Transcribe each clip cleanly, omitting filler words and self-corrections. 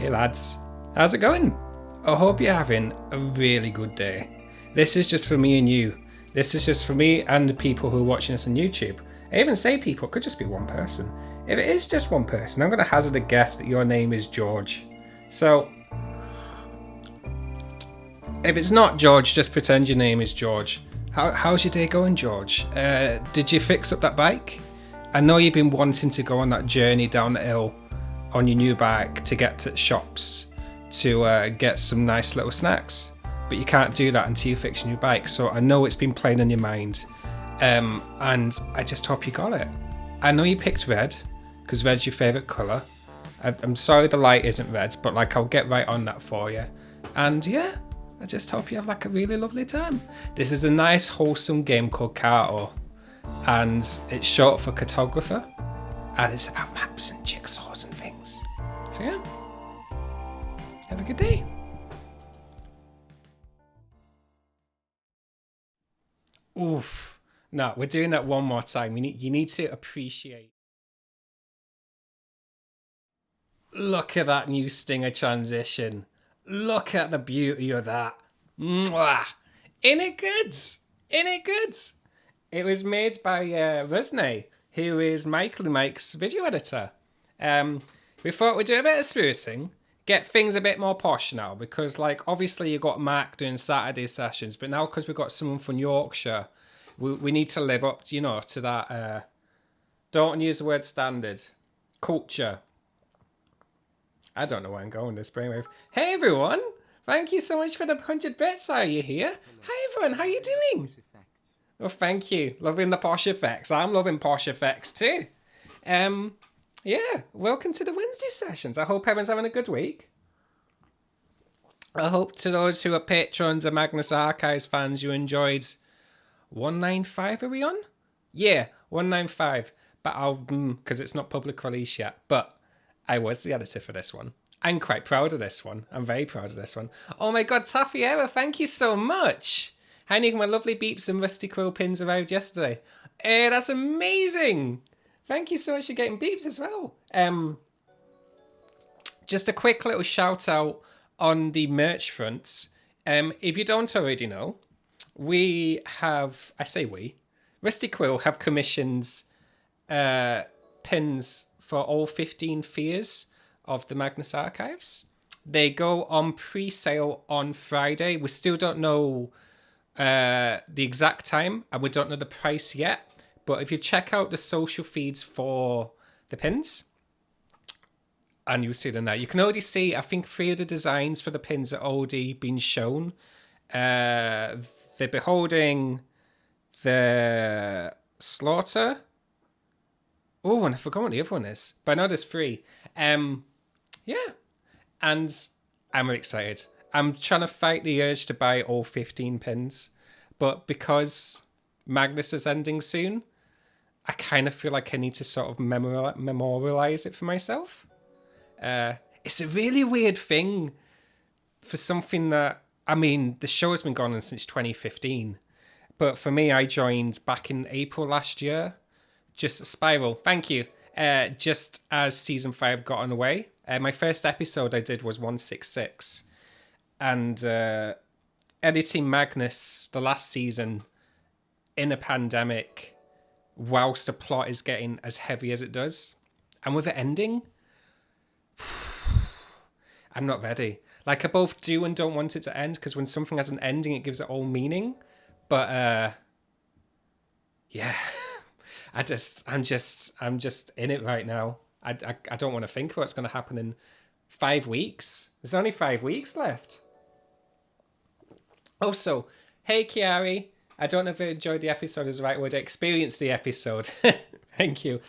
Hey lads, how's it going? I hope you're having a really good day. This is just for me and you. This is just for me and the people who are watching us on YouTube. I even say people, it could just be one person. If it is just one person, I'm going to hazard a guess that your name is George. So, if it's not George, just pretend your name is George. How's your day going, George? Did you fix up that bike? I know you've been wanting to go on that journey down the hill on your new bike to get to shops to get some nice little snacks, but you can't do that until you fix your new bike. So I know it's been playing on your mind, and I just hope you got it. I know you picked red because red's your favourite colour. I'm sorry the light isn't red, but like I'll get right on that for you. And yeah, I just hope you have like a really lovely time. This is a nice wholesome game called Carto, and it's short for cartographer, and it's about maps and jigsaws and things. So yeah, have a good day. Oof. No, we're doing that one more time. You need to appreciate. Look at that new Stinger transition. Look at the beauty of that. Mwah. Ain't it good? Ain't it good? It was made by Rusty, who is Michael and Mike's video editor. We thought we'd do a bit of sprucing, get things a bit more posh now, because like obviously you got Mark doing Saturday sessions, but now because we've got someone from Yorkshire, we need to live up, to that. Don't use the word standard. Culture. I don't know where I'm going this brainwave. Hey everyone! Thank you so much for the 100 bits. Are you here? Hi everyone, how you doing? Well, thank you. Loving the posh effects. I'm loving posh effects too. Yeah, welcome to the Wednesday sessions. I hope everyone's having a good week. I hope to those who are patrons of Magnus Archives fans, you enjoyed 195. Are we on? Yeah, 195. But I'll, because it's not public release yet. But I was the editor for this one. I'm quite proud of this one. I'm very proud of this one. Oh my god, Tafiera, thank you so much. Handing my lovely beeps and Rusty Quill pins arrived yesterday. Hey, that's amazing. Thank you so much for getting beeps as well. Just a quick little shout out on the merch front. If you don't already know, we have, Rusty Quill have commissioned pins for all 15 fears of the Magnus Archives. They go on pre-sale on Friday. We still don't know the exact time, and we don't know the price yet. But if you check out the social feeds for the pins, and you'll see them there, you can already see, I think 3 of the designs for the pins are already been shown. The Beholding, the Slaughter. Oh, and I forgot what the other one is. But I know there's 3. Yeah. And I'm excited. I'm trying to fight the urge to buy all 15 pins. But because Magnus is ending soon, I kind of feel like I need to sort of memorialize it for myself. It's a really weird thing for something that, the show has been going on since 2015. But for me, I joined back in April last year. Just Spiral, thank you. Just as season 5 got underway. My first episode I did was 166. And editing Magnus, the last season, in a pandemic, whilst the plot is getting as heavy as it does, and with it ending, I'm not ready. Like, I both do and don't want it to end, because when something has an ending, it gives it all meaning. But yeah, I'm just in it right now. I don't want to think of what's going to happen in 5 weeks. There's only 5 weeks left. Also, hey Chiari, I don't know if I enjoyed the episode is the right word. I experienced the episode. Thank you.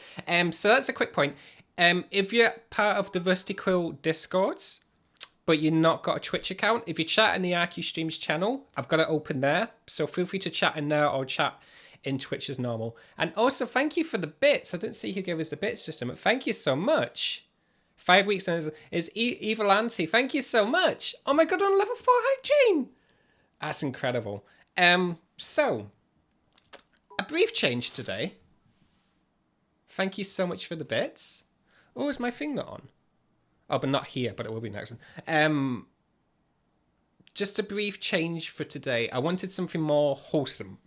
So that's a quick point. If you're part of the Rusty Quill Discords, but you've not got a Twitch account, if you chat in the RQ Streams channel, I've got it open there. So feel free to chat in there or chat in Twitch as normal. And also, thank you for the bits. I didn't see who gave us the bits just a minute. Thank you so much. 5 weeks is Evil Auntie. Thank you so much. Oh my god, on level 4 hype chain. That's incredible. So, a brief change today. Thank you so much for the bits. Oh, is my thing not on? Oh, but not here, but it will be next one. Just a brief change for today. I wanted something more wholesome.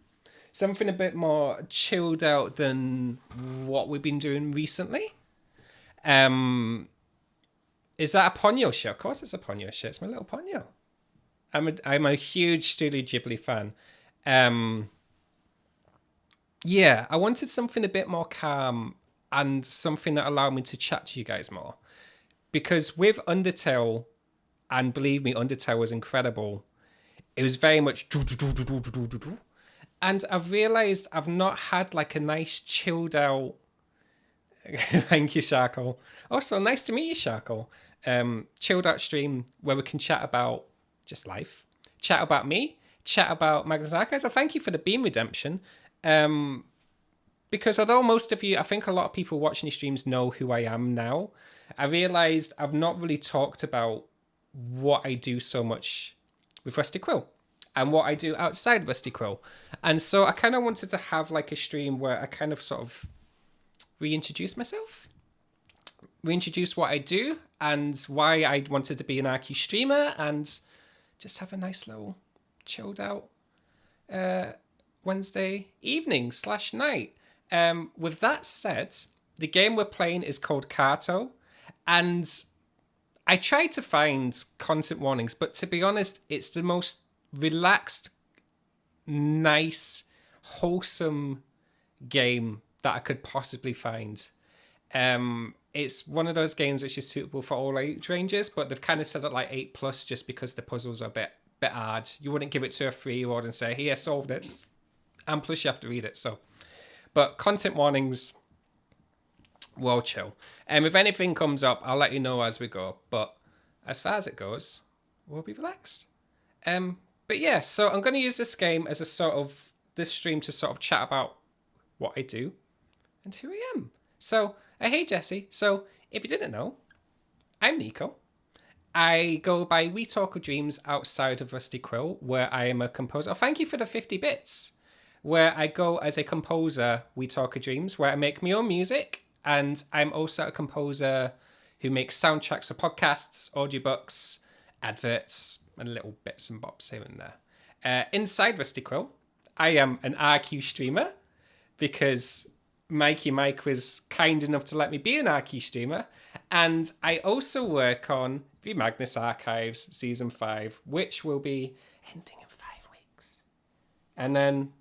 Something a bit more chilled out than what we've been doing recently. Is that a Ponyo show? Of course it's a Ponyo show. It's my little Ponyo. I'm a huge Studio Ghibli fan. Yeah, I wanted something a bit more calm and something that allowed me to chat to you guys more. Because with Undertale, and believe me, Undertale was incredible. It was very much and I've realised I've not had like a nice chilled out. Thank you, Sharko. Also, nice to meet you, Sharko. Chilled out stream where we can chat about just life, chat about me, chat about Magnazaka. So thank you for the Beam Redemption. Because although most of you, I think a lot of people watching these streams know who I am now, I realised I've not really talked about what I do so much with Rusty Quill and what I do outside Rusty Quill. And so I kind of wanted to have like a stream where I kind of sort of reintroduce myself, reintroduce what I do and why I wanted to be an RQ streamer, and just have a nice little chilled out Wednesday evening / night. With that said, the game we're playing is called Carto, and I tried to find content warnings, but to be honest, it's the most relaxed, nice, wholesome game that I could possibly find. It's one of those games which is suitable for all age ranges, but they've kind of said it like 8+ just because the puzzles are a bit hard. You wouldn't give it to a 3-year-old and say, "Here, solve this," and plus you have to read it. So, but content warnings, well, chill. If anything comes up, I'll let you know as we go. But as far as it goes, we'll be relaxed. But yeah, so I'm going to use this game as a sort of this stream to sort of chat about what I do and who I am. So, hey Jesse. So, if you didn't know, I'm Nico. I go by We Talk of Dreams outside of Rusty Quill, where I am a composer. Oh, thank you for the 50 bits. Where I go as a composer, We Talk of Dreams, where I make my own music. And I'm also a composer who makes soundtracks for podcasts, audiobooks, adverts, and little bits and bobs here and there. Inside Rusty Quill, I am an RQ streamer because Mikey Mike was kind enough to let me be an RQ streamer. And I also work on the Magnus Archives Season 5, which will be ending in 5 weeks. And then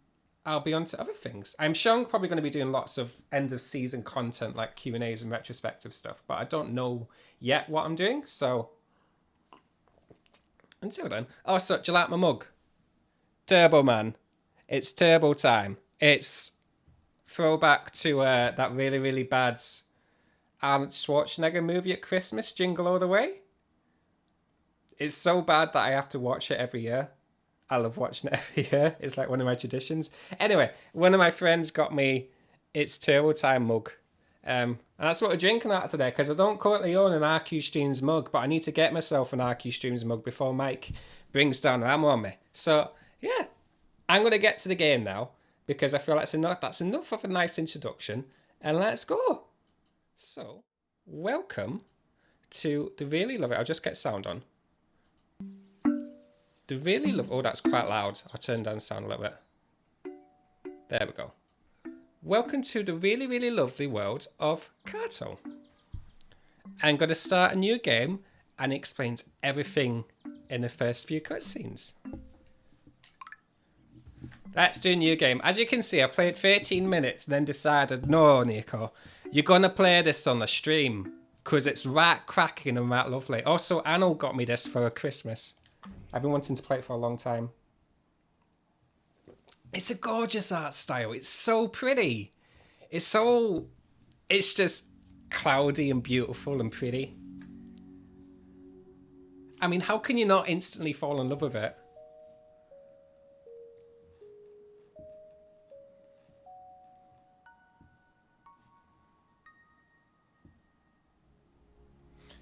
I'll be on to other things. I'm sure I'm probably going to be doing lots of end of season content like Q&As and retrospective stuff, but I don't know yet what I'm doing. So until then. Oh, so do you like my mug? Turbo Man. It's turbo time. It's throwback to that really, really bad Arnold Schwarzenegger movie at Christmas, Jingle All the Way. It's so bad that I have to watch it every year. I love watching it every year. It's like one of my traditions. Anyway, one of my friends got me its Turbo Time mug. And that's what we're drinking out today, because I don't currently own an RQ Streams mug, but I need to get myself an RQ Streams mug before Mike brings down ammo on me. So, yeah, I'm going to get to the game now, because I feel like that's enough of a nice introduction, and let's go. So, welcome to the really lovely... I'll just get sound on. The really love... Oh, that's quite loud. I'll turn down sound a little bit. There we go. Welcome to the really, really lovely world of Carto. I'm going to start a new game, and it explains everything in the first few cutscenes. Let's do a new game. As you can see, I played 13 minutes and then decided, no, Nico, you're going to play this on the stream because it's right cracking and right lovely. Also, Anil got me this for Christmas. I've been wanting to play it for a long time. It's a gorgeous art style. It's so pretty. It's just cloudy and beautiful and pretty. I mean, how can you not instantly fall in love with it?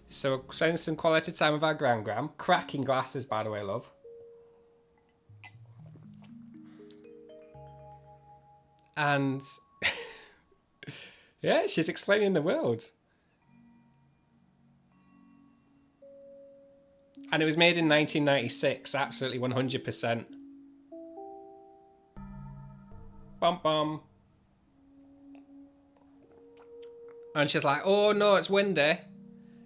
So, spending some quality time with our Gram. Cracking glasses, by the way, love. And yeah, she's explaining the world. And it was made in 1996, absolutely 100%. Bum bum. And she's like, oh no, it's windy.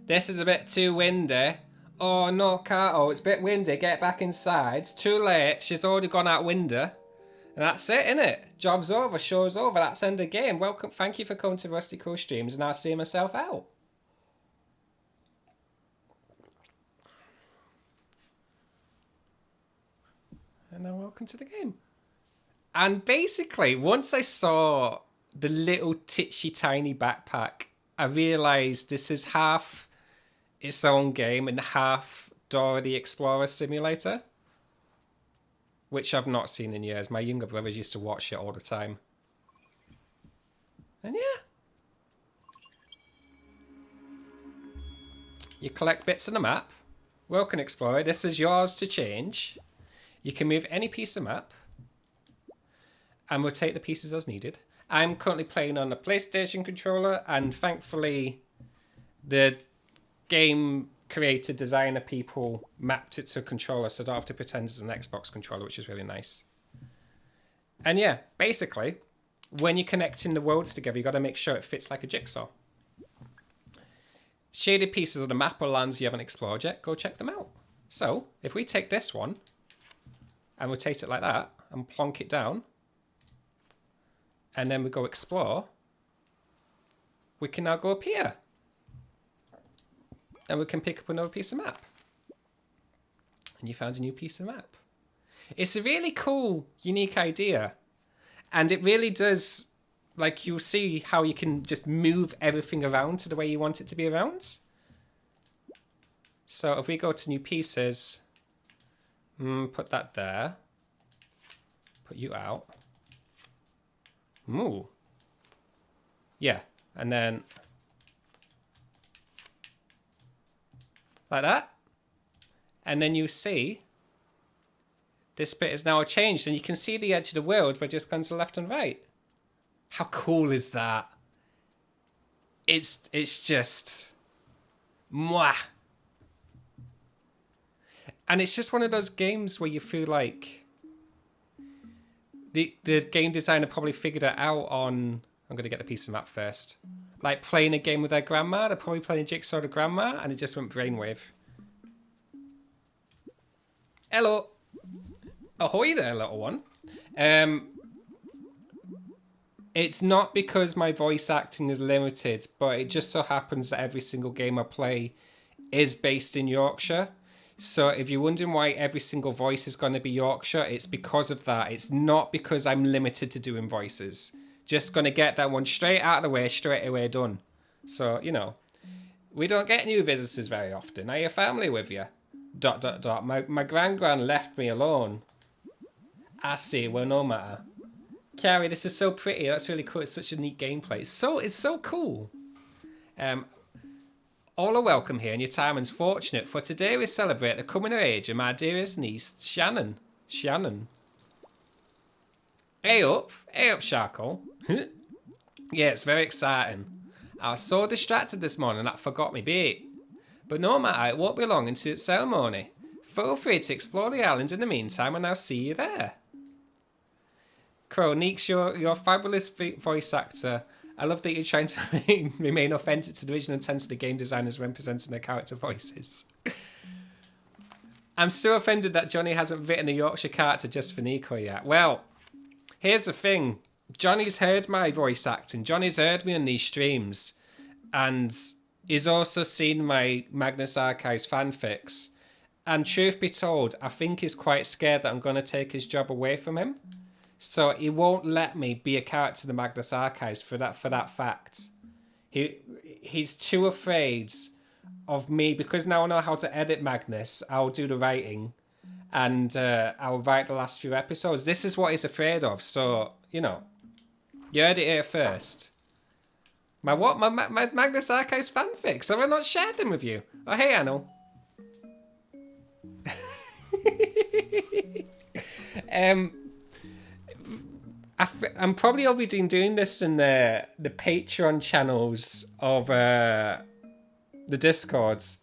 This is a bit too windy. Oh no, Carto, it's a bit windy. Get back inside. It's too late. She's already gone out window. And that's it, innit? Job's over, show's over. That's end of game. Welcome, thank you for coming to Rusty Quill streams, and I'll see myself out. And then welcome to the game. And basically, once I saw the little titchy tiny backpack, I realised this is half its own game and half Dora the Explorer Simulator, which I've not seen in years. My younger brothers used to watch it all the time. And yeah. You collect bits of the map. Welcome, Explorer. This is yours to change. You can move any piece of map and rotate the pieces as needed. I'm currently playing on the PlayStation controller, and thankfully the game creator, designer people mapped it to a controller, so I don't have to pretend it's an Xbox controller, which is really nice. And yeah, basically, when you're connecting the worlds together, you got to make sure it fits like a jigsaw. Shaded pieces of the map or lands you haven't explored yet, go check them out. So, if we take this one and rotate it like that and plonk it down, and then we go explore, we can now go up here. And we can pick up another piece of map. And you found a new piece of map. It's a really cool, unique idea. And it really does, like, you'll see how you can just move everything around to the way you want it to be around. So if we go to new pieces, put that there. Put you out. Ooh. Yeah, and then like that. And then you see this bit is now changed, and you can see the edge of the world by just going to the left and right. How cool is that? It's just mwah. And it's just one of those games where you feel like the game designer probably figured it out on, I'm going to get the piece of map first. Like playing a game with their grandma. They're probably playing Jigsaw with grandma, and it just went brainwave. Hello. Ahoy there, little one. It's not because my voice acting is limited, but it just so happens that every single game I play is based in Yorkshire. So if you're wondering why every single voice is going to be Yorkshire, it's because of that. It's not because I'm limited to doing voices. Just going to get that one straight out of the way, straight away done. So, you know, we don't get new visitors very often. Are your family with you? ... My grand-gran left me alone. I see, well, no matter. Carrie, this is so pretty. That's really cool. It's such a neat gameplay. It's so cool. All are welcome here, and your timing's fortunate, for today we celebrate the coming of age of my dearest niece, Shannon. Hey up, Charcoal. Yeah, it's very exciting. I was so distracted this morning that I forgot my beat. But no matter, it won't be long into its ceremony. Feel free to explore the island in the meantime, and I'll see you there. Crow, Neeks, you're a fabulous voice actor. I love that you're trying to remain authentic to the original intent of the game designers representing their character voices. I'm so offended that Johnny hasn't written a Yorkshire character just for Nico yet. Well, here's the thing. Johnny's heard my voice acting. Johnny's heard me on these streams. And he's also seen my Magnus Archives fanfics. And truth be told, I think he's quite scared that I'm going to take his job away from him. So he won't let me be a character in the Magnus Archives for that fact. He's too afraid of me, because now I know how to edit Magnus. I'll do the writing, and I'll write the last few episodes. This is what he's afraid of. So, you know, you heard it here first. My Magnus Archives fanfics. Have I not shared them with you? Oh, hey, Anno. I'm probably already doing this in the Patreon channels of the Discords.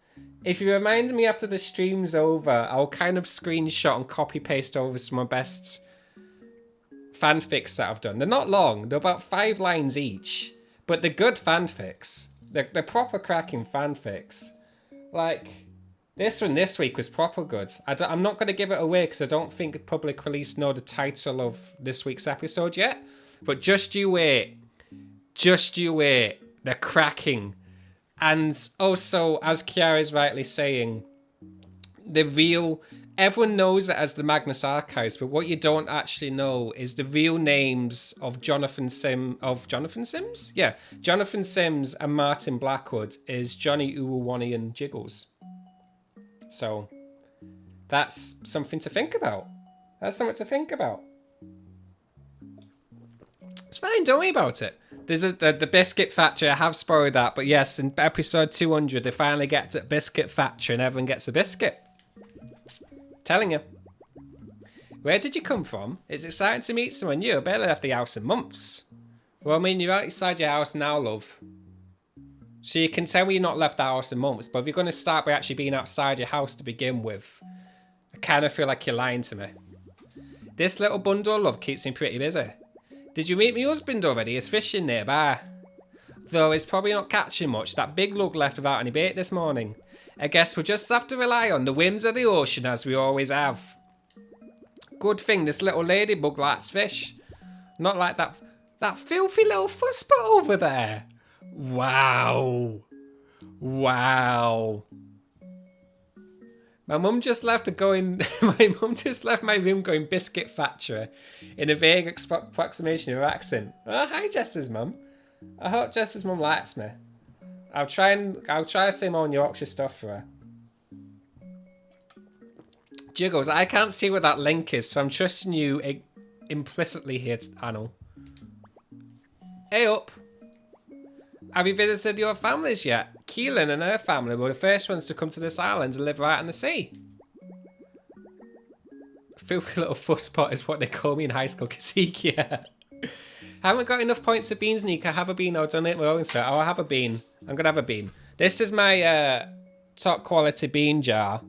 If you remind me after the stream's over, I'll kind of screenshot and copy paste over some of my best fanfics that I've done. They're not long. They're about 5 lines each. But they're good fanfics. They're proper cracking fanfics. Like, this one this week was proper good. I'm not going to give it away because I don't think public release know the title of this week's episode yet. But just you wait. Just you wait. They're cracking. And also, as Kiara's rightly saying, everyone knows it as the Magnus Archives, but what you don't actually know is the real names of Jonathan Sims? Yeah, Jonathan Sims and Martin Blackwood is Johnny Uwawani and Jiggles. So, that's something to think about. It's fine, don't worry about it. This is the biscuit factory. I have spoiled that, but yes, in episode 200, they finally get to biscuit factory and everyone gets a biscuit. Telling you. Where did you come from? It's exciting to meet someone new. I barely left the house in months. Well, I mean, you're outside your house now, love. So you can tell me you're not left the house in months, but if you're going to start by actually being outside your house to begin with, I kind of feel like you're lying to me. This little bundle of love keeps me pretty busy. Did you meet my husband already? He's fishing nearby. Though he's probably not catching much. That big lug left without any bait this morning. I guess we'll just have to rely on the whims of the ocean as we always have. Good thing this little ladybug likes fish. Not like that filthy little fussbot over there. Wow. Wow. My mum just left my room going biscuit factory in a vague approximation of her accent. Oh, hi Jess's mum. I hope Jess's mum likes me. I'll try to say more Yorkshire stuff for her. Jiggles, I can't see what that link is, so I'm trusting you implicitly here, Anil. Hey up. Have you visited your families yet? Keelan and her family were the first ones to come to this island and live right on the sea. Filthy little fusspot is what they call me in high school, Kazikia. Haven't got enough points for beans, Nico. Have a bean. I'll donate my own stuff. I'll have a bean. I'm going to have a bean. This is my top quality bean jar.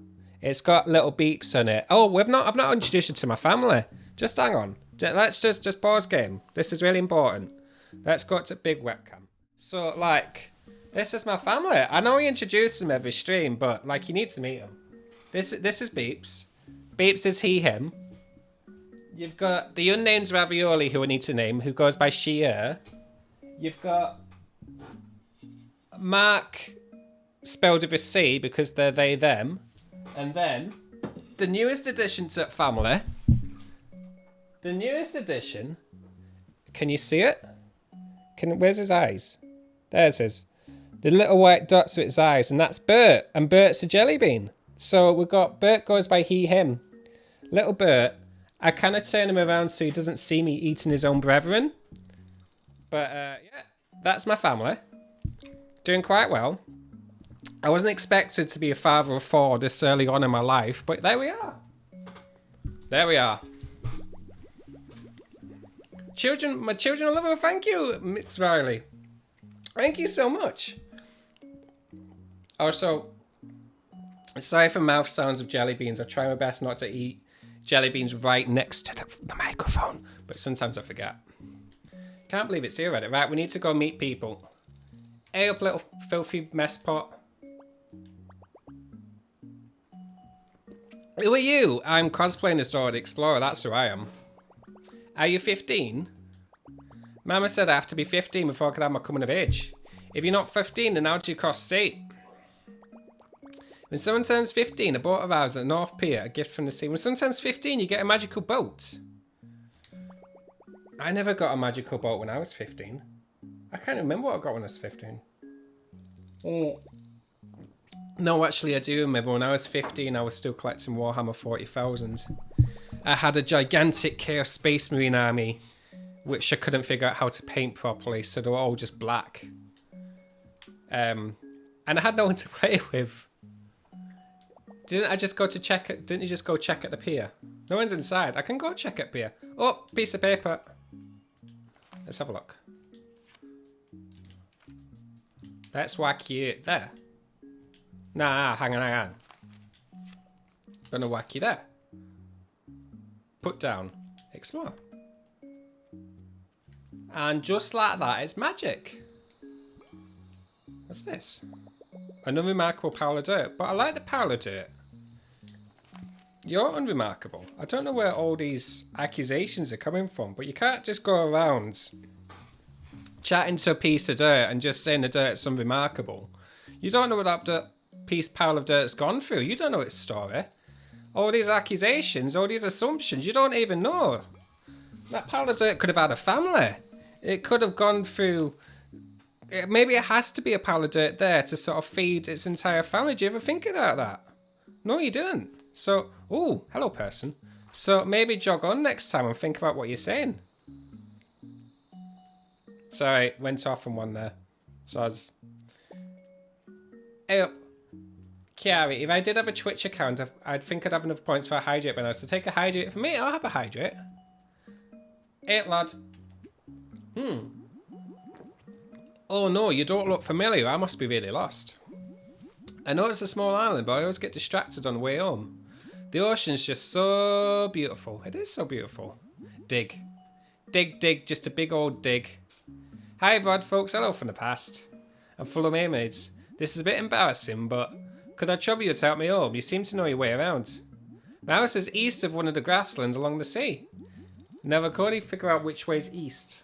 It's got little beeps on it. Oh, I've not introduced you to my family. Just hang on. Let's just pause game. This is really important. Let's go to big webcam. So, like, this is my family. I know we introduce them every stream, but, like, you need to meet them. This is Beeps. Beeps is he, him. You've got the unnamed Ravioli, who I need to name, who goes by she, her. You've got Mark, spelled with a C, because they're they, them. And then, the newest addition to family. The newest addition. Can you see it? Where's his eyes? There's his. The little white dots with his eyes, and that's Bert. And Bert's a jelly bean. So we've got Bert goes by he, him. Little Bert. I kind of turn him around so he doesn't see me eating his own brethren. But yeah, that's my family. Doing quite well. I wasn't expected to be a father of 4 this early on in my life, but there we are. There we are. My children love her. Thank you, Miss Riley. Thank you so much. Also, sorry for mouth sounds of jelly beans. I try my best not to eat jelly beans right next to the microphone, but sometimes I forget. Can't believe it's here already. Right, we need to go meet people. Hey up, little filthy mess pot. Who are you? I'm cosplaying as Dora the Explorer. That's who I am. Are you 15? Mama said I have to be 15 before I can have my coming of age. If you're not 15, then how do you cross sea? When someone turns 15, a boat arrives at North Pier, a gift from the sea. When someone turns 15, you get a magical boat. I never got a magical boat when I was 15. I can't remember what I got when I was 15. Oh. No, actually, I do remember when I was 15, I was still collecting Warhammer 40,000. I had a gigantic Chaos Space Marine army, which I couldn't figure out how to paint properly, so they were all just black. And I had no one to play with. Didn't you just go check at the pier? No one's inside. I can go check at pier. Oh, piece of paper. Let's have a look. That's why cute. There. Nah, hang on. Gonna whack you there. Put down. Explore. And just like that, it's magic. What's this? An unremarkable pile of dirt. But I like the pile of dirt. You're unremarkable. I don't know where all these accusations are coming from, but you can't just go around chatting to a piece of dirt and just saying the dirt's unremarkable. You don't know what that pile of dirt's gone through. You don't know its story. All these accusations, all these assumptions, you don't even know. That pile of dirt could have had a family. It could have gone through... Maybe it has to be a pile of dirt there to sort of feed its entire family. Do you ever think about that? No, you didn't. So, oh, hello person. So maybe jog on next time and think about what you're saying. Sorry, went off on one there. So I was... Hey up. Kiari, if I did have a Twitch account, I'd think I'd have enough points for a hydrate bonus. So take a hydrate for me, I'll have a hydrate. Hey lad. Oh no, you don't look familiar. I must be really lost. I know it's a small island, but I always get distracted on the way home. The ocean's just so beautiful. It is so beautiful. Dig. Dig, dig, just a big old dig. Hi VOD folks, hello from the past. I'm full of mermaids. This is a bit embarrassing, but could I trouble you to help me home? You seem to know your way around. My house is east of one of the grasslands along the sea. Never could he figure out which way's east.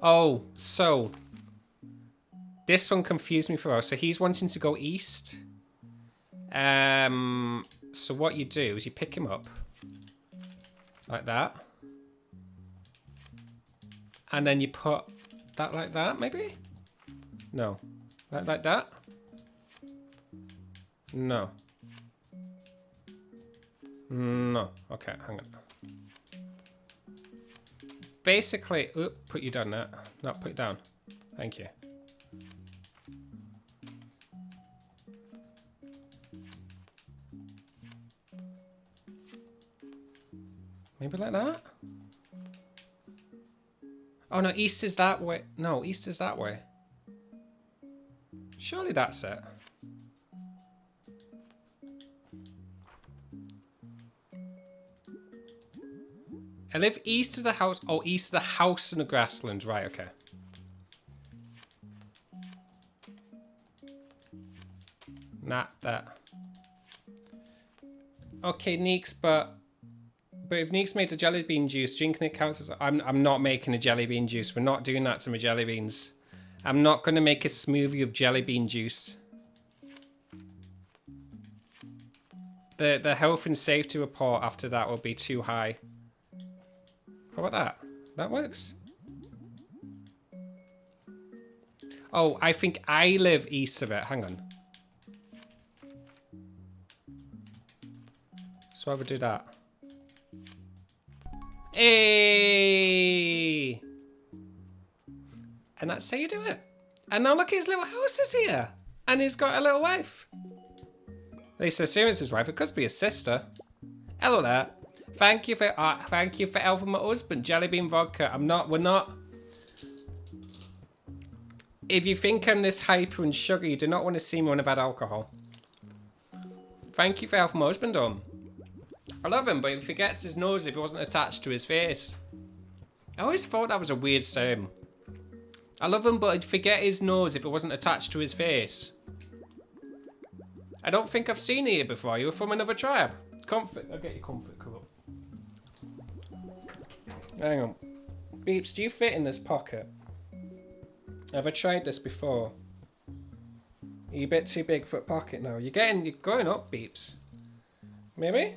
Oh, so... This one confused me for us. So he's wanting to go east. So what you do is you pick him up. Like that. And then you put that like that, maybe? No. Like that? No. No. Okay, hang on. Basically, put you down there. No, put it down. Thank you. Maybe like that? Oh no, east is that way. No, east is that way. Surely that's it. I live east of the house. Oh, east of the house in the grassland. Right, okay. Not that. Okay, Neeks, but if Neeks made a jelly bean juice, drinking it counts as... I'm not making a jelly bean juice. We're not doing that to my jelly beans. I'm not going to make a smoothie of jelly bean juice. The health and safety report after that will be too high. How about that? That works. Oh, I think I live east of it. Hang on. So I would do that. Hey! And that's how you do it. And now look, his little house is here. And he's got a little wife. At least I assume it's his wife. It could be his sister. Hello there. Thank you for helping my husband. Jelly bean vodka. We're not. If you think I'm this hyper and sugar, you do not want to see me when I've had alcohol. Thank you for helping my husband home. I love him, but he forgets his nose if it wasn't attached to his face. I always thought that was a weird saying. I love him, but he'd forget his nose if it wasn't attached to his face. I don't think I've seen you here before. You were from another tribe. Comfort. I'll get your comfort cup. Hang on. Beeps, do you fit in this pocket? Have I tried this before? Are you a bit too big for a pocket now? You're going up, Beeps. Maybe?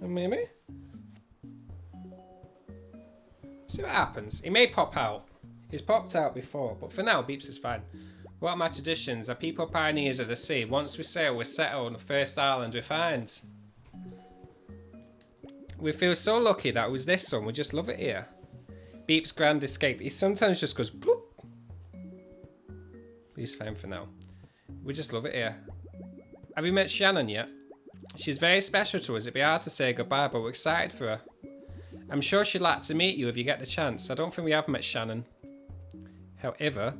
Maybe? See what happens. He may pop out. He's popped out before, but for now, Beeps is fine. What are my traditions? Are people pioneers of the sea? Once we sail, we settle on the first island we find. We feel so lucky that it was this one. We just love it here. Beep's grand escape. He sometimes just goes bloop. He's fine for now. We just love it here. Have you met Shannon yet? She's very special to us. It'd be hard to say goodbye, but we're excited for her. I'm sure she'd like to meet you if you get the chance. I don't think we have met Shannon. However...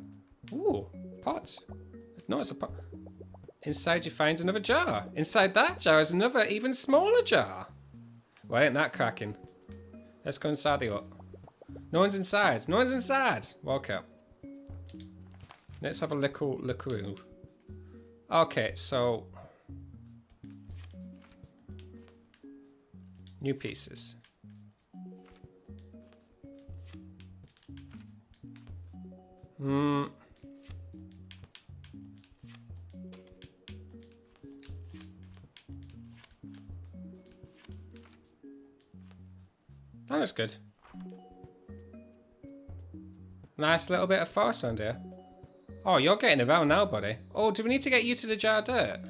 Ooh, pot. No, it's a pot. Inside you find another jar. Inside that jar is another even smaller jar. Well, ain't that cracking? Let's go inside the hut. No one's inside. No one's inside. Walk up. Let's have a look-a-roo. Okay, so... New pieces. That looks good. Nice little bit of forest around here. Oh, you're getting around now, buddy. Oh, do we need to get you to the jar of dirt?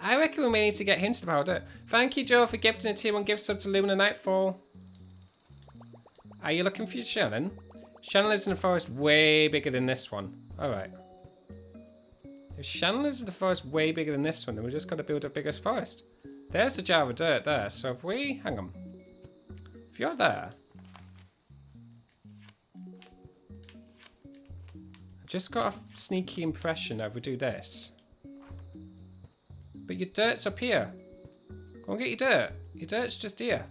I reckon we may need to get him to the pile of dirt. Thank you, Joe, for gifting a tier 1 gift sub to Lumina Nightfall. Are you looking for Shannon? Shannon lives in a forest way bigger than this one. Alright. If Shannon lives in a forest way bigger than this one, then we just got to build a bigger forest. There's the jar of dirt there. So if we... Hang on. If you're there... I've just got a sneaky impression that if we do this... But your dirt's up here. Go and get your dirt. Your dirt's just here.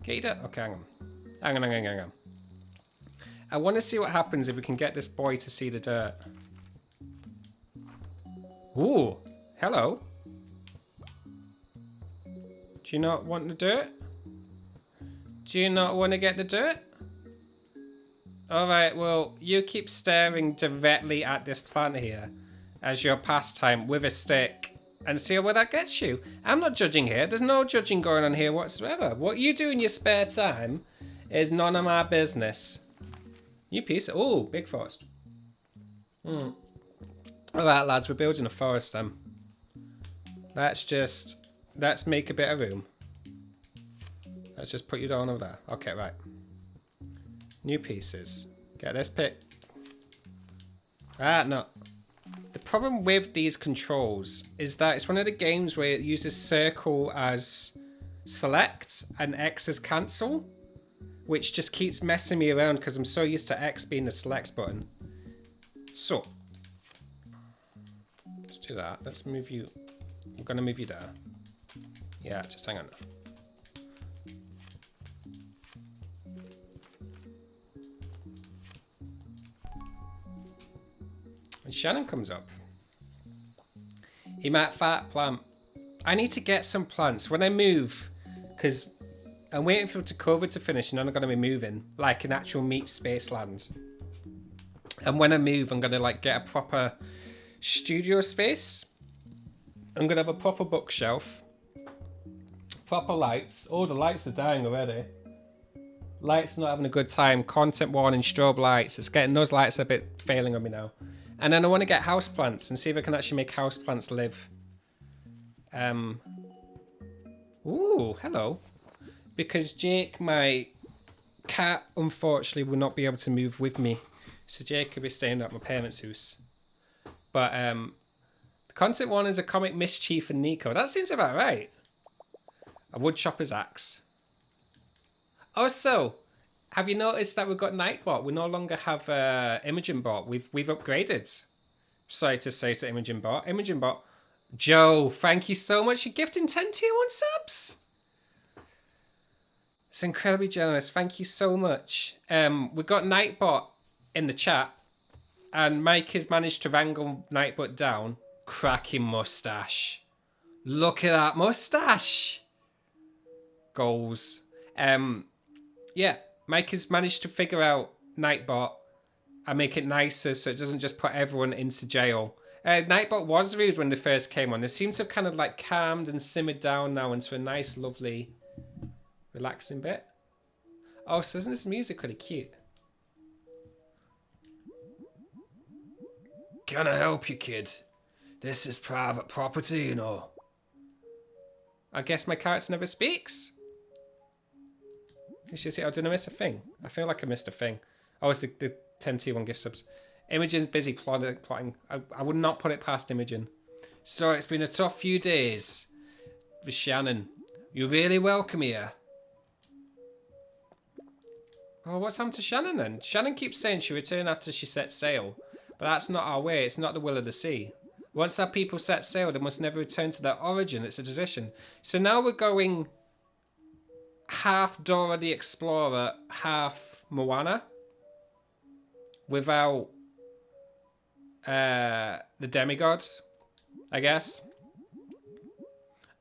Get your dirt. Okay, hang on. Hang on. I want to see what happens if we can get this boy to see the dirt. Ooh, hello. Do you not want the dirt? Do you not want to get the dirt? Alright, well, you keep staring directly at this plant here as your pastime with a stick. And see where that gets you. I'm not judging here. There's no judging going on here whatsoever. What you do in your spare time is none of my business. New piece. Oh, big forest. Alright, lads, we're building a forest then. Let's make a bit of room. Let's just put you down over there. Okay, right. New pieces. Get this pick. Ah, no. The problem with these controls is that it's one of the games where it uses circle as select and X as cancel, which just keeps messing me around because I'm so used to X being the select button. So, let's do that. Let's move you. I'm going to move you there. Yeah, just hang on. And Shannon comes up. He might fat plant. I need to get some plants when I move, because I'm waiting for COVID to finish and then I'm going to be moving, like an actual meat space land. And when I move, I'm going to like get a proper studio space. I'm going to have a proper bookshelf, proper lights. Oh, the lights are dying already. Lights not having a good time. Content warning, strobe lights. It's getting, those lights are a bit failing on me now. And then I want to get houseplants and see if I can actually make houseplants live. Ooh, hello. Because Jake, my cat, unfortunately will not be able to move with me. So Jake will be staying at my parents' house. But the content one is a comic Mischief and Nico. That seems about right. A woodchopper's axe. Also, have you noticed that we've got Nightbot? We no longer have Imogen Bot. We've upgraded. Sorry to say to Imogen Bot. Imogen Bot. Joe, thank you so much for gifting 10 tier 1 subs. It's incredibly generous. Thank you so much. We've got Nightbot in the chat. And Mike has managed to wrangle Nightbot down. Cracking mustache. Look at that mustache. Goals. Yeah. Mike has managed to figure out Nightbot and make it nicer so it doesn't just put everyone into jail. Nightbot was rude when they first came on. They seem to have kind of like calmed and simmered down now into a nice, lovely, relaxing bit. Oh, so isn't this music really cute? Can I help you, kid? This is private property, you know. I guess my character never speaks. Did you see? Oh, did I miss a thing? I feel like I missed a thing. Oh, it's the 10 T1 gift subs. Imogen's busy plotting. I would not put it past Imogen. So it's been a tough few days with Shannon. You're really welcome here. Oh, what's happened to Shannon then? Shannon keeps saying she'll return after she sets sail. But that's not our way. It's not the will of the sea. Once our people set sail, they must never return to their origin. It's a tradition. So now we're going half Dora the Explorer, half Moana, without the demigod, I guess.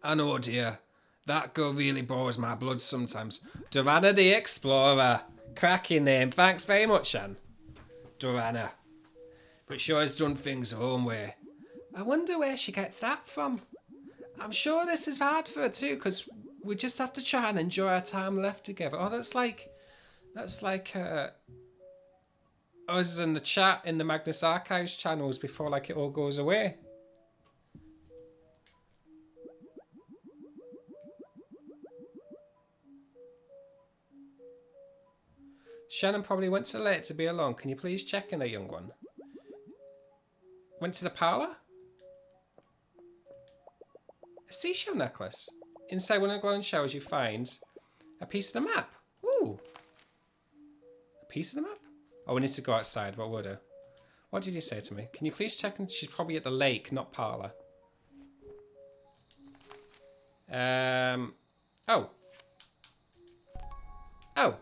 And oh dear, that girl really bores my blood sometimes. Dorana the Explorer. Cracking name. Thanks very much, Anne. Dorana. But she always done things her own way. I wonder where she gets that from. I'm sure this is hard for her too, because we just have to try and enjoy our time left together. Oh, that's like us in the chat in the Magnus Archives channels before like it all goes away. Shannon probably went too late to be alone. Can you please check in her, young one? Went to the parlour? A seashell necklace. Inside one of the glowing shells you find a piece of the map. Ooh. A piece of the map? Oh, we need to go outside. What would I? What did you say to me? Can you please check? She's probably at the lake, not parlour. Oh. Oh.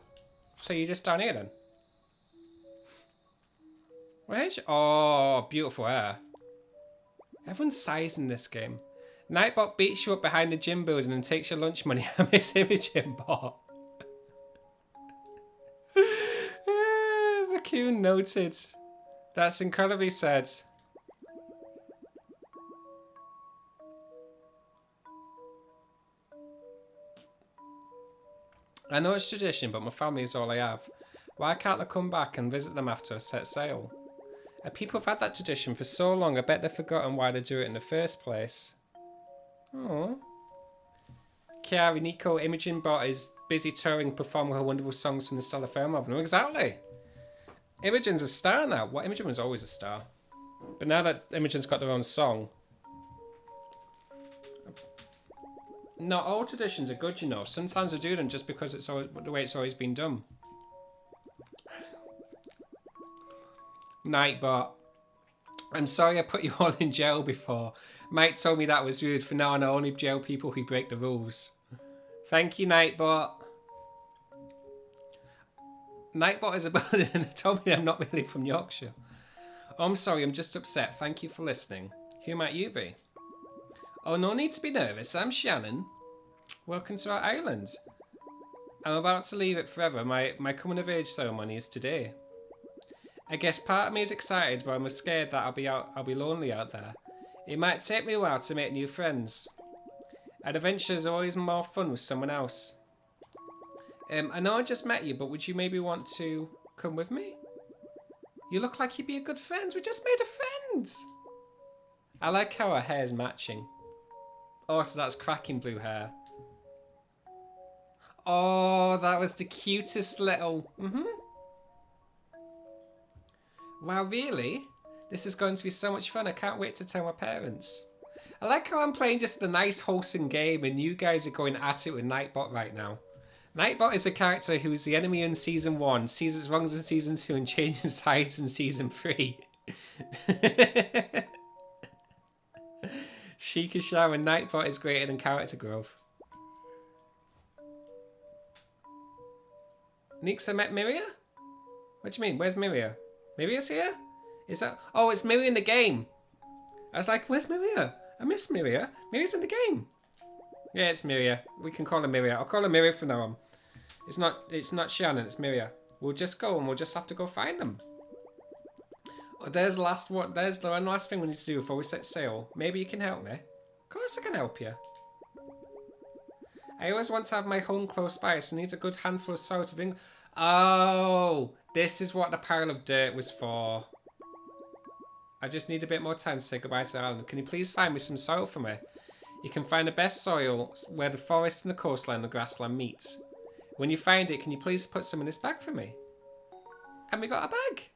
So you're just down here then? Where's she? Oh, beautiful hair. Everyone's sighs in this game. Nightbot beats you up behind the gym building and takes your lunch money. I miss Imogen Bot. Raccoon noted. That's incredibly sad. I know it's tradition, but my family is all I have. Why can't I come back and visit them after I set sail? People have had that tradition for so long, I bet they've forgotten why they do it in the first place. Oh. Chiari, Nico, Imogen Bot is busy touring, performing her wonderful songs from the Stellar Film album. Exactly. Imogen's a star now. Well, Imogen was always a star. But now that Imogen's got their own song. Not all traditions are good, you know. Sometimes I do them just because it's always, the way it's always been done. Nightbot. I'm sorry I put you all in jail before. Mike told me that was rude. For now on, I only jail people who break the rules. Thank you, Nightbot. Nightbot is about it and told me I'm not really from Yorkshire. Oh, I'm sorry, I'm just upset. Thank you for listening. Who might you be? Oh, no need to be nervous. I'm Shannon. Welcome to our island. I'm about to leave it forever. My coming of age ceremony is today. I guess part of me is excited, but I'm scared that I'll be lonely out there. It might take me a while to make new friends. An adventure is always more fun with someone else. I know I just met you, but would you maybe want to come with me? You look like you'd be a good friend. We just made a friend. I like how her hair's matching. Oh, so that's cracking blue hair. Oh, that was the cutest little... Wow, really? This is going to be so much fun. I can't wait to tell my parents. I like how I'm playing just a nice, wholesome game and you guys are going at it with Nightbot right now. Nightbot is a character who is the enemy in Season 1, sees its wrongs in Season 2 and changes sides in Season 3. Sheikah Shah and Nightbot is greater than character growth. Nix, I met Miria? What do you mean? Where's Miria? Miria's here? Is that... Oh, it's Miria in the game. I was like, where's Miria? I miss Miria. Miria's in the game. Yeah, it's Miria. We can call her Miria. I'll call her Miria from now on. It's not Shannon, it's Miria. We'll just go and we'll just have to go find them. Oh, there's the one last thing we need to do before we set sail. Maybe you can help me. Of course I can help you. I always want to have my home close by, so I need a good handful of soil to bring... Oh, this is what the pile of dirt was for. I just need a bit more time to say goodbye to the island. Can you please find me some soil for me? You can find the best soil where the forest and the coastline and the grassland meet. When you find it, can you please put some in this bag for me? And we got a bag.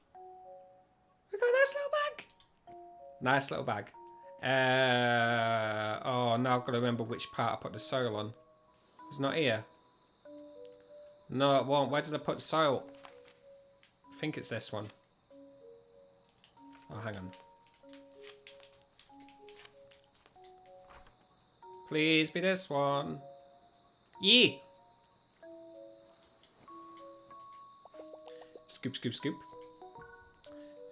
We got a nice little bag. Nice little bag. Oh, now I've got to remember which part I put the soil on. It's not here. No, it won't. Where did I put the soil? I think it's this one. Oh, hang on. Please be this one. Yee! Scoop, scoop, scoop.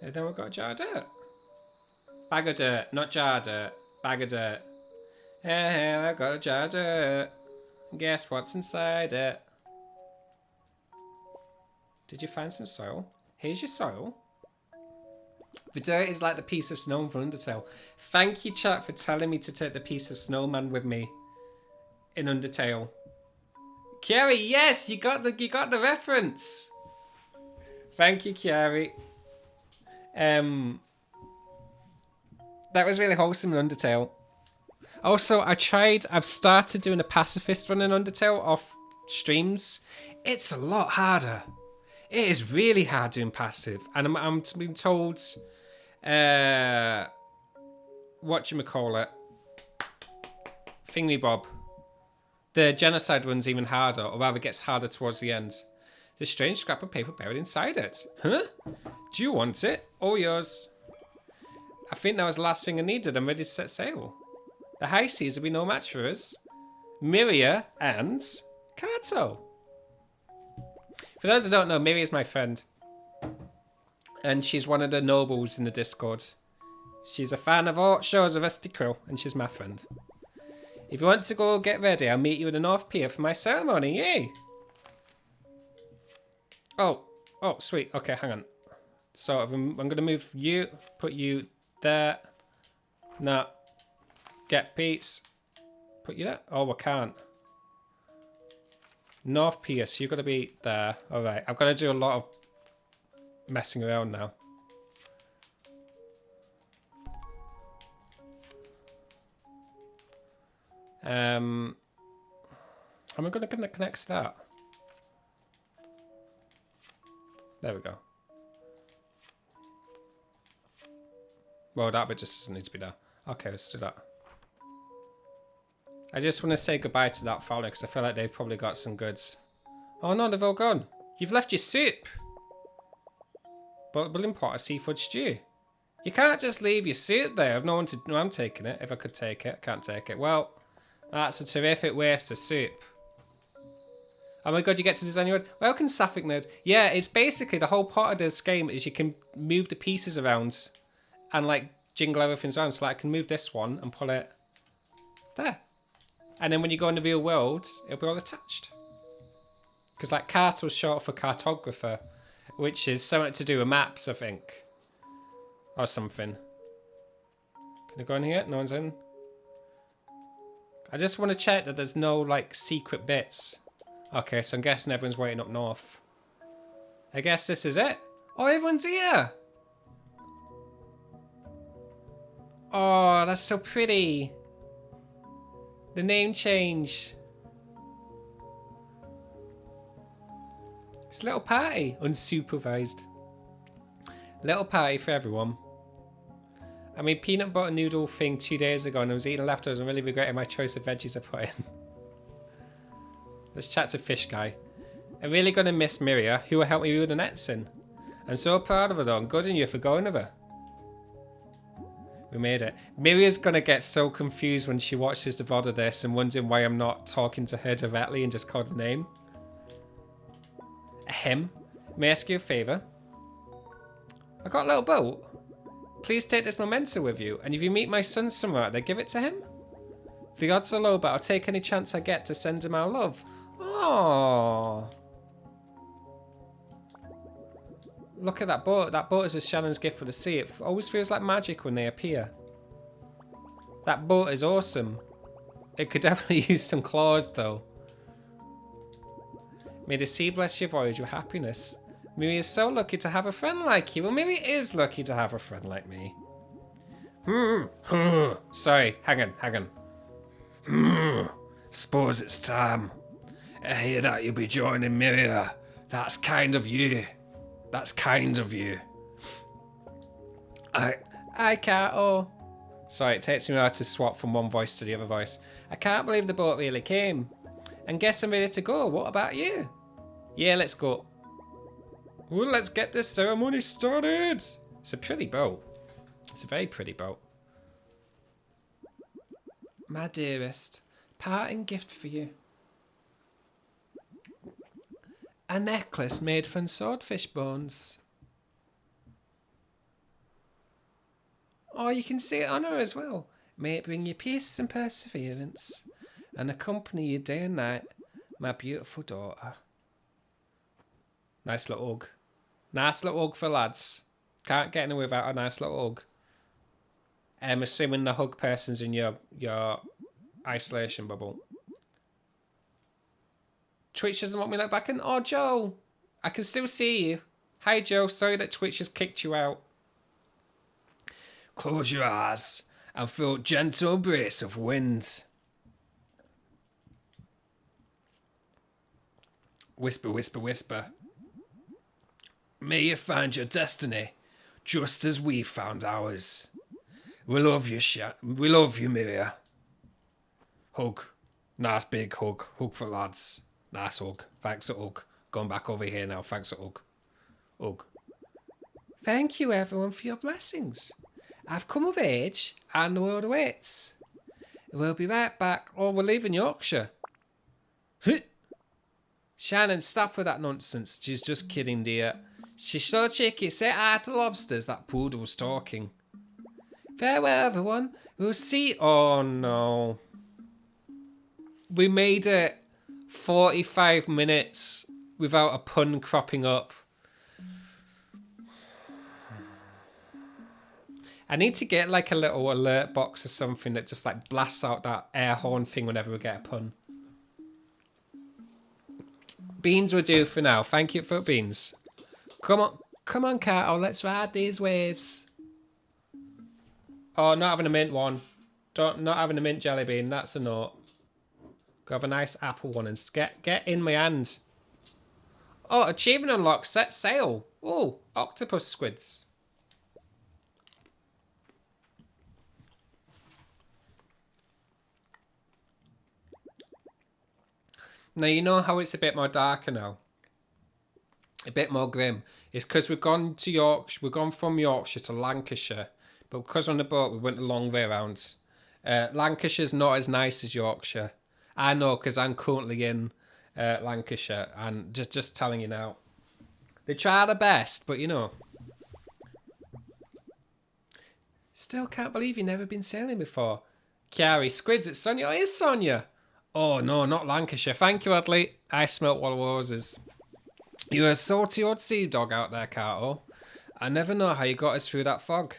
And then we've got a jar of dirt. Bag of dirt, not jar of dirt. Bag of dirt. Hey, I've got a jar of dirt. Guess what's inside it? Did you find some soil? Here's your soil. The dirt is like the piece of snow from Undertale. Thank you, chat, for telling me to take the piece of snowman with me in Undertale. Kiari, yes, you got the reference. Thank you, Kiari. That was really wholesome in Undertale. Also, I've started doing a pacifist run in Undertale off streams. It's a lot harder. It is really hard doing passive. And I'm being told, whatchamacallit, Thingy-bob. The genocide run's even harder, or rather gets harder towards the end. There's a strange scrap of paper buried inside it. Huh? Do you want it? All yours. I think that was the last thing I needed. I'm ready to set sail. The high seas will be no match for us. Miria and Carto. For those who don't know, Miria is my friend. And she's one of the nobles in the Discord. She's a fan of all shows of Rusty Quill, and she's my friend. If you want to go get ready, I'll meet you in the North Pier for my ceremony. Yay! Oh, sweet. Okay, hang on. So I'm going to move you, put you there. No. Get Pete's. Put you there. Oh, I can't. North Pier, so you've got to be there. Alright, I've got to do a lot of messing around now. How am I going to connect that? There we go. Well, that bit just doesn't need to be there. Okay, let's do that. I just want to say goodbye to that family because I feel like they've probably got some goods. Oh no, they've all gone. You've left your soup. Boiling pot of seafood stew. You can't just leave your soup there. I've no one to... No, I'm taking it. If I could take it. I can't take it. Well, that's a terrific waste of soup. Oh my god, you get to design your own. Welcome, Sapphic Nerd. Yeah, it's basically the whole part of this game is you can move the pieces around and like jingle everything around. So like I can move this one and pull it there. And then when you go in the real world, it'll be all attached. Because like Carto was short for cartographer, which is something to do with maps, I think. Or something. Can I go in here? No one's in. I just want to check that there's no like secret bits. Okay, so I'm guessing everyone's waiting up north. I guess this is it. Oh, everyone's here! Oh, that's so pretty. The name change. It's a little party, unsupervised. Little party for everyone. I made peanut butter noodle thing 2 days ago and I was eating leftovers and really regretting my choice of veggies I put in. Let's chat to Fish Guy. I'm really going to miss Miria, who will help me with the nets in. I'm so proud of her though, and good on you for going with her. We made it. Miria's going to get so confused when she watches the VOD of this and wondering why I'm not talking to her directly and just called her name. Ahem. May I ask you a favour? I got a little boat. Please take this memento with you, and if you meet my son somewhere out there, give it to him. The odds are low, but I'll take any chance I get to send him our love. Oh. Look at that boat. That boat is just Shannon's gift for the sea. It always feels like magic when they appear. That boat is awesome. It could definitely use some claws, though. May the sea bless your voyage with happiness. Miri is so lucky to have a friend like you. Well, Miri is lucky to have a friend like me. Sorry, hang on. Suppose it's time. I hear that you'll be joining Miria. That's kind of you. That's kind of you. I can't. Oh, sorry. It takes me a while to swap from one voice to the other voice. I can't believe the boat really came. And guess I'm ready to go. What about you? Yeah, let's go. Well, let's get this ceremony started. It's a pretty boat. It's a very pretty boat. My dearest, parting gift for you. A necklace made from swordfish bones. Oh, you can see it on her as well. May it bring you peace and perseverance and accompany you day and night, my beautiful daughter. Nice little hug. Nice little hug for lads. Can't get anywhere without a nice little hug. I'm assuming the hug person's in your isolation bubble. Twitch doesn't want me let back in. Oh, Joe. I can still see you. Hi, Joe. Sorry that Twitch has kicked you out. Close your eyes and feel a gentle embrace of wind. Whisper, whisper, whisper. May you find your destiny just as we found ours. We love you, we love you, Miria. Hug. Nice big hug. Hug for lads. Nice hug. Thanks a hug. Going back over here now. Thanks a hug. Hug. Thank you, everyone, for your blessings. I've come of age and the world awaits. We'll be right back, or we're leaving Yorkshire. Shannon, stop with that nonsense. She's just kidding, dear. She's so cheeky. Say hi to lobsters. That poodle's talking. Farewell, everyone. We'll see. Oh, no. We made it 45 minutes without a pun cropping up. I need to get like a little alert box or something that just like blasts out that air horn thing whenever we get a pun. Beans will do for now. Thank you for beans. Come on, Carto. Let's ride these waves. Oh, not having a mint one. Not having a mint jelly bean. That's a note. Go have a nice apple one and get in my hand. Oh, achievement unlocked. Set sail. Oh, octopus squids. Now, you know how it's a bit more darker now? A bit more grim. It's because we've gone to Yorkshire. We've gone from Yorkshire to Lancashire. But because we're on the boat, we went a long way around. Lancashire's not as nice as Yorkshire. I know, because I'm currently in Lancashire. And just telling you now. They try their best, but you know. Still can't believe you've never been sailing before. Chiari, squids, it's Sonia. Oh, it is Sonia. Oh, no, not Lancashire. Thank you, Adley. I smelt one of roses. You're a salty old sea dog out there, Carto. I never know how you got us through that fog.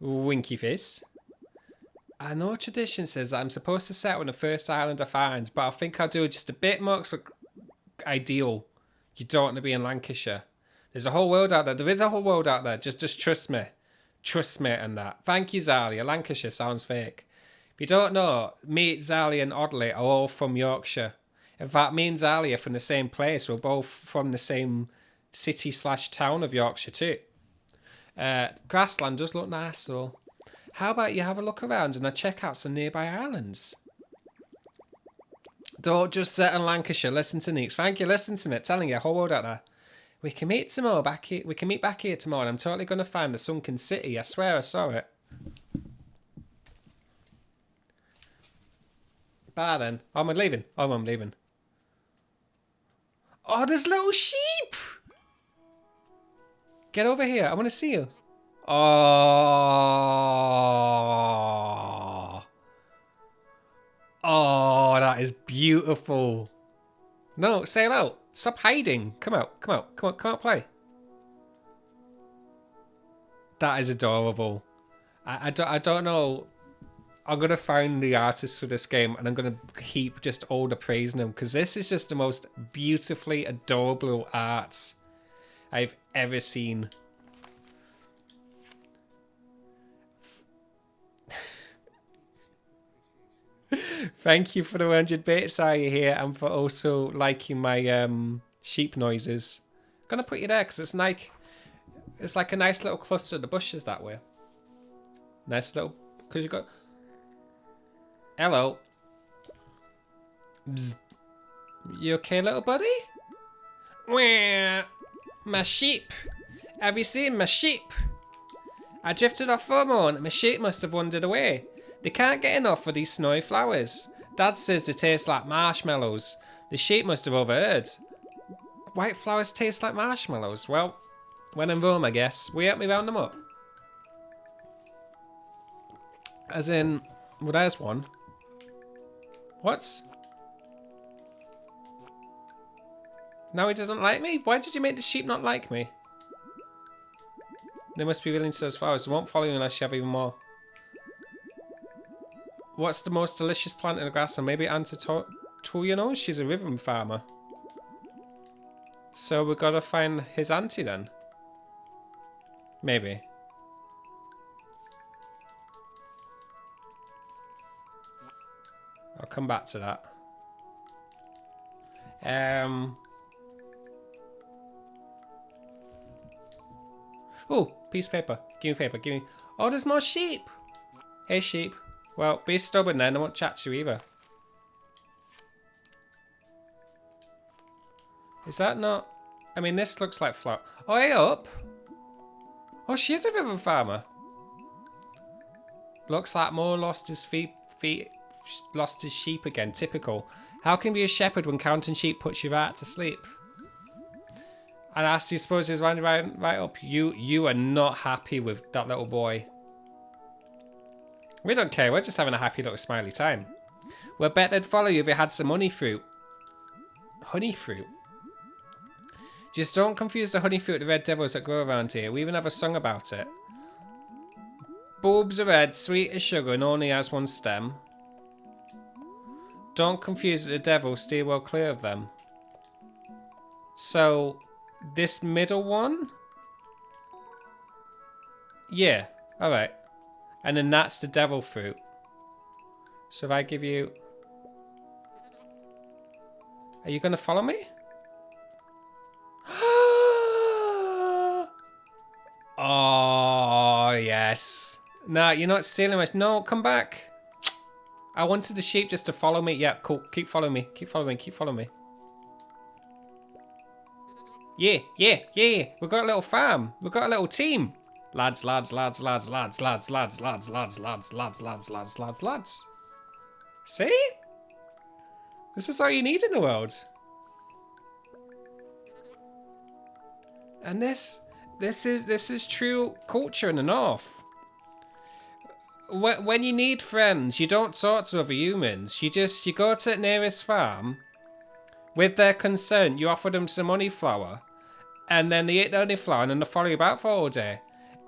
Winky face. I know tradition says that I'm supposed to settle on the first island I find, but I think I'll do just a bit more ideal. You don't want to be in Lancashire. There's a whole world out there. There is a whole world out there. Just trust me. Trust me and that. Thank you, Zalia. Lancashire sounds fake. If you don't know, me, Zalia and Audley are all from Yorkshire. In fact, me and Zalia are from the same place. We're both from the same city/town of Yorkshire too. Grassland does look nice though. How about you have a look around and I check out some nearby islands? Don't just sit in Lancashire. Listen to Neeks. Thank you. Listen to me. Telling you, a whole world out there. We can meet tomorrow back here. We can meet back here tomorrow. And I'm totally going to find the sunken city. I swear I saw it. Bye then. Oh, I'm leaving. Oh, I'm leaving. Oh, there's little sheep. Get over here. I want to see you. Oh. Oh, that is beautiful. No, sail out. Stop hiding. Come out. Come out. Come on. Come out, play. That is adorable. I don't know. I'm going to find the artist for this game and I'm going to heap just all the praise in him because this is just the most beautifully adorable art I've ever seen. Thank you for the 100 bits, are you here, and for also liking my sheep noises. I'm going to put you there because it's like a nice little cluster of the bushes that way. Nice little, because you got... Hello. Bzz. You okay, little buddy? Wah. My sheep. Have you seen my sheep? I drifted off for a moment and my sheep must have wandered away. They can't get enough of these snowy flowers. Dad says they taste like marshmallows. The sheep must have overheard. White flowers taste like marshmallows. Well, when in Rome, I guess. Will you help me round them up? As in, well, there's one. What? Now he doesn't like me? Why did you make the sheep not like me? They must be willing to those flowers. They won't follow you unless you have even more. What's the most delicious plant in the grass? And maybe Aunt you know? She's a ribbon farmer. So we've got to find his auntie then. Maybe. I'll come back to that. Oh, piece of paper. Give me paper. Give me. Oh, there's more sheep. Hey, sheep. Well, be stubborn then. I won't chat to you either. Is that not... I mean, this looks like flower. Oh, hey, up. Oh, she is a river farmer. Looks like Mo lost his lost his sheep again. Typical. How can you be a shepherd when counting sheep puts you right to sleep? And I suppose he's right up. You are not happy with that little boy. We don't care. We're just having a happy little smiley time. We'll bet they'd follow you if you had some honey fruit. Honey fruit? Just don't confuse the honey fruit with the red devils that grow around here. We even have a song about it. Bulbs are red, sweet as sugar, and only has one stem. Don't confuse it with the devil, steer well clear of them. So, this middle one? Yeah, alright. And then that's the devil fruit. So if I give you... Are you going to follow me? Oh, yes. No, you're not stealing my... No, come back. I wanted the sheep just to follow me. Yeah, cool. Keep following me. Keep following me. Keep following me. Yeah, yeah, yeah. We've got a little farm. We've got a little team. Lads, lads, lads, lads, lads, lads, lads, lads, lads, lads, lads, lads, lads, lads, lads. See? This is all you need in the world. And this is true culture in the North. When you need friends, you don't talk to other humans. You go to the nearest farm. With their consent, you offer them some honey flower. And then they eat the honey flower and then they follow you about for all day.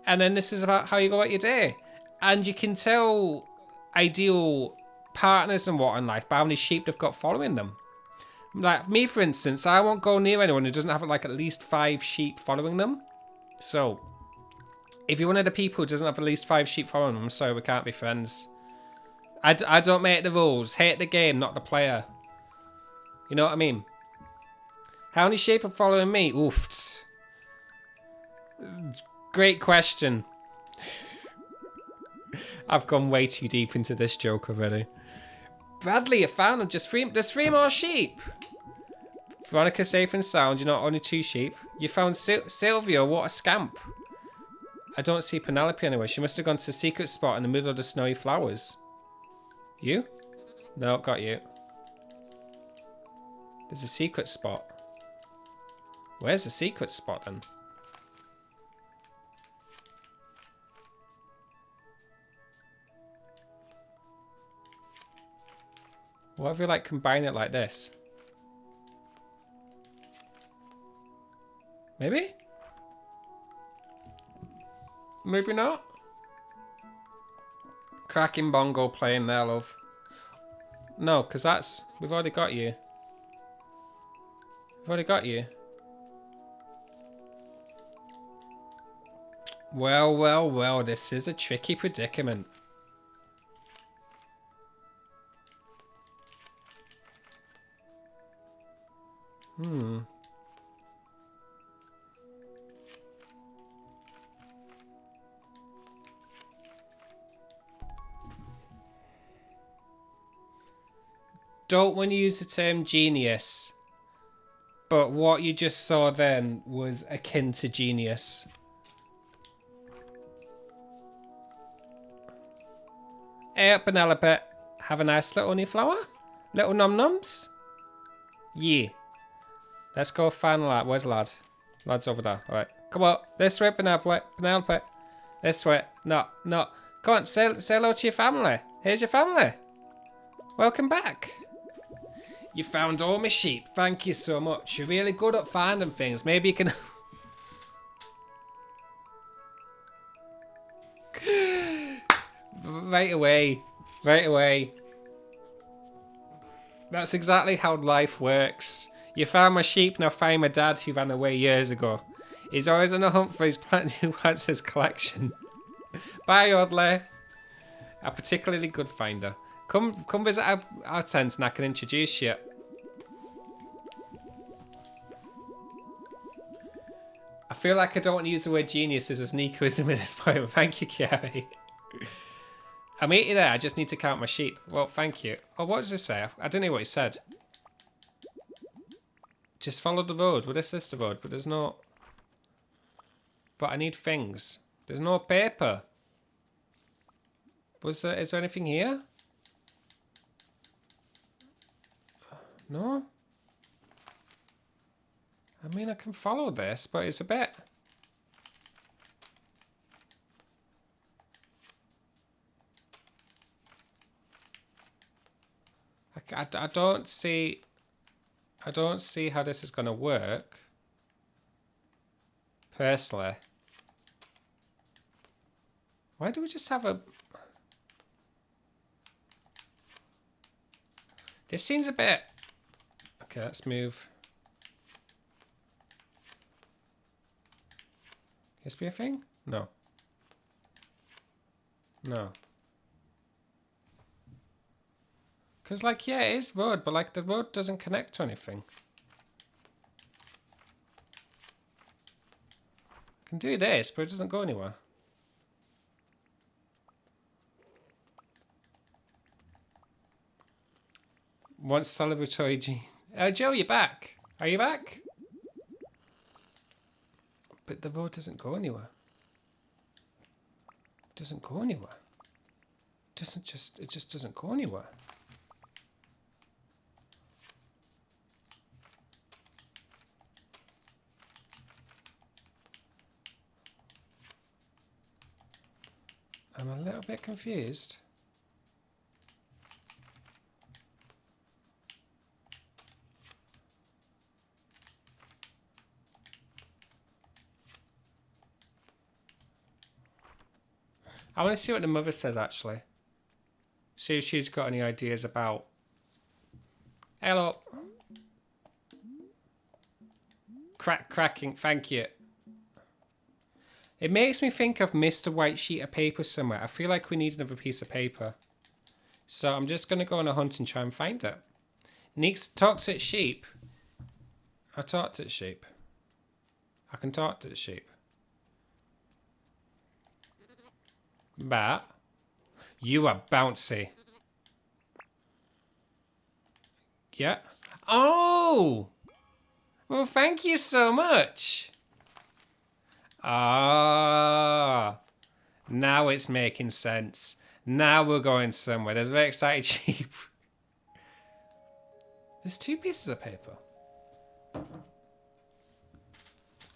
And then this is about how you go about your day. And you can tell ideal partners and what in life by how many sheep they've got following them. Like me, for instance, I won't go near anyone who doesn't have like at least 5 sheep following them. So, if you're one of the people who doesn't have at least 5 sheep following them, I'm sorry, we can't be friends. I don't make the rules. Hate the game, not the player. You know what I mean? How many sheep are following me? Oof. Great question. I've gone way too deep into this joke already. Bradley, I found them. There's 3 more sheep. Veronica safe and sound. You're not only 2 sheep. You found Sylvia. What a scamp. I don't see Penelope anywhere. She must have gone to the secret spot in the middle of the snowy flowers. You? No, got you. There's a secret spot. Where's the secret spot then? What if we like combine it like this? Maybe? Maybe not? Cracking bongo playing there, love. No, because that's... We've already got you. We've already got you. Well, well, well. This is a tricky predicament. Don't want to use the term genius, but what you just saw then was akin to genius. Hey up, Penelope. Have a nice little honey flower? Little nom-noms? Yeah. Let's go find lad. Where's lad? Lad's over there. Alright. Come on. This way, Penelope. Penelope. This way. No, no. Come on, say hello to your family. Here's your family. Welcome back. You found all my sheep. Thank you so much. You're really good at finding things. Maybe you can... Right away. Right away. That's exactly how life works. You found my sheep, now find my dad who ran away years ago. He's always on a hunt for his plant who has his collection. Bye, Audley. A particularly good finder. Come visit our tent and I can introduce you. I feel like I don't want to use the word genius as a sneakerism at this point, but thank you, Kiari. I'll meet you there, I just need to count my sheep. Well, thank you. Oh, what does this say? I didn't know what it said. Just follow the road. Well, this is the road, but there's no... But I need things. There's no paper. Is there anything here? No? I mean, I can follow this, but it's a bit... I don't see how this is going to work. Personally. Why do we just have a... This seems a bit... Okay, let's move. Can this be a thing? No. No. Because, like, yeah, it is road, but, like, the road doesn't connect to anything. I can do this, but it doesn't go anywhere. Once celebratory G. Oh, Joe, you're back. Are you back? But the road doesn't go anywhere. It doesn't go anywhere. It just doesn't go anywhere. I'm a little bit confused. I want to see what the mother says, actually. See if she's got any ideas about... Hello. Cracking, thank you. It makes me think I've missed a white sheet of paper somewhere. I feel like we need another piece of paper. So I'm just going to go on a hunt and try and find it. Neeks talks to its sheep. I talk to its sheep. I can talk to the sheep. But you are bouncy. Yeah. Oh! Well, thank you so much. Ah, now it's making sense. Now we're going somewhere. There's a very excited sheep. There's 2 pieces of paper.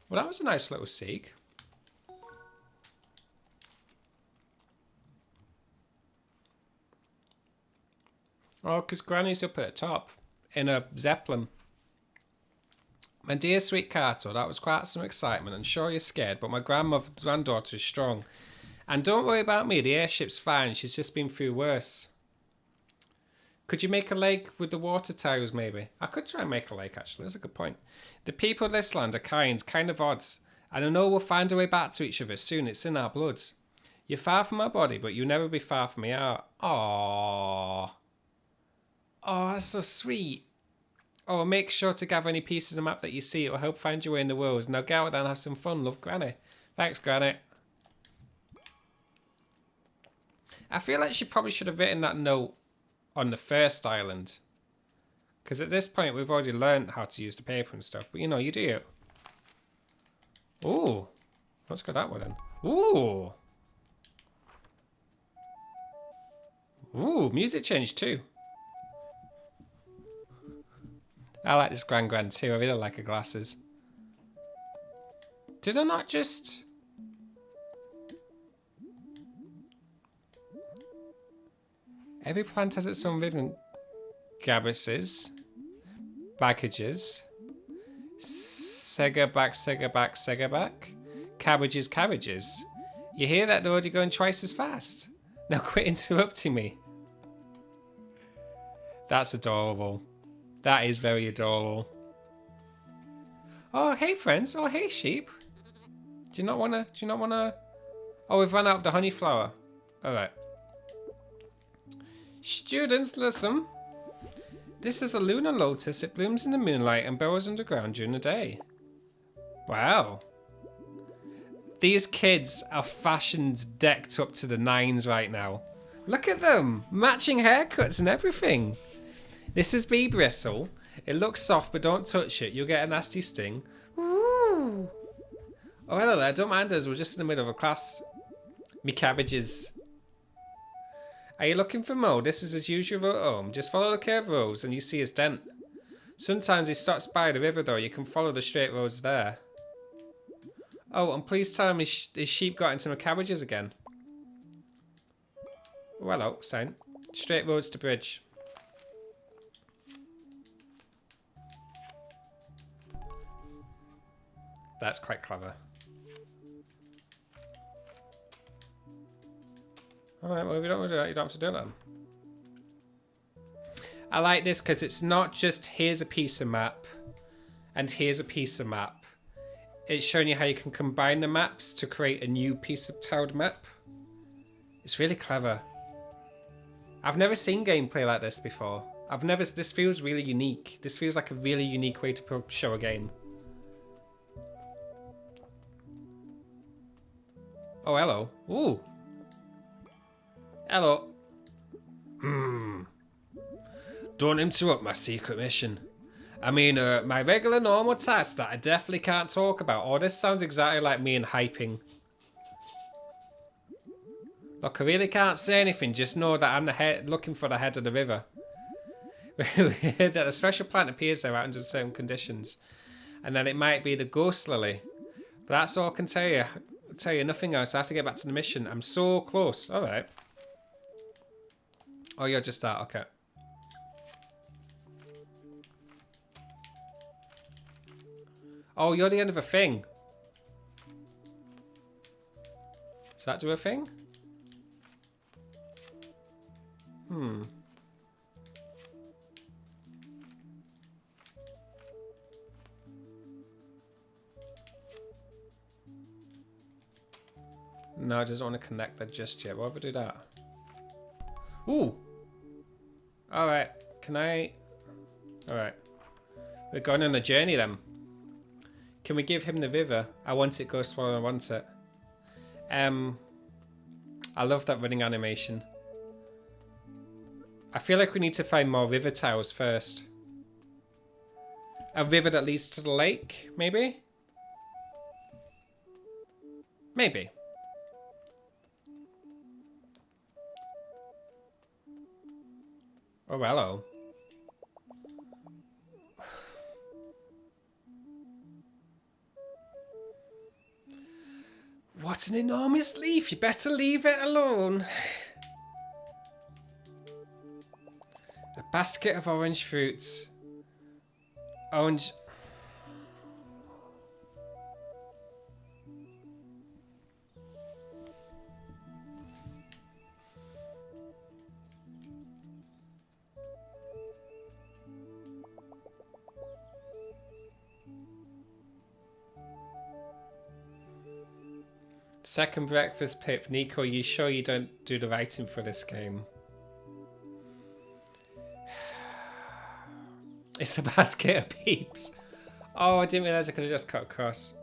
Well, that was a nice little seek. Oh, because Granny's up at the top in a Zeppelin. My dear sweet Carto, that was quite some excitement. I'm sure you're scared, but my granddaughter is strong. And don't worry about me, the airship's fine. She's just been through worse. Could you make a lake with the water tiles, maybe? I could try and make a lake, actually. That's a good point. The people of this land are kind of odd. And I know we'll find a way back to each other soon. It's in our bloods. You're far from my body, but you'll never be far from me heart. Aww. Oh, that's so sweet. Oh, make sure to gather any pieces of the map that you see. It will help find your way in the world. Now go out there and have some fun. Love, Granny. Thanks, Granny. I feel like she probably should have written that note on the first island. Because at this point, we've already learned how to use the paper and stuff. But, you know, you do it. Ooh. Let's go that way then. Ooh. Ooh, music changed too. I like this Gran too. I really like her glasses. Did I not just... Every plant has its own rhythm. Gabbuses. Baggages. Sega back. Cabbages. You hear that? They're already going twice as fast. Now quit interrupting me. That's adorable. That is very adorable. Oh, hey friends. Oh, hey sheep. Do you not wanna... Oh, we've run out of the honey flower. Alright. Students, listen. This is a lunar lotus. It blooms in the moonlight and burrows underground during the day. Wow. These kids are fashioned decked up to the nines right now. Look at them. Matching haircuts and everything. This is bee bristle. It looks soft, but don't touch it. You'll get a nasty sting. Ooh. Oh, hello there. Don't mind us. We're just in the middle of a class. Me cabbages. Are you looking for Mo? This is his usual road home. Just follow the curved roads and you see his dent. Sometimes he stops by the river though. You can follow the straight roads there. Oh, and please tell him his sheep got into my cabbages again. Oh, hello, sign. Straight roads to bridge. That's quite clever. Alright, well, if you don't want to do that, you don't have to do it then. I like this because it's not just here's a piece of map and here's a piece of map. It's showing you how you can combine the maps to create a new piece of tiled map. It's really clever. I've never seen gameplay like this before. This feels really unique. This feels like a really unique way to show a game. Oh, hello. Ooh. Hello. Don't interrupt my secret mission. I mean, my regular normal tasks that I definitely can't talk about. Oh, this sounds exactly like me in hyping. Look, I really can't say anything. Just know that I'm looking for the head of the river. That a special plant appears there under certain conditions. And then it might be the ghost lily. But that's all I can tell you. I'll tell you nothing else. I have to get back to the mission. I'm so close. Alright. Oh, you're just that. Okay. Oh, you're the end of a thing. Does that do a thing? No, it doesn't want to connect that just yet. Why would I do that? Ooh! Alright, can I... Alright. We're going on a journey then. Can we give him the river? I want it, go swallow, I want it. I love that running animation. I feel like we need to find more river tiles first. A river that leads to the lake, maybe? Maybe. Oh, hello. What an enormous leaf. You better leave it alone. A basket of orange fruits. Orange... Second breakfast pip. Nico, you sure you don't do the writing for this game? It's a basket of peeps. Oh, I didn't realise I could have just cut across.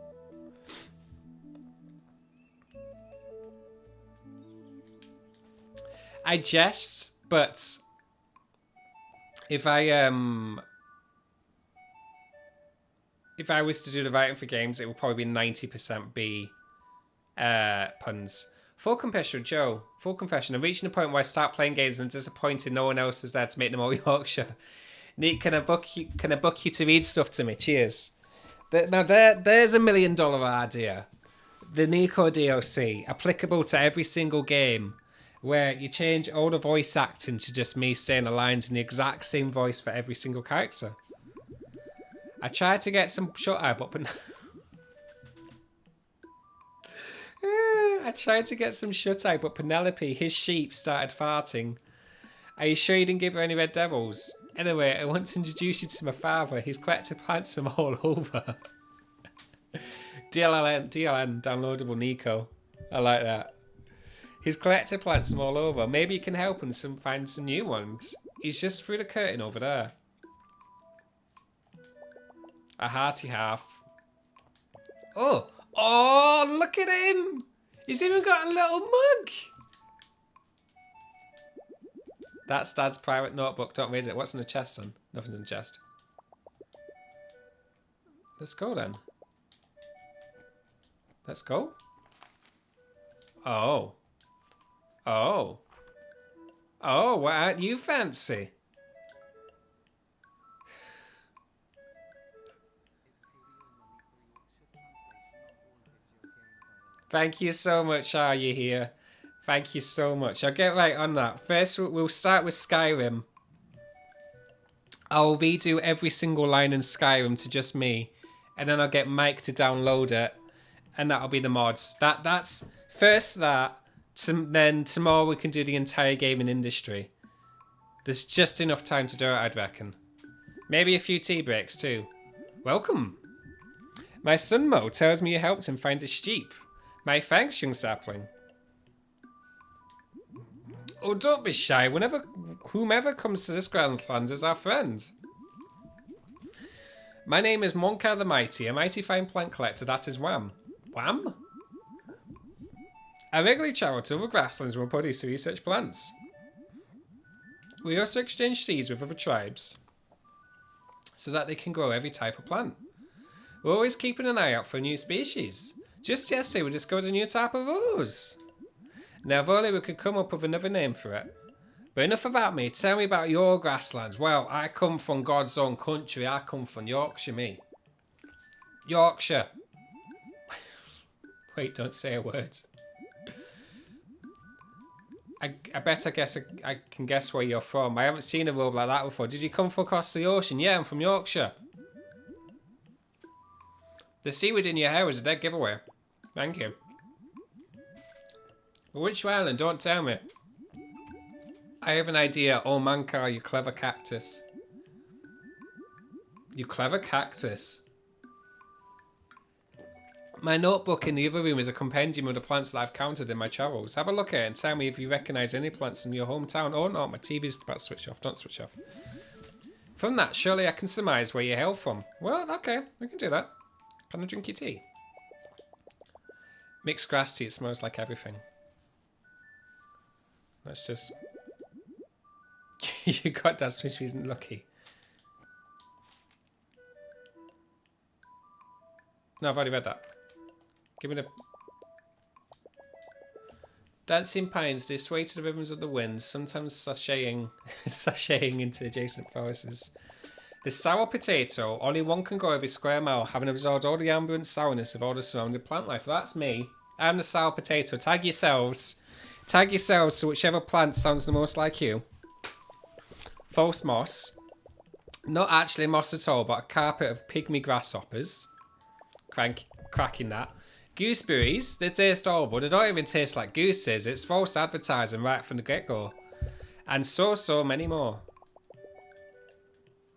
I jest, but if I was to do the writing for games, it would probably be 90% be puns. Full confession, Joe. Full confession. I'm reaching a point where I start playing games and I'm disappointed no one else is there to make them all Yorkshire. Neat, can I book you? Can I book you to read stuff to me? Cheers. Now there's $1 million idea. The Nico DLC, applicable to every single game, where you change all the voice acting to just me saying the lines in the exact same voice for every single character. I tried to get some shut-eye, but I tried to get some shut-eye, but Penelope, his sheep, started farting. Are you sure you didn't give her any red devils? Anyway, I want to introduce you to my father. He's collected plants from all over. DLN, downloadable Nico. I like that. He's collected plants from all over. Maybe you can help him find some new ones. He's just through the curtain over there. A hearty half. Oh, look at him! He's even got a little mug. That's Dad's private notebook. Don't read it. What's in the chest, son? Nothing's in the chest. Let's go then. Let's go. Oh. Oh. Oh, what aren't you fancy? Thank you so much, are you here? Thank you so much. I'll get right on that. First, we'll start with Skyrim. I'll redo every single line in Skyrim to just me. And then I'll get Mike to download it. And that'll be the mods. That's first that. Then tomorrow we can do the entire gaming industry. There's just enough time to do it, I'd reckon. Maybe a few tea breaks too. Welcome. My son Mo tells me you helped him find his sheep. My thanks, young sapling. Oh, don't be shy. Whomever comes to this grassland is our friend. My name is Monkar the Mighty, a mighty fine plant collector. That is Wham. Wham? I regularly travel to other grasslands with my buddies to research plants. We also exchange seeds with other tribes so that they can grow every type of plant. We're always keeping an eye out for a new species. Just yesterday we discovered a new type of rose. Now if only we could come up with another name for it. But enough about me, tell me about your grasslands. Well, I come from God's own country. I come from Yorkshire, me. Yorkshire. Wait, don't say a word. I bet I can guess where you're from. I haven't seen a robe like that before. Did you come from across the ocean? Yeah, I'm from Yorkshire. The seaweed in your hair is a dead giveaway. Thank you. Which island? Don't tell me. I have an idea. Oh, Mankar, you clever cactus. You clever cactus. My notebook in the other room is a compendium of the plants that I've counted in my travels. Have a look at it and tell me if you recognise any plants from your hometown. Oh no, my TV's about to switch off. Don't switch off. From that, surely I can surmise where you hail from. Well, okay, we can do that. Can I drink your tea? Mixed grass tea, it smells like everything. Let's just... You got that switch, isn't lucky. No, I've already read that. Give me the... Dancing pines, they sway to the rhythms of the wind, sometimes sashaying into adjacent forests. The sour potato, only one can grow every square mile, having absorbed all the ambient sourness of all the surrounding plant life. That's me. I'm the sour potato. Tag yourselves. Tag yourselves to whichever plant sounds the most like you. False moss. Not actually moss at all, but a carpet of pygmy grasshoppers. Cracking that. Gooseberries, they taste horrible. They don't even taste like gooses. It's false advertising right from the get-go. And so many more.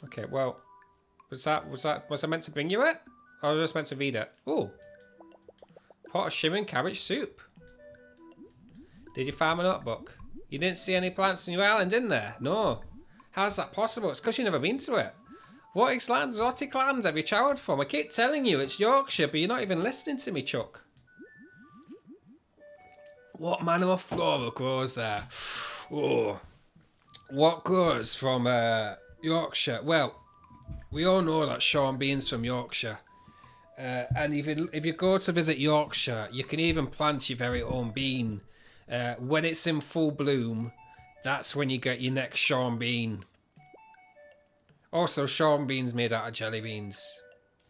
Okay, well, was I meant to bring you it? Or was I just meant to read it? Ooh. Pot of shimmering cabbage soup. Did you find my notebook? You didn't see any plants on your island, didn't there? No. How's that possible? It's because you've never been to it. What exotic lands have you travelled from? I keep telling you it's Yorkshire, but you're not even listening to me, Chuck. What manner of flora grows there? Oh. What grows from Yorkshire? Well, we all know that Sean Bean's from Yorkshire. And if you go to visit Yorkshire, you can even plant your very own bean. When it's in full bloom, that's when you get your next Sean Bean. Also, Sean Bean's made out of jelly beans.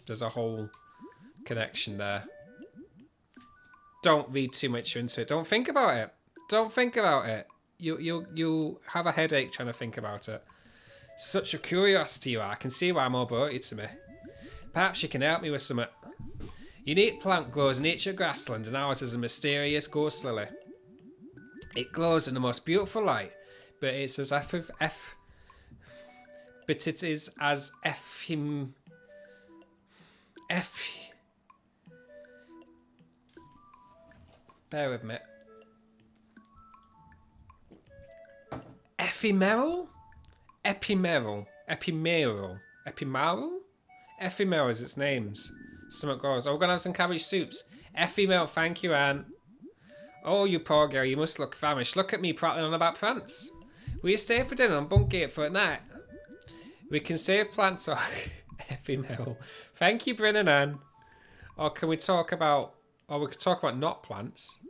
There's a whole connection there. Don't read too much into it. Don't think about it. Don't think about it. You have a headache trying to think about it. Such a curiosity you are. I can see why more brought you to me. Perhaps you can help me with something. Unique plant grows in each grassland, and ours is a mysterious ghost lily. It glows in the most beautiful light, but it's as but it is as bear with me. Ephemeral? Epimeral. Epimeral. Epimeral? Ephemeral is its names. Something grows. Oh, we're going to have some cabbage soups. Ephemeral, thank you, Anne. Oh, you poor girl, you must look famished. Look at me prattling on about plants. Will you stay for dinner and Bunkgate for at night? We can save plants or... Ephemeral. Thank you, Bryn and Anne. Or can we talk about... Or we could talk about not plants.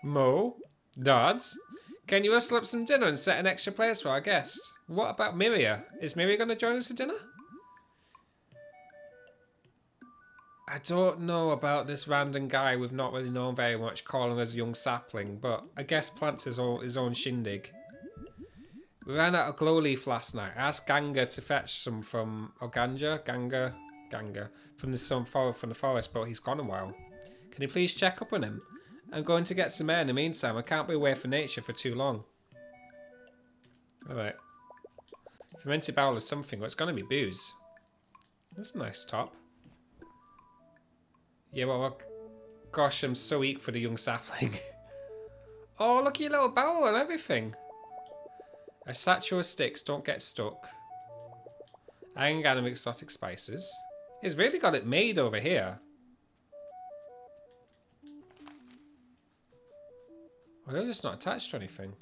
Mo? Dads? Can you hustle up some dinner and set an extra place for our guests? What about Miria? Is Miria going to join us for dinner? I don't know about this random guy we've not really known very much calling us a young sapling, but I guess plants his own shindig. We ran out of glow leaf last night. I asked Ganga to fetch some from... Or Ganga? From the forest, but he's gone a while. Can you please check up on him? I'm going to get some air in the meantime. I can't be away from nature for too long. Alright. Fermented barrel is something. Well, it's going to be booze. That's a nice top. Yeah, well, gosh, I'm so weak for the young sapling. Oh, look at your little barrel and everything. A satchel of sticks, don't get stuck. Angana exotic spices. He's really got it made over here. Oh, they're just not attached to anything.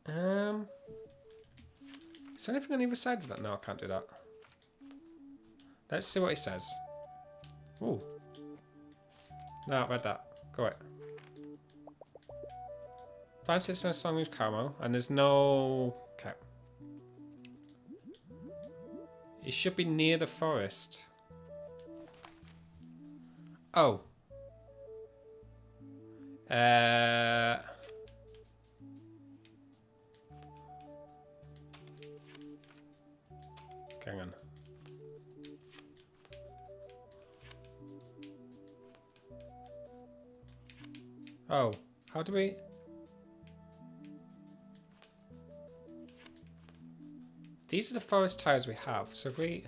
Is there anything on either side of that? No, I can't do that. Let's see what he says. Ooh. No, I've read that. Go it. Plants it's my song with caramel, and there's no... Okay. It should be near the forest. Oh. Hang on. Oh, how do we... These are the forest tires we have, so if we...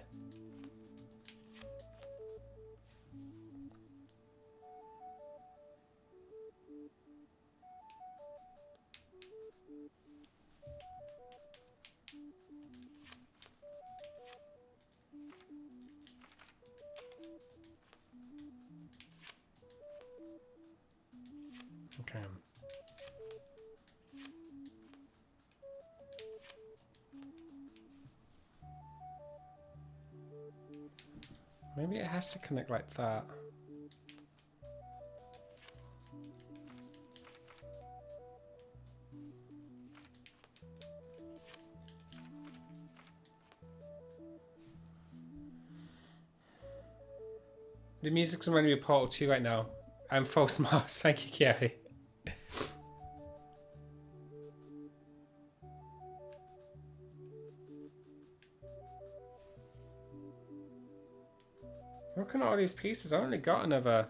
Okay. Maybe it has to connect like that. The music's reminding me of Portal 2 right now. I'm false Mars. Thank you, Kiari. Looking at all these pieces, I only got another.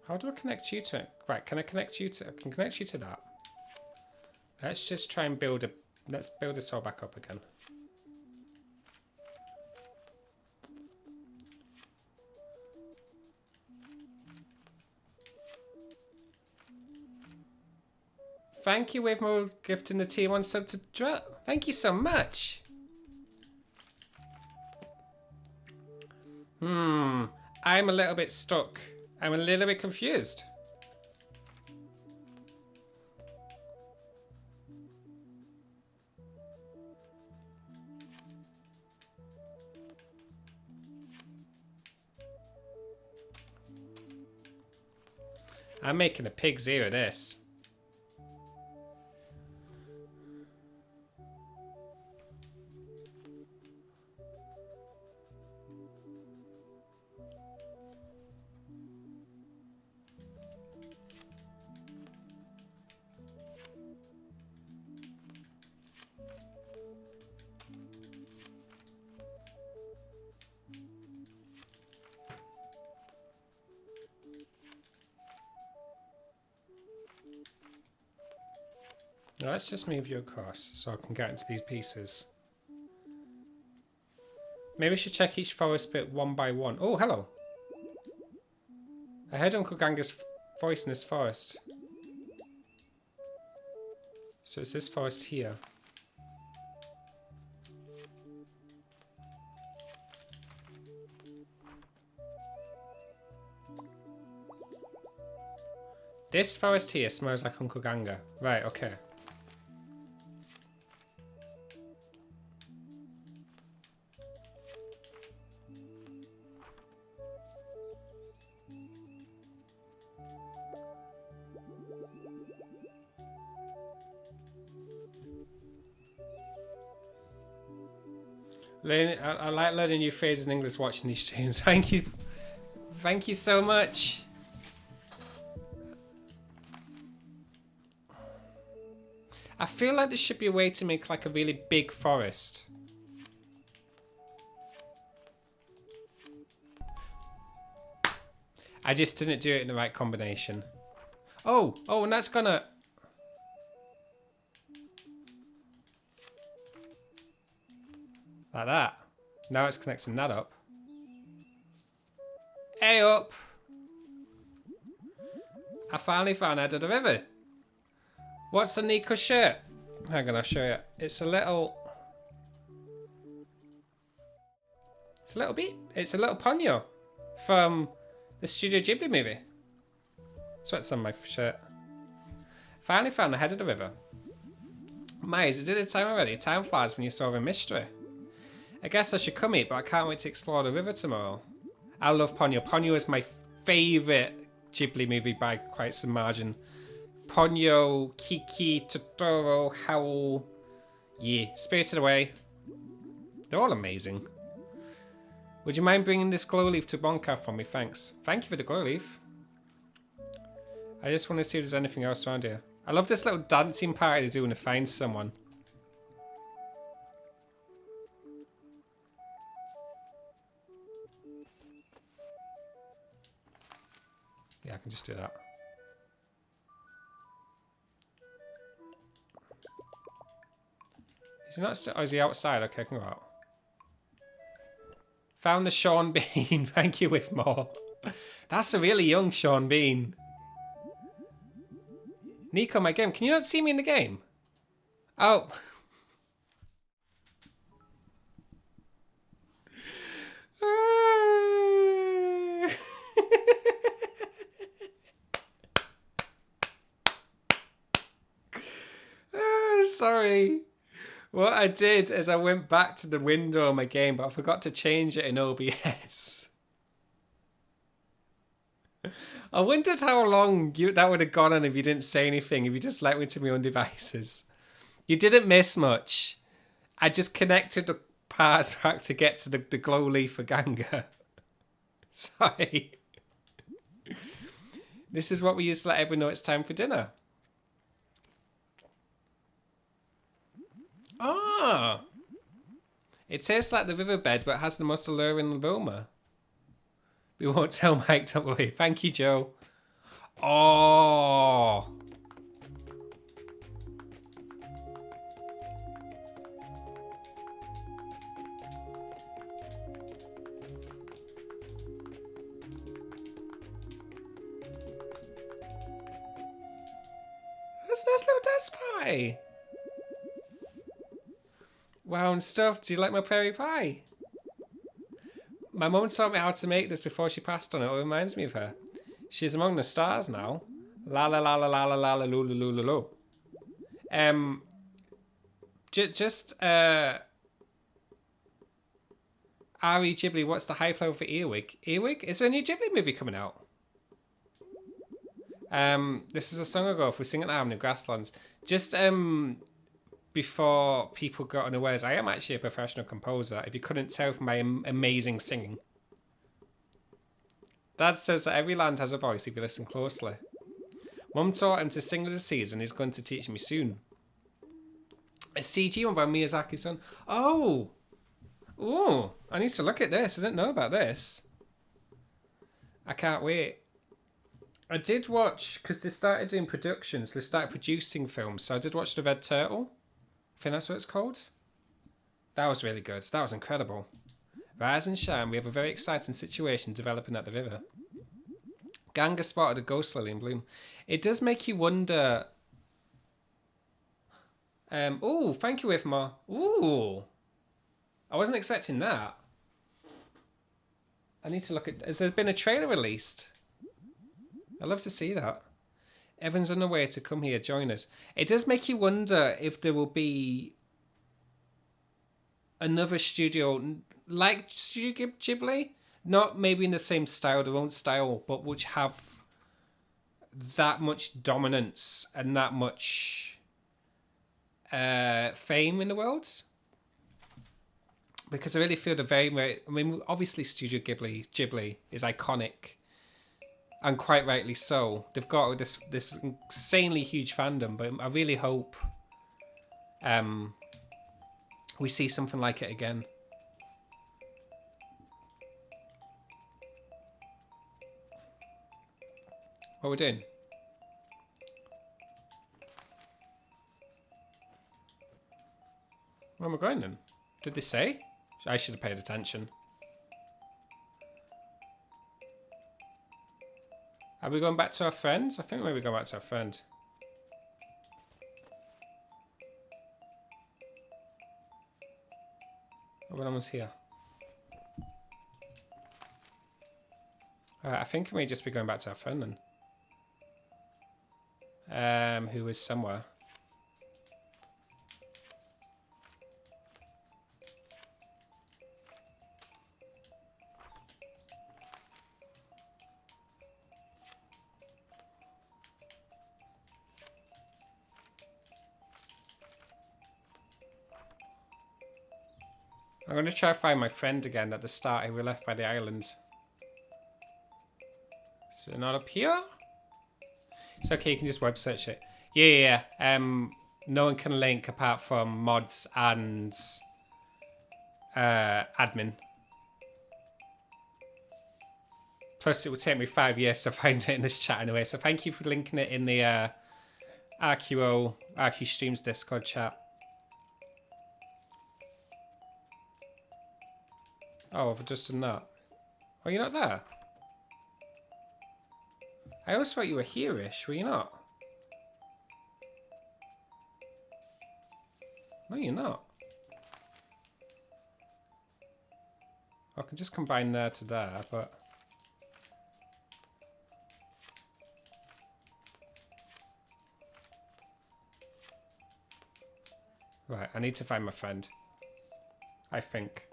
How do I connect you to it? Right, can I connect you to... I can connect you to that. Let's just try and build a... Let's build this all back up again. Thank you, Wavemo, gifting the T1 sub to Drut. Thank you so much. I'm a little bit stuck. I'm a little bit confused. I'm making a pig's ear of this. Now let's just move you across so I can get into these pieces. Maybe we should check each forest bit one by one. Oh, hello. I heard Uncle Ganga's voice in this forest. So it's this forest here. This forest here smells like Uncle Ganga. Right, okay. I like learning new phrases in English watching these streams. Thank you. Thank you so much. I feel like there should be a way to make like a really big forest. I just didn't do it in the right combination. Oh, and that's gonna... Like that. Now it's connecting that up. Hey up! I finally found out of the river. What's the Nico shirt? Hang on, I'll show you. It's a little... It's a little bit. It's a little ponyo from the Studio Ghibli movie. That's what's on my shirt. Finally found the head of the river. My, is it dinner time already? Time flies when you're solving mystery. I guess I should come eat, but I can't wait to explore the river tomorrow. I love Ponyo. Ponyo is my favourite Ghibli movie by quite some margin. Ponyo, Kiki, Totoro, Howl, yeah, Spirited Away. They're all amazing. Would you mind bringing this glow leaf to Bonka for me? Thanks. Thank you for the glow leaf. I just want to see if there's anything else around here. I love this little dancing party to do when to find someone. Yeah, I can just do that. Is he not still? Oh, is he outside? Okay, I can go out. Found the Sean Bean. Thank you, with more. That's a really young Sean Bean. Nico, my game. Can you not see me in the game? Oh. Sorry. What I did is I went back to the window of my game, but I forgot to change it in OBS. I wondered how long that would have gone on if you didn't say anything, if you just let me to my own devices. You didn't miss much. I just connected the parts back to get to the glow leaf for Ganga. Sorry. This is what we use to let everyone know it's time for dinner. Ah! It tastes like the riverbed, but it has the most alluring aroma. We won't tell Mike, don't worry. Thank you, Joe. Oh! That's a nice little dance pie. Wow, and stuff. Do you like my prairie pie? My mum taught me how to make this before she passed on. It reminds me of her. She's among the stars now. La la la la la la la la lu lu lu lu. Just Ari Ghibli, what's the hype level for Earwig? Earwig? Is there a new Ghibli movie coming out? This is a song I go off. We sing at the Harmony of Grasslands. Just before people got unawares, I am actually a professional composer. If you couldn't tell from my amazing singing. Dad says that every land has a voice if you listen closely. Mum taught him to sing with the seas and he's going to teach me soon. A CG one by Miyazaki-san. Oh! Ooh, I need to look at this. I didn't know about this. I can't wait. I did watch, because they started doing productions, they started producing films, so I did watch The Red Turtle. I think that's what it's called. That was really good. That was incredible. Rise and shine, we have a very exciting situation developing at the river. Ganga spotted a ghost lily in bloom. It does make you wonder... oh, thank you, Ifma. Ooh. I wasn't expecting that. I need to look at... Has there been a trailer released? I'd love to see that. Everyone's on the way to come here, join us. It does make you wonder if there will be another studio like Studio Ghibli, not maybe in the same style, their own style, but which have that much dominance and that much fame in the world. Because I really feel I mean, obviously Studio Ghibli is iconic. And quite rightly so. They've got this insanely huge fandom, but I really hope we see something like it again. What are we doing? Where am I going then? Did they say? I should have paid attention. Are we going back to our friends? I think maybe going back to our friend. Oh, we're almost here. I think we may just be going back to our friend then. Who is somewhere. I'm going to try to find my friend again at the start who we left by the islands. Is it not up here? It's okay, you can just web search it. Yeah. No one can link apart from mods and admin. Plus it would take me 5 years to find it in this chat anyway, so thank you for linking it in the RQ Streams Discord chat. Oh, I've just done that. Oh, you're not there? I always thought you were here-ish, were you not? No, you're not. I can just combine there to there, but... Right, I need to find my friend. I think.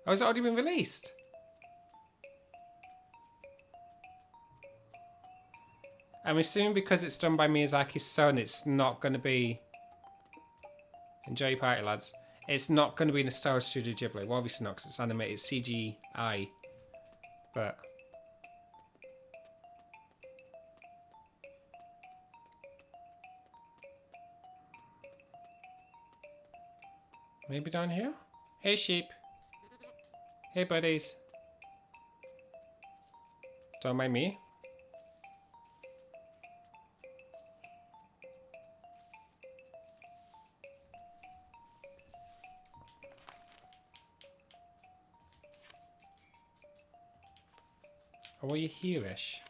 Oh, has it already been released? I'm assuming because it's done by Miyazaki's son, it's not going to be... Enjoy your party, lads. It's not going to be in the style of Studio Ghibli. Well, obviously not, because it's animated. It's CGI. But... maybe down here? Hey, sheep. Hey, buddies. Don't mind me. Or were you here-ish?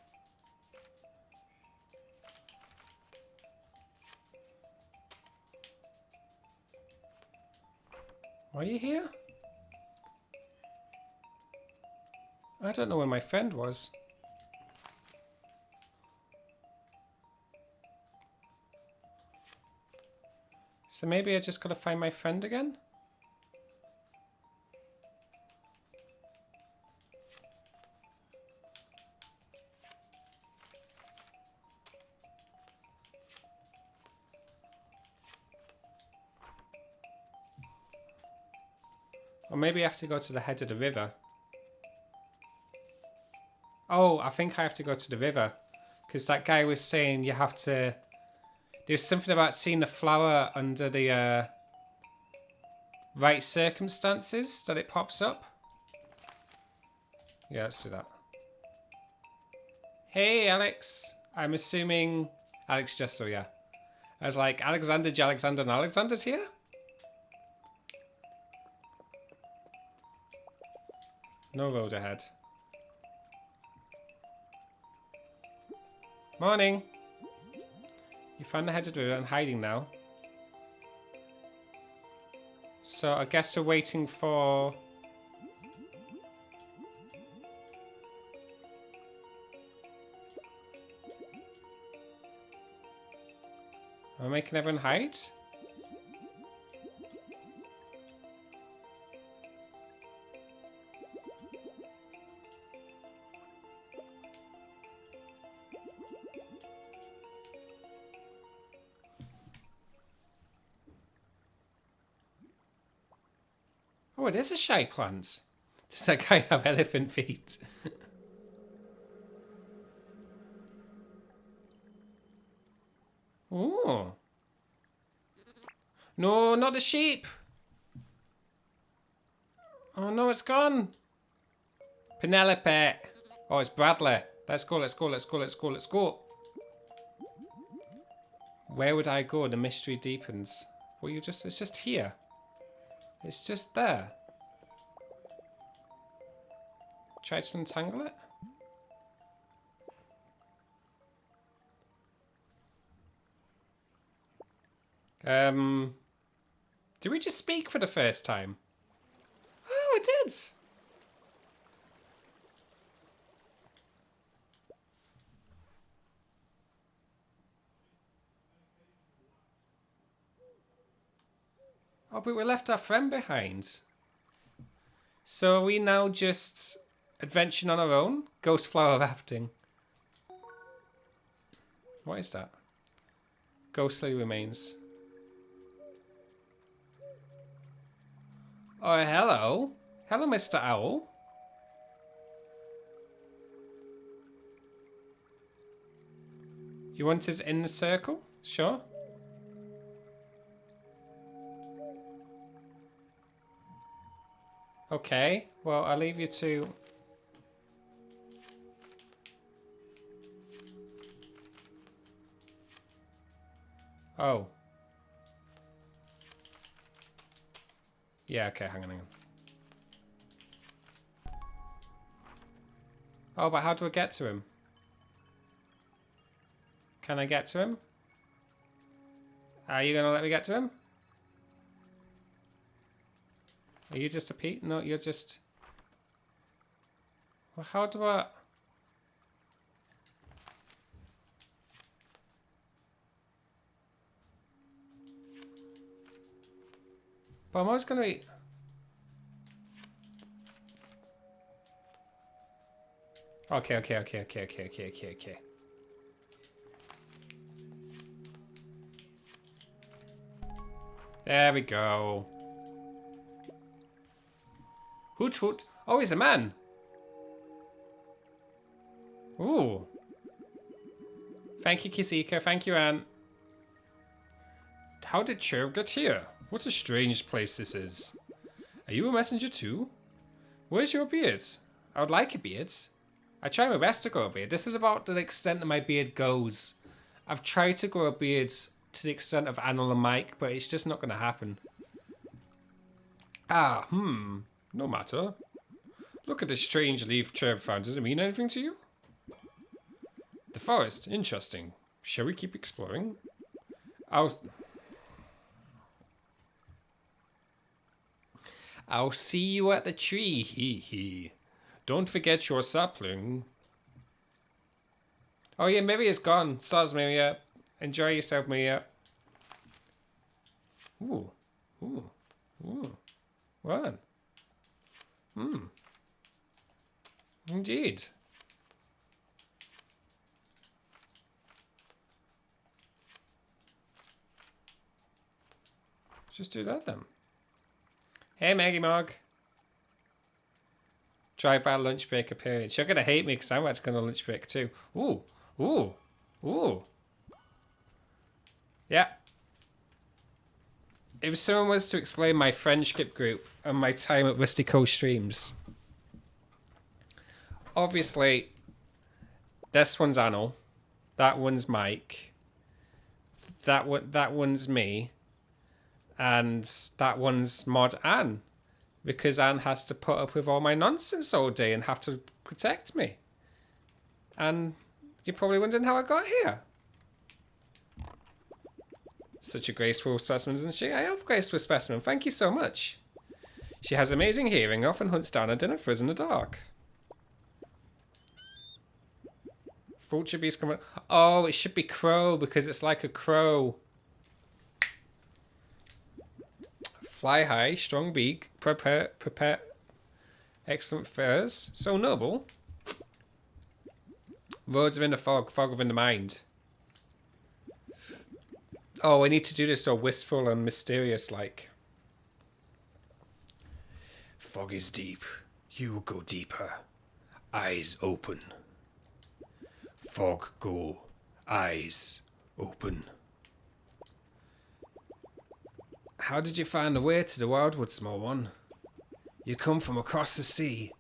Were you here? I don't know where my friend was. So maybe I just gotta find my friend again? Or maybe I have to go to the head of the river. Oh, I think I have to go to the river. Because that guy was saying you have to... There's something about seeing the flower under the right circumstances that it pops up. Yeah, let's do that. Hey, Alex. I'm assuming... Alex Jesso, yeah. I was like, Alexander, Alexander, and Alexander's here? No road ahead. Morning. You found the head of the river and hiding now. So I guess we're waiting for... Am I making everyone hide? Oh, it is a shy plant. Does that guy have elephant feet? Oh. No, not the sheep. Oh no, it's gone. Penelope. Oh, it's Bradley. Let's go, let's go, let's go, let's go, let's go. Where would I go? The mystery deepens. Well, it's just here. It's just there. Try to untangle it. Did we just speak for the first time? Oh, it did. Oh, but we left our friend behind. So are we now just adventuring on our own? Ghost flower rafting. What is that? Ghostly remains. Oh, hello. Hello, Mr. Owl. You want us in the circle? Sure. Okay, well, I'll leave you to... Oh. Yeah, okay, hang on. Oh, but how do I get to him? Can I get to him? Are you gonna let me get to him? Are you just a Pete? No, you're just... Well, how do I... But I'm always gonna be... Okay. There we go. Hoot hoot. Oh, he's a man. Ooh. Thank you, Kisika. Thank you, Anne. How did Cherub get here? What a strange place this is. Are you a messenger too? Where's your beard? I would like a beard. I try my best to grow a beard. This is about the extent that my beard goes. I've tried to grow a beard to the extent of Anil and Mike, but it's just not going to happen. No matter. Look at this strange leaf Cherub found. Does it mean anything to you? The forest. Interesting. Shall we keep exploring? I'll see you at the tree, hee hee. Don't forget your sapling. Oh yeah, Miria's gone. Soz, Miria. Enjoy yourself, Miria. Ooh. What? Indeed. Let's just do that then. Hey, Maggie Mog. Drive by lunch break appearance. You're gonna hate me because I'm about to go on lunch break too. Ooh, ooh, ooh. Yeah. If someone was to explain my friendship group and my time at Rusty Quill streams, obviously, this one's Anil, that one's Mike, that one's me, and that one's Mod Anne, because Anne has to put up with all my nonsense all day and have to protect me. And you're probably wondering how I got here. Such a graceful specimen, isn't she? I am a graceful specimen. Thank you so much. She has amazing hearing, often hunts down a dinner for us in the dark. Vulture beast coming. Oh, it should be crow because it's like a crow. Fly high, strong beak, prepare. Excellent furs. So noble. Roads are in the fog, fog within the mind. Oh, I need to do this so wistful and mysterious like. Fog is deep. You go deeper. Eyes open. Fog go. Eyes open. How did you find the way to the Wildwood, small one? You come from across the sea,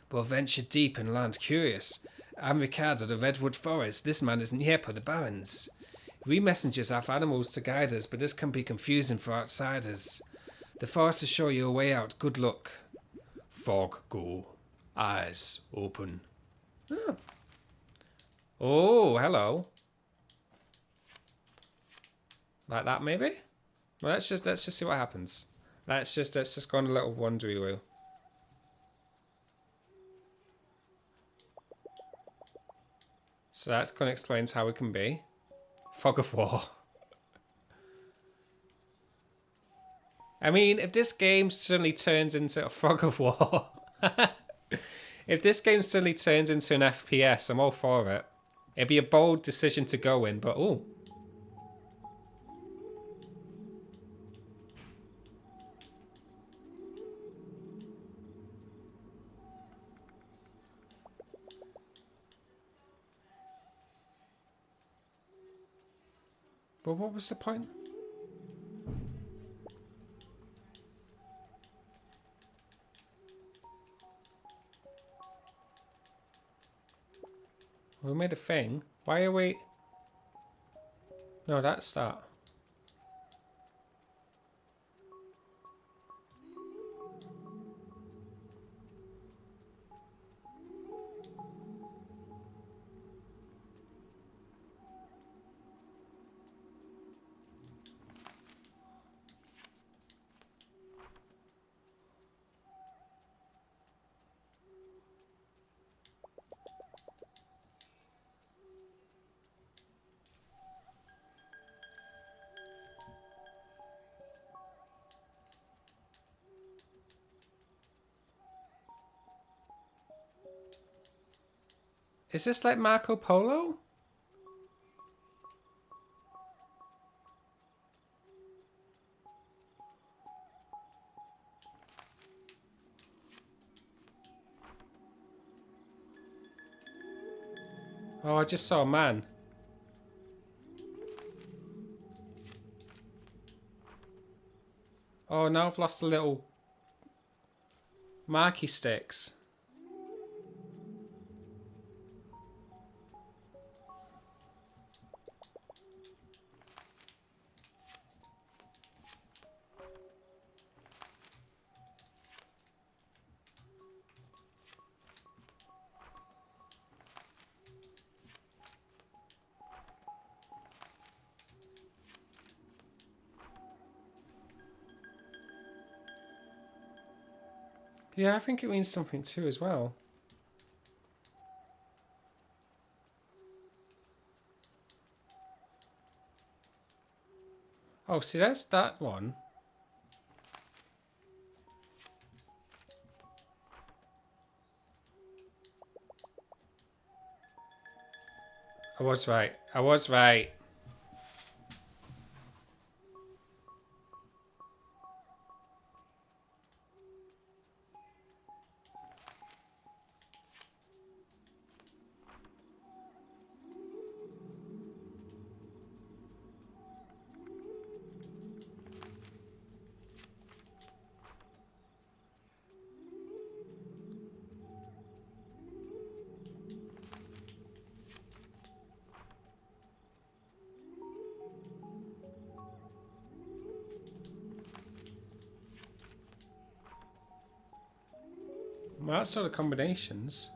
but ventured deep and land curious. I'm Ricardo of the Redwood Forest. This man isn't here for the Barrens. We messengers have animals to guide us, but this can be confusing for outsiders. The forest will show you a way out. Good luck. Fog go. Eyes open. Oh, hello. Like that, maybe? Well, let's just see what happens. Let's just go on a little wandery wheel. So that's kind of explains how we can be. Fog of war. I mean, if this game suddenly turns into a fog of war, if this game suddenly turns into an FPS, I'm all for it. It'd be a bold decision to go in, but oh. But what was the point? We made a thing. Why are we... No, that's that. Is this like Marco Polo? Oh, I just saw a man. Oh, now I've lost the little marquee sticks. Yeah, I think it means something too as well. Oh, see, that's that one. I was right. I was right. Well, that sort of combinations.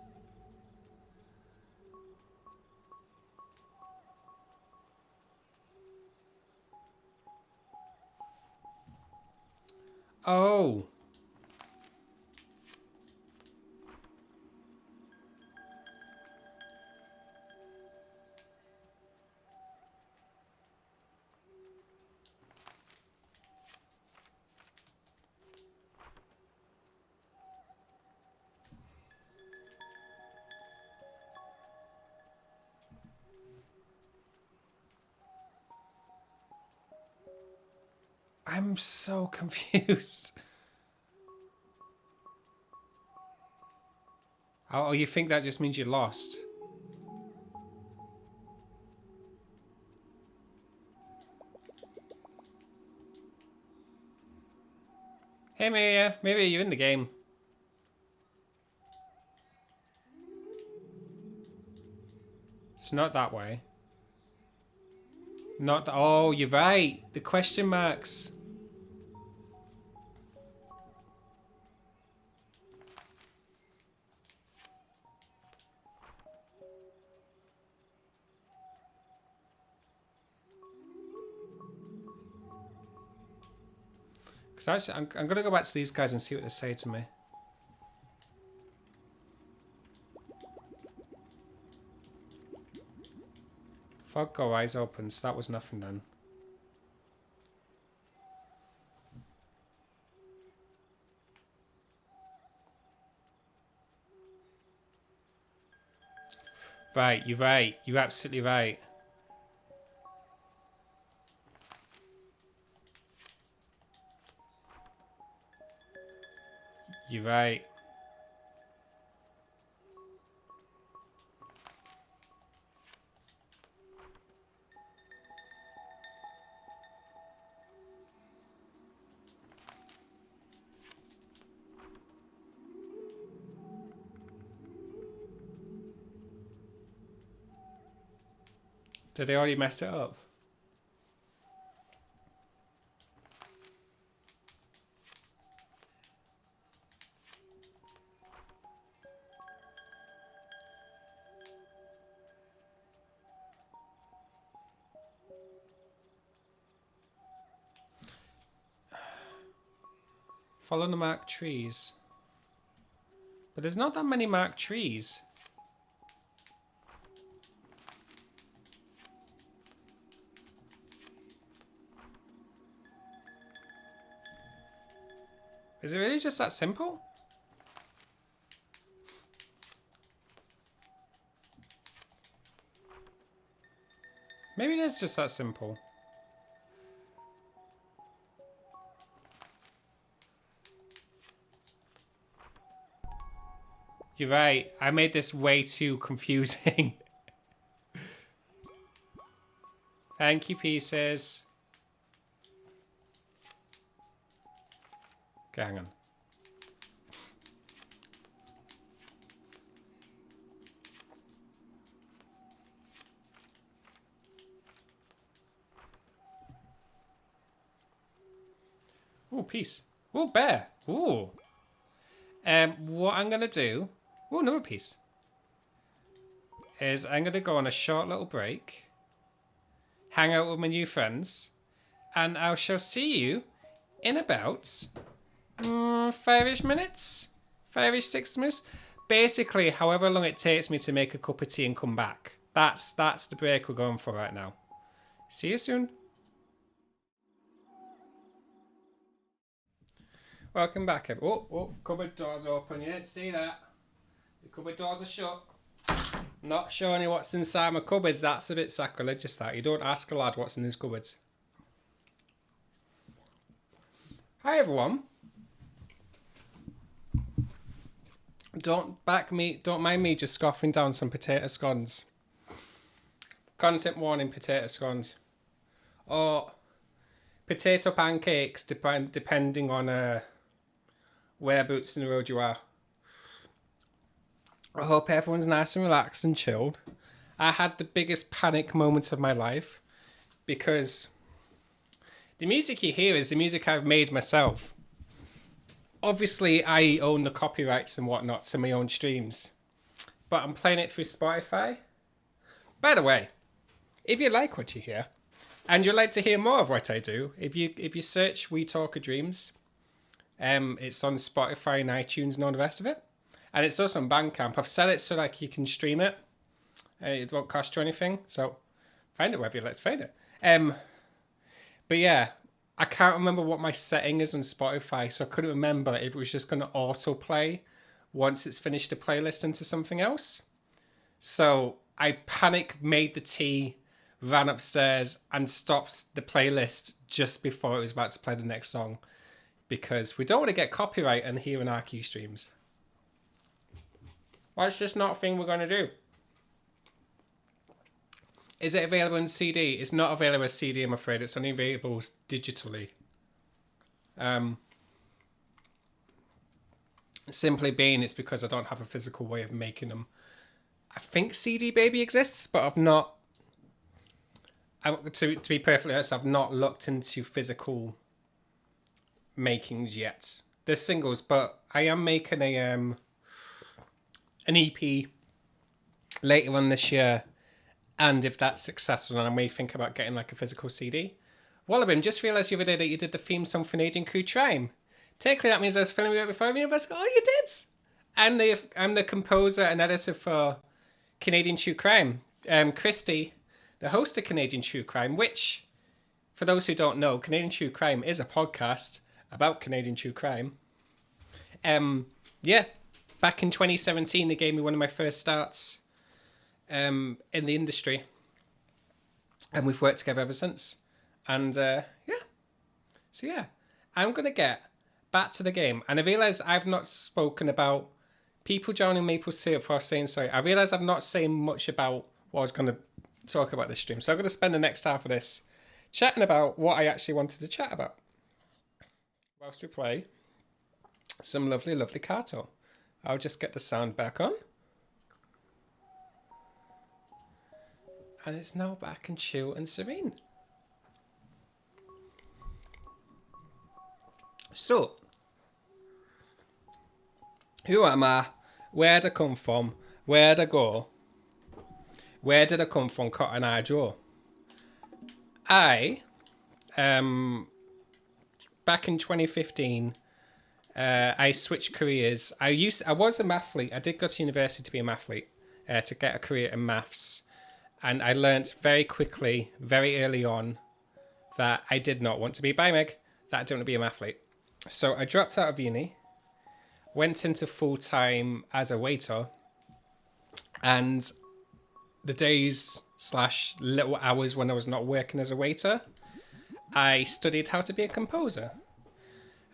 Oh. I'm so confused. Oh, you think that just means you lost? Hey, Mia. Maybe you're in the game. It's not that way. Not. Oh, you're right. The question marks. Because I'm going to go back to these guys and see what they say to me. Fog go, eyes open. So that was nothing then. Right, you're right. You're absolutely right. You're right. Did they already mess it up? Follow the marked trees. But there's not that many marked trees. Is it really just that simple? Maybe it is just that simple. You're right. I made this way too confusing. Thank you, pieces. Okay, hang on. Ooh, piece. Ooh, bear. Ooh. What I'm gonna do. Ooh, another piece. Is I'm gonna go on a short little break. Hang out with my new friends. And I shall see you in about 5-ish minutes? 5-ish, 6 minutes? Basically, however long it takes me to make a cup of tea and come back. That's the break we're going for right now. See you soon. Welcome back. Oh, cupboard door's open. You didn't see that. The cupboard doors are shut. Not showing you what's inside my cupboards. That's a bit sacrilegious, that. You don't ask a lad what's in his cupboards. Hi, everyone. Don't mind me just scoffing down some potato scones. Content warning: potato scones. Or potato pancakes, depending on whereabouts in the road you are. I hope everyone's nice and relaxed and chilled. I had the biggest panic moment of my life because the music you hear is the music I've made myself. obviously I own the copyrights and whatnot to my own streams, but I'm playing it through Spotify. By the way, if you like what you hear, and you'd like to hear more of what I do, if you search We Talk of Dreams, it's on Spotify and iTunes and all the rest of it. And it's also on Bandcamp. I've set it so like you can stream it. It won't cost you anything. So find it wherever you like to find it. But yeah, I can't remember what my setting is on Spotify, so I couldn't remember if it was just going to autoplay once it's finished the playlist into something else. So I panic made the tea, ran upstairs and stopped the playlist just before it was about to play the next song, because we don't want to get copyright and hearing RQ streams. Well, it's just not a thing we're going to do. Is it available in CD? It's not available as CD, I'm afraid. It's only available digitally. Simply being, it's because I don't have a physical way of making them. I think CD Baby exists, but I've not... To be perfectly honest, I've not looked into physical makings yet. There's singles, but I am making an EP later on this year, and if that's successful, then I may think about getting like a physical CD. Wallabim, just realised the other day that you did the theme song for Canadian True Crime. Technically, that means I was filming it before Universal. Oh, you did! And I'm the composer and editor for Canadian True Crime. Christy, the host of Canadian True Crime, which, for those who don't know, Canadian True Crime is a podcast about Canadian True Crime. Yeah, back in 2017, they gave me one of my first starts in the industry, and we've worked together ever since. And yeah, so yeah, I'm gonna get back to the game, and I realise I've not spoken about people joining Maple Syrup for saying sorry. I realise I've not saying much about what I was going to talk about this stream, so I'm going to spend the next half of this chatting about what I actually wanted to chat about whilst we play some lovely Carto. I'll just get the sound back on, and it's now back and chill and serene. So, who am I? Where'd I come from? Where'd I go? Where did I come from, Cotton Eye Joe? Back in 2015, I switched careers. I was a mathlete. I did go to university to be a mathlete, to get a career in maths. And I learnt very quickly, very early on, that I did not want to be a biomeg, that I didn't want to be a mathlete. So I dropped out of uni, went into full-time as a waiter, and the days / little hours when I was not working as a waiter, I studied how to be a composer.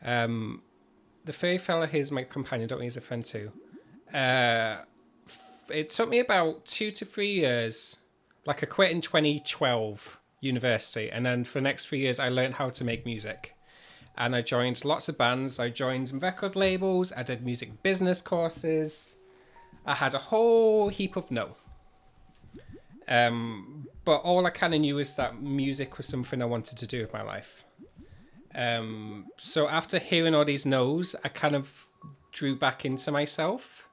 The furry fella here is my companion, don't he's a friend too. It took me about 2 to 3 years. Like I quit in 2012 university, and then for the next 3 years I learned how to make music. And I joined lots of bands. I joined record labels. I did music business courses. I had a whole heap of no. But all I kind of knew is that music was something I wanted to do with my life. So after hearing all these no's, I kind of drew back into myself.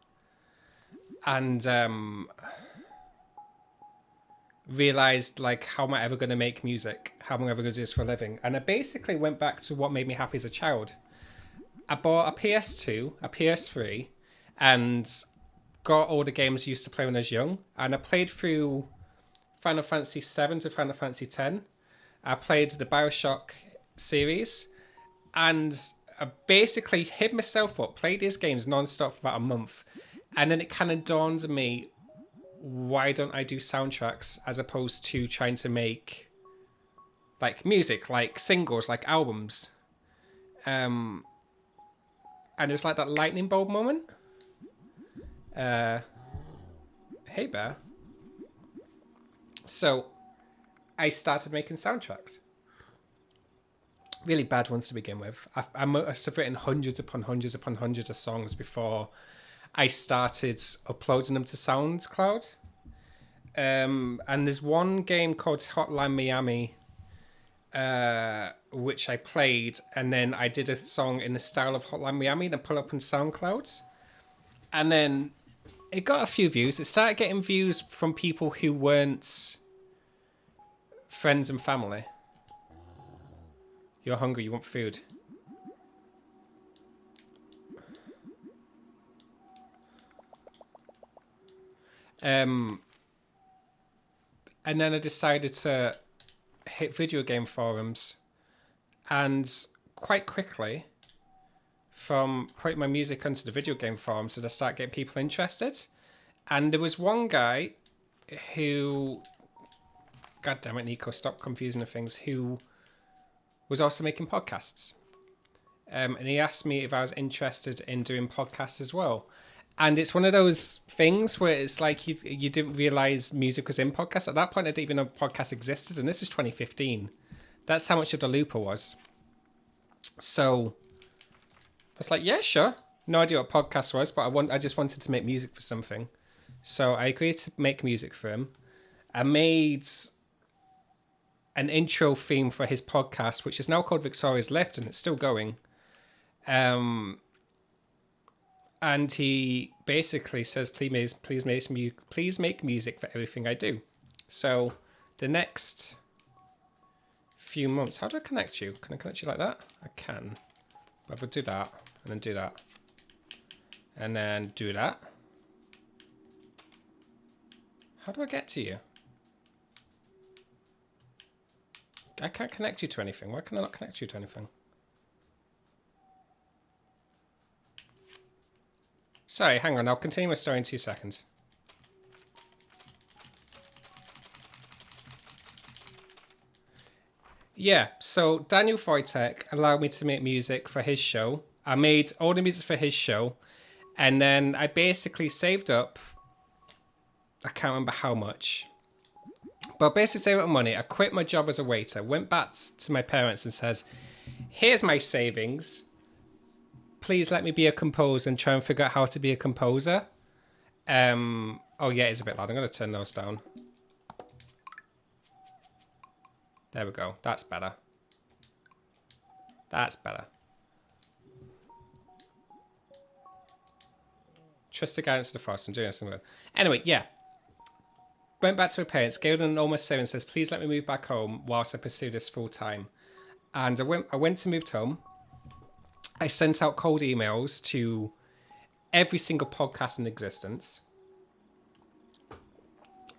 And realized, like, how am I ever going to make music? How am I ever going to do this for a living? And I basically went back to what made me happy as a child. I bought a PS2, a PS3, and got all the games I used to play when I was young. And I played through Final Fantasy 7 to Final Fantasy 10. I played the Bioshock series, and I basically hid myself up, played these games non-stop for about a month. And then it kind of dawned on me, why don't I do soundtracks as opposed to trying to make like music, like singles, like albums? And it was like that lightning bulb moment. Hey Bear. So I started making soundtracks. Really bad ones to begin with. I must have written hundreds upon hundreds upon hundreds of songs before I started uploading them to SoundCloud. And there's one game called Hotline Miami, which I played, and then I did a song in the style of Hotline Miami and I put up on SoundCloud. And then it got a few views. It started getting views from people who weren't friends and family. You're hungry, you want food. And then I decided to hit video game forums, and quite quickly, from putting my music onto the video game forums, did I start getting people interested. And there was one guy who, God damn it, Nico, stop confusing the things, who was also making podcasts. And he asked me if I was interested in doing podcasts as well. And it's one of those things where it's like you didn't realize music was in podcasts. At that point, I didn't even know podcasts existed. And this is 2015. That's how much of the loop I was. So I was like, yeah, sure. No idea what podcast was, but I just wanted to make music for something. So I agreed to make music for him. I made an intro theme for his podcast, which is now called Victoria's Lift, and it's still going. And he basically says, please make music for everything I do. So the next few months, how do I connect you? Can I connect you like that? I can. But if I do that, and then do that, and then do that. How do I get to you? I can't connect you to anything. Why can I not connect you to anything? Sorry, hang on. I'll continue my story in 2 seconds. Yeah, so Daniel Wojtek allowed me to make music for his show. I made all the music for his show, and then I basically saved up, I can't remember how much, but basically saved up money. I quit my job as a waiter, went back to my parents and says, here's my savings. Please let me be a composer and try and figure out how to be a composer. Oh yeah, it's a bit loud. I'm going to turn those down. There we go. That's better. That's better. Trust the guidance of the force. I'm doing something. Anyway, yeah. Went back to my parents, gave them an almost savings, says, please let me move back home whilst I pursue this full time. And I went to move home. I sent out cold emails to every single podcast in existence.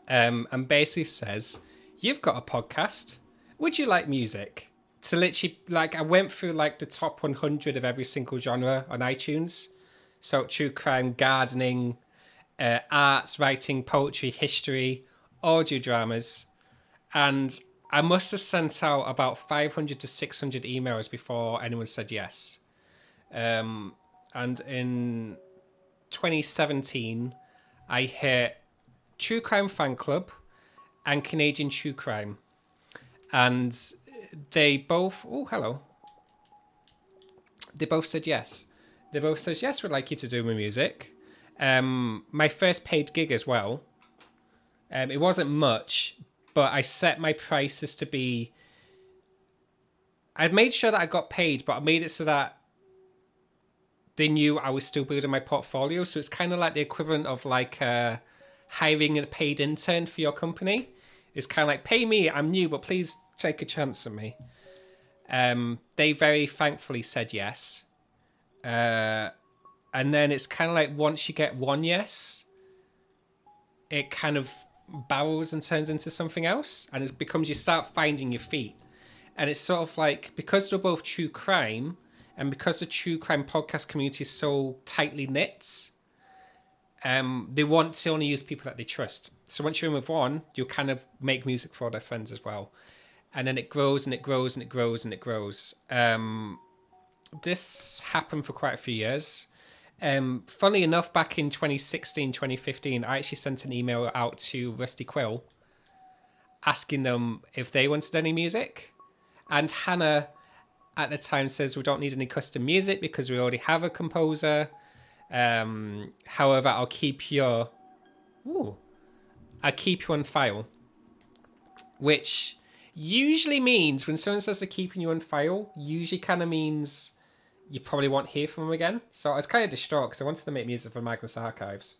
And basically says, you've got a podcast. Would you like music? To literally, like, I went through like the top 100 of every single genre on iTunes. So true crime, gardening, arts, writing, poetry, history, audio dramas. And I must have sent out about 500 to 600 emails before anyone said yes. And in 2017, I hit True Crime Fan Club and Canadian True Crime. And they both, oh, hello. They both said yes. They both said, yes, we'd like you to do my music. My first paid gig as well. It wasn't much, but I set my prices to be... I made sure that I got paid, but I made it so that they knew I was still building my portfolio. So it's kind of like the equivalent of like hiring a paid intern for your company. It's kind of like, pay me, I'm new, but please take a chance on me. They very thankfully said yes. And then it's kind of like once you get one yes, it kind of barrels and turns into something else. And it becomes, you start finding your feet. And it's sort of like, because they're both true crime, and because the true crime podcast community is so tightly knit, they want to only use people that they trust. So once you're in with one, you'll kind of make music for their friends as well. And then it grows and it grows and it grows and it grows. This happened for quite a few years. Funnily enough, back in 2016, 2015, I actually sent an email out to Rusty Quill asking them if they wanted any music. And Hannah at the time says, we don't need any custom music because we already have a composer. However, I'll keep you on file. Which, usually means when someone says they're keeping you on file, usually kind of means you probably won't hear from them again. So I was kind of distraught because I wanted to make music for Magnus Archives.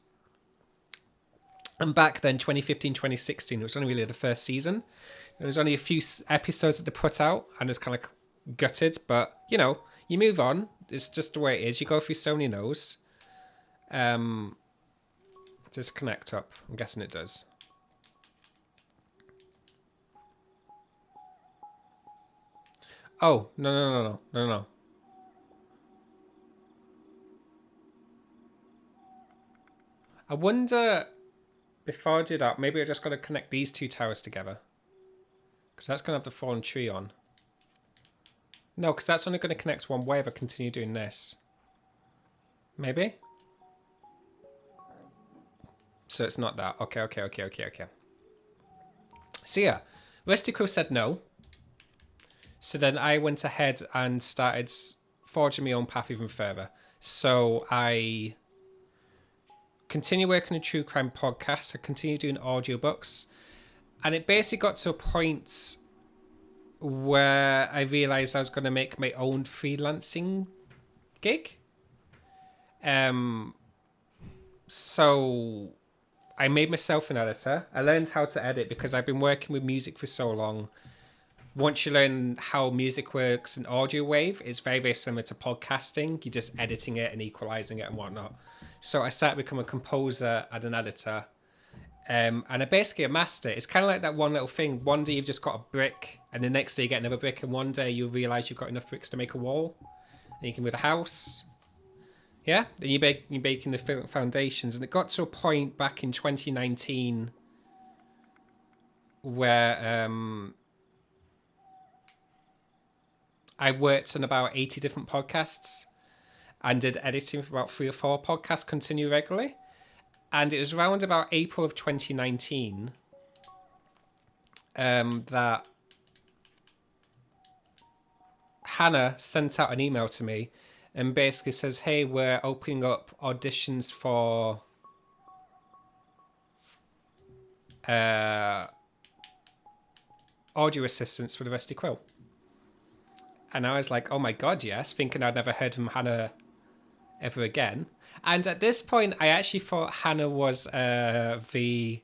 And back then, 2015, 2016, it was only really the first season. There was only a few episodes that they put out, and it was kind of gutted. But, you know, you move on. It's just the way it is. You go through so many no's. Does it connect up? I'm guessing it does. Oh, no. I wonder, before I do that, maybe I just got to connect these two towers together. Because that's going to have the fallen tree on. No, because that's only going to connect one way if I continue doing this. Maybe? So it's not that. Okay. So yeah, Rusty Quill said no. So then I went ahead and started forging my own path even further. So I continue working on true crime podcasts. I continue doing audiobooks. And it basically got to a point where I realized I was going to make my own freelancing gig. So I made myself an editor. I learned how to edit because I've been working with music for so long. Once you learn how music works in audio wave, it's very, very similar to podcasting. You're just editing it and equalizing it and whatnot. So I started becoming a composer and an editor. And I basically amassed it. It's kind of like that one little thing. One day you've just got a brick, and the next day you get another brick, and one day you realize you've got enough bricks to make a wall, and you can build a house. Yeah, then you're baking the foundations, and it got to a point back in 2019 where I worked on about 80 different podcasts and did editing for about 3 or 4 podcasts continue regularly. And it was around about April of 2019 that Hannah sent out an email to me and basically says, hey, we're opening up auditions for audio assistants for the Rusty Quill. And I was like, oh my God, yes, thinking I'd never heard from Hannah ever again. And at this point, I actually thought Hannah was the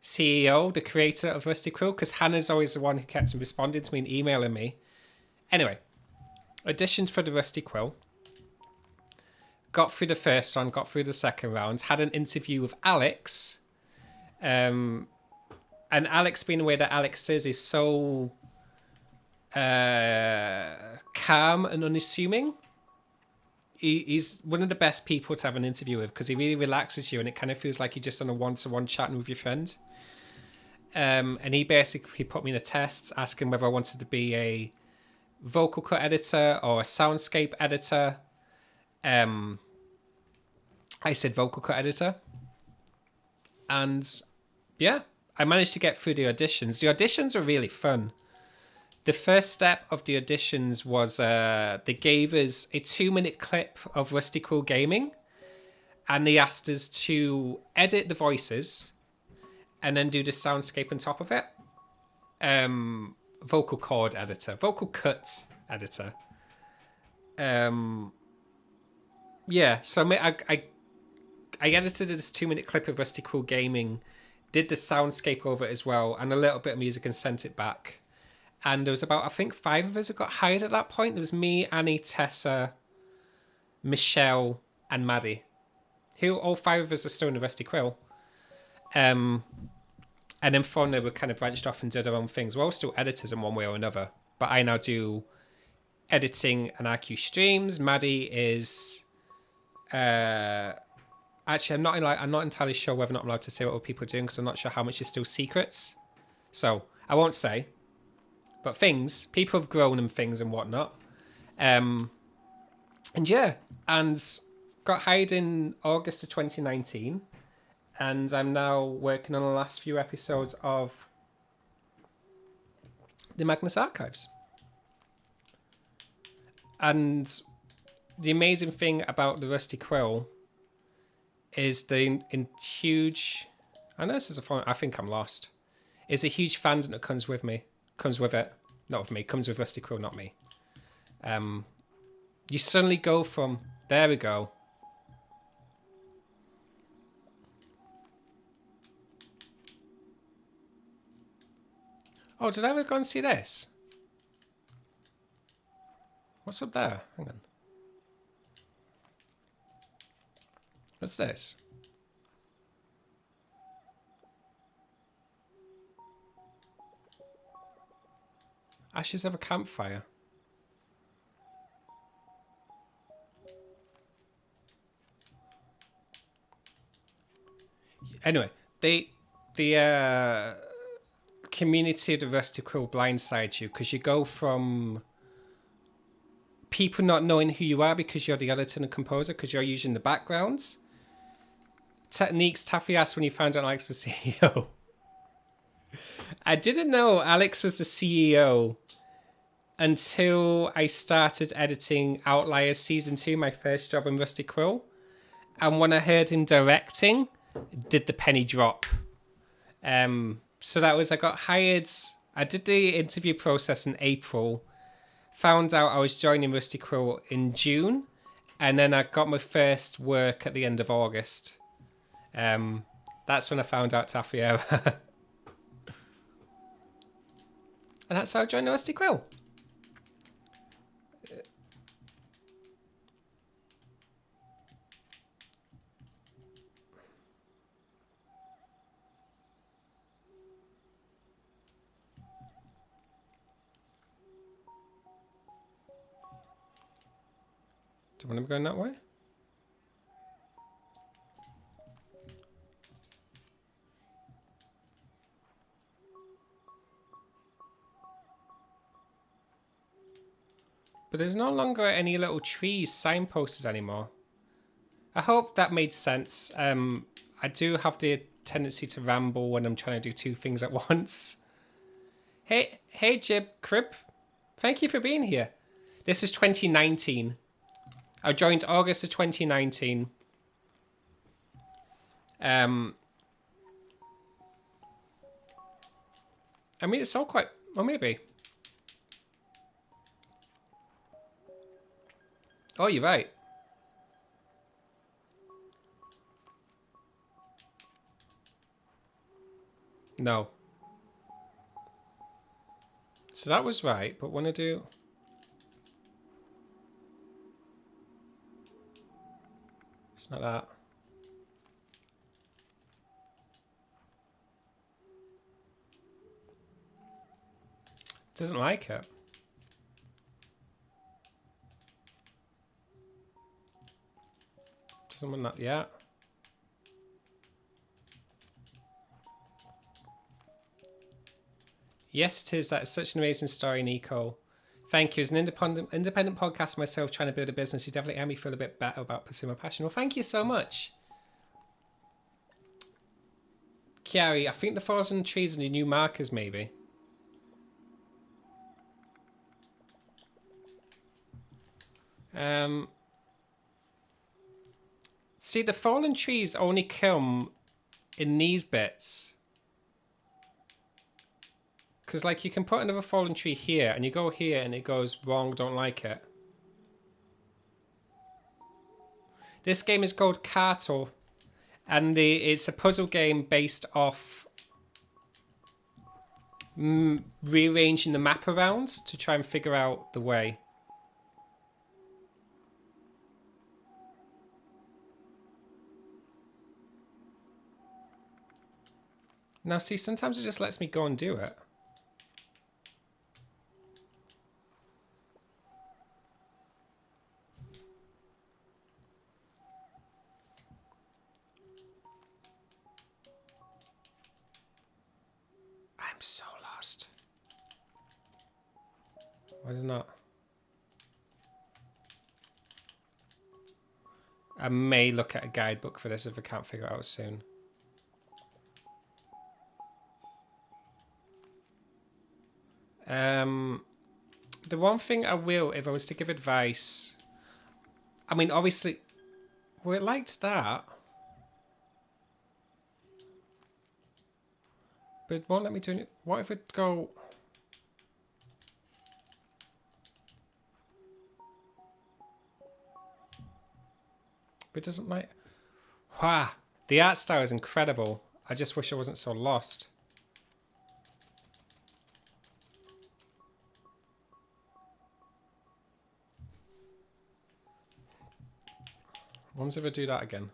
CEO, the creator of Rusty Quill, because Hannah's always the one who kept responding to me and emailing me. Anyway, auditioned for the Rusty Quill. Got through the first round, got through the second round, had an interview with Alex. And Alex, being the way that Alex is so calm and unassuming. He's one of the best people to have an interview with because he really relaxes you and it kind of feels like you're just on a one-to-one chatting with your friend. And he basically put me in a test asking whether I wanted to be a vocal cut editor or a soundscape editor. I said vocal cut editor. And yeah, I managed to get through the auditions. The auditions are really fun. The first step of the auditions was they gave us a 2-minute clip of Rusty Quill Gaming, and they asked us to edit the voices and then do the soundscape on top of it. Vocal cut editor. Yeah, so I edited this 2-minute clip of Rusty Quill Gaming, did the soundscape over it as well, and a little bit of music and sent it back. And there was about, I think, 5 of us who got hired at that point. There was me, Annie, Tessa, Michelle, and Maddie. Who all 5 of us are still in the Rusty Quill. And then from there, we kind of branched off and did our own things. We're all still editors in one way or another. But I now do editing and RQ streams. Maddie is... actually, I'm not entirely sure whether or not I'm allowed to say what other people are doing because I'm not sure how much is still secrets. So, I won't say. But people have grown and things and whatnot. And yeah, and got hired in August of 2019. And I'm now working on the last few episodes of the Magnus Archives. And the amazing thing about the Rusty Quill is the huge... I know this is a phone. I think I'm lost. Is a huge fandom that comes with me. Comes with it. Not with me. Comes with Rusty Quill, not me. You suddenly go from... There we go. Oh, did I ever go and see this? What's up there? Hang on. What's this? Ashes of a campfire. Anyway, the community of the Rusty Quill blindsides you because you go from people not knowing who you are because you're the editor and composer because you're using the backgrounds. Techniques Taffy asked when he found out Alex was CEO. I didn't know Alex was the CEO until I started editing Outliers Season 2, my first job in Rusty Quill. And when I heard him directing, did the penny drop. So that was, I got hired, I did the interview process in April, found out I was joining Rusty Quill in June, and then I got my first work at the end of August. That's when I found out Taffy. And that's how I joined Rusty Quill. Do you want to be going that way? But there's no longer any little trees signposted anymore. I hope that made sense. I do have the tendency to ramble when I'm trying to do two things at once. Hey Jib Crib. Thank you for being here. This is 2019. I joined August of 2019. I mean, it's all quite... Well, maybe. Oh, you're right. No. So that was right, but when I do... It's not that. Doesn't like it. Doesn't want that yet. Yes, it is. That is such an amazing story, Nico. Thank you. As an independent podcast myself trying to build a business, you definitely made me feel a bit better about pursuing my passion. Well, thank you so much. Kiari, I think the fallen trees are the new markers, maybe. See, the fallen trees only come in these bits. Because, like, you can put another fallen tree here, and you go here, and it goes wrong, don't like it. This game is called Carto, and it's a puzzle game based off rearranging the map around to try and figure out the way. Now, see, sometimes it just lets me go and do it. I'm so lost. Why is it not? I may look at a guidebook for this if I can't figure it out soon. The one thing I will, if I was to give advice, I mean, obviously, well, it liked that, but it won't let me do it. What if it go? But it doesn't like... Wow. The art style is incredible. I just wish I wasn't so lost. What happens if I do that again?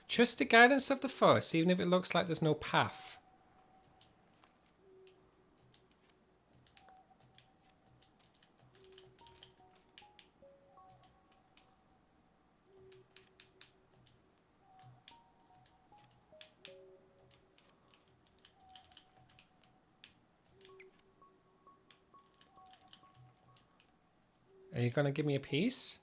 Trust the guidance of the force, even if it looks like there's no path. Are you going to give me a piece?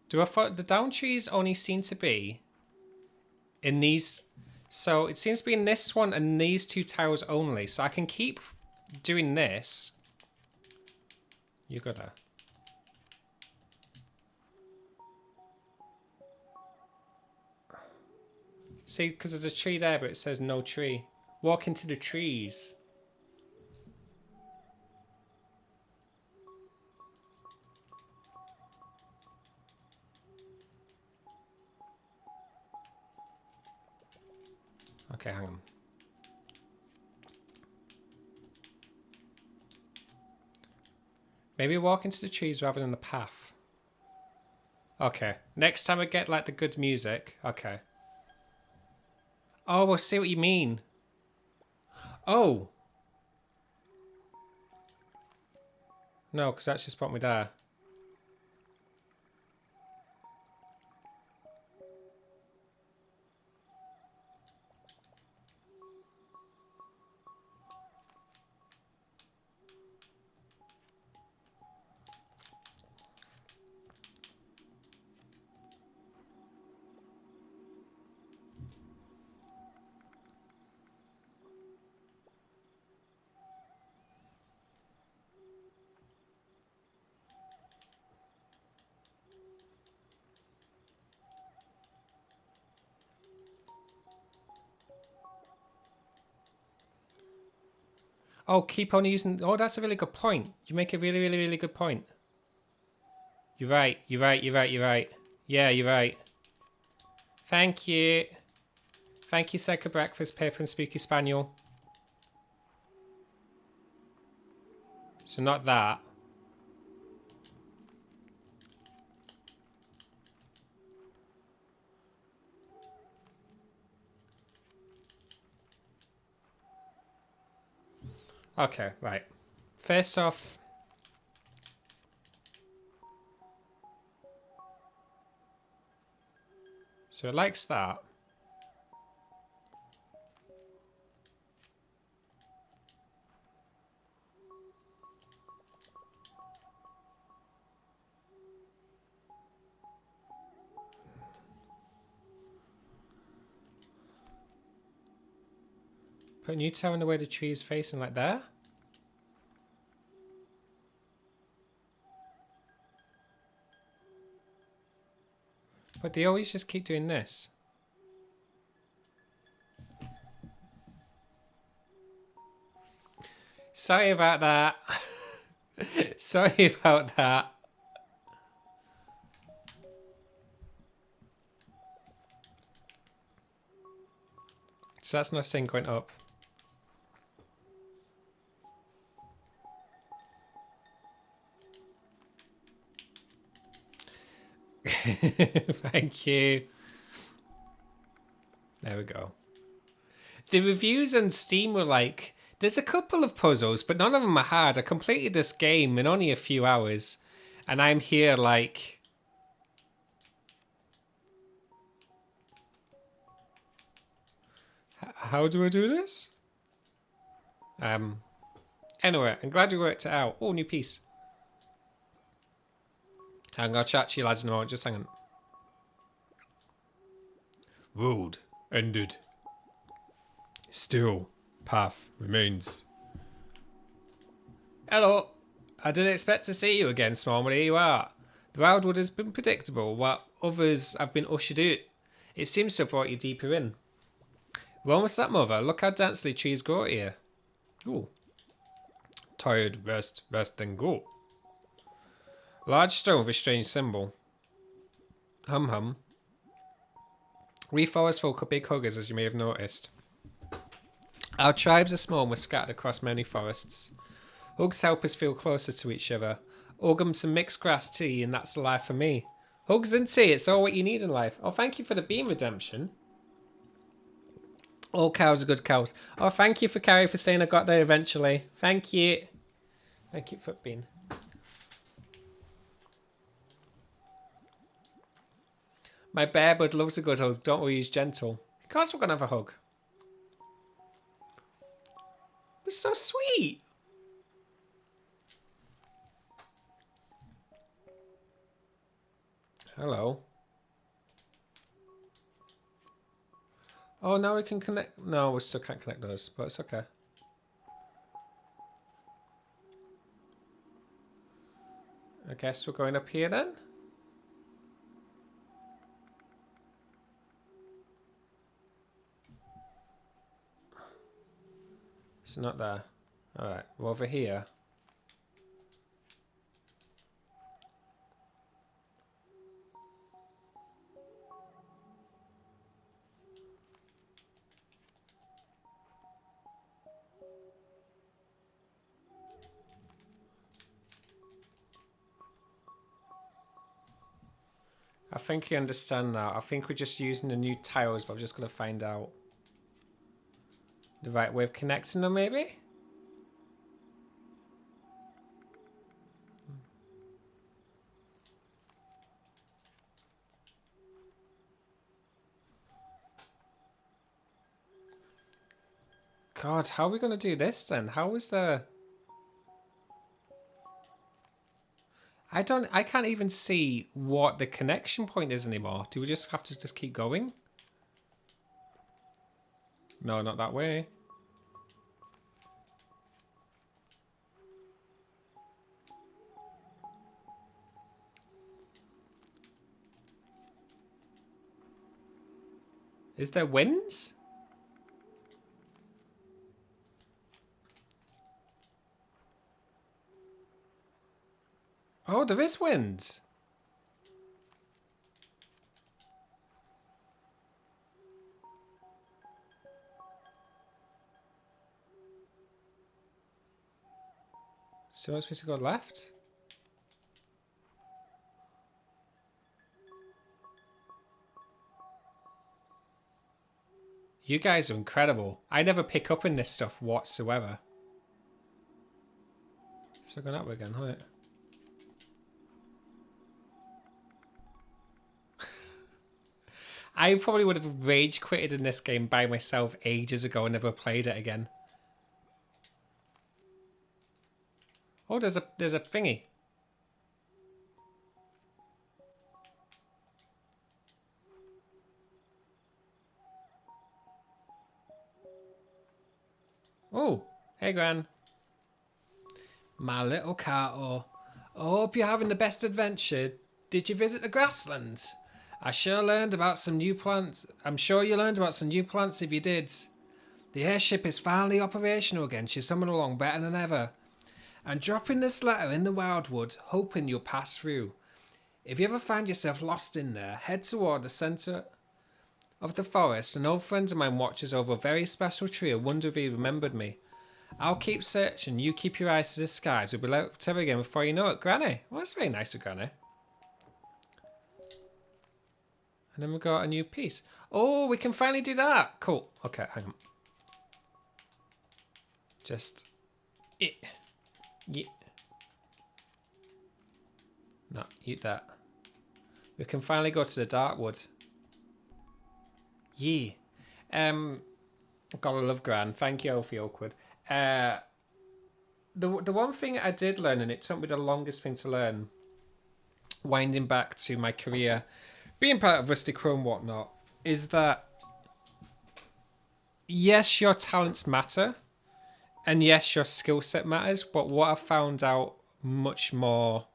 Do I thought the down trees only seem to be in these? So it seems to be in this one and these two towers only. So I can keep doing this. You go there. See, because there's a tree there, but it says no tree. Walk into the trees. Okay, hang on. Maybe walk into the trees rather than the path. Okay. Next time I get like the good music. Okay. Oh, I see what you mean. Oh. No, because that just brought me there. Oh, keep on using... Oh, that's a really good point. You make a really, really, really good point. You're right. You're right. You're right. You're right. Yeah, you're right. Thank you. Thank you, Psycho Breakfast, Paper and Spooky Spaniel. So not that. Okay, right. First off... So it likes that. Put a new tower in the way the tree is facing, like there. But they always just keep doing this. Sorry about that. Sorry about that. So that's not sync going up. Thank you. There we go. The reviews on Steam were like, there's a couple of puzzles, but none of them are hard. I completed this game in only a few hours, and I'm here like... How do I do this? Anyway, I'm glad you worked it out. Oh, new piece. I'm going to chat to you lads in a moment. Just hang on. Road ended. Still, path remains. Hello. I didn't expect to see you again, Small, but here you are. The wildwood has been predictable, while others have been ushered out. It seems to have brought you deeper in. We're almost at Mother. Look how densely trees grow here. Ooh. Tired, rest, then go. Large stone with a strange symbol. Hum hum. We forest folk are big huggers, as you may have noticed. Our tribes are small and we're scattered across many forests. Hugs help us feel closer to each other. Organ some mixed grass tea, and that's the life for me. Hugs and tea, it's all what you need in life. Oh, thank you for the bean redemption. All cows are good cows. Oh, thank you for Carrie for saying I got there eventually. Thank you. Thank you for being. My bear bud loves a good hug. Don't worry, he's gentle. Of course we're going to have a hug. It's so sweet. Hello. Oh, now we can connect. No, we still can't connect those, but it's okay. I guess we're going up here then. It's not there. Alright, we're over here. I think you understand now. I think we're just using the new tiles, but I'm just going to find out the right way of connecting them, maybe? God, how are we going to do this then? How is the... I can't even see what the connection point is anymore. Do we just have to just keep going? No, not that way. Is there winds? Oh, there is winds. So I'm supposed to go left? You guys are incredible. I never pick up in this stuff whatsoever. So we're going that way again, right? I probably would have rage quitted in this game by myself ages ago and never played it again. Oh, there's a thingy. Oh, hey Gran. My little Carto. I hope you're having the best adventure. Did you visit the grasslands? I sure learned about some new plants. I'm sure you learned about some new plants if you did. The airship is finally operational again. She's coming along better than ever. I'm dropping this letter in the wildwood, hoping you'll pass through. If you ever find yourself lost in there, head toward the centre of the forest. An old friend of mine watches over a very special tree. I wonder if he remembered me. I'll keep searching. You keep your eyes to the skies. We'll be out together again before you know it. Granny. Well, that's very nice of Granny. And then we've got a new piece. Oh, we can finally do that. Cool. Okay, hang on. Just... Yeah. No, eat that. We can finally go to the dark wood. Yeah. Gotta love Gran. Thank you, Alfie Awkward. The one thing I did learn, and it took me the longest thing to learn, winding back to my career, being part of Rusty Quill and whatnot, is that yes, your talents matter, and yes, your skill set matters, but what I found out much more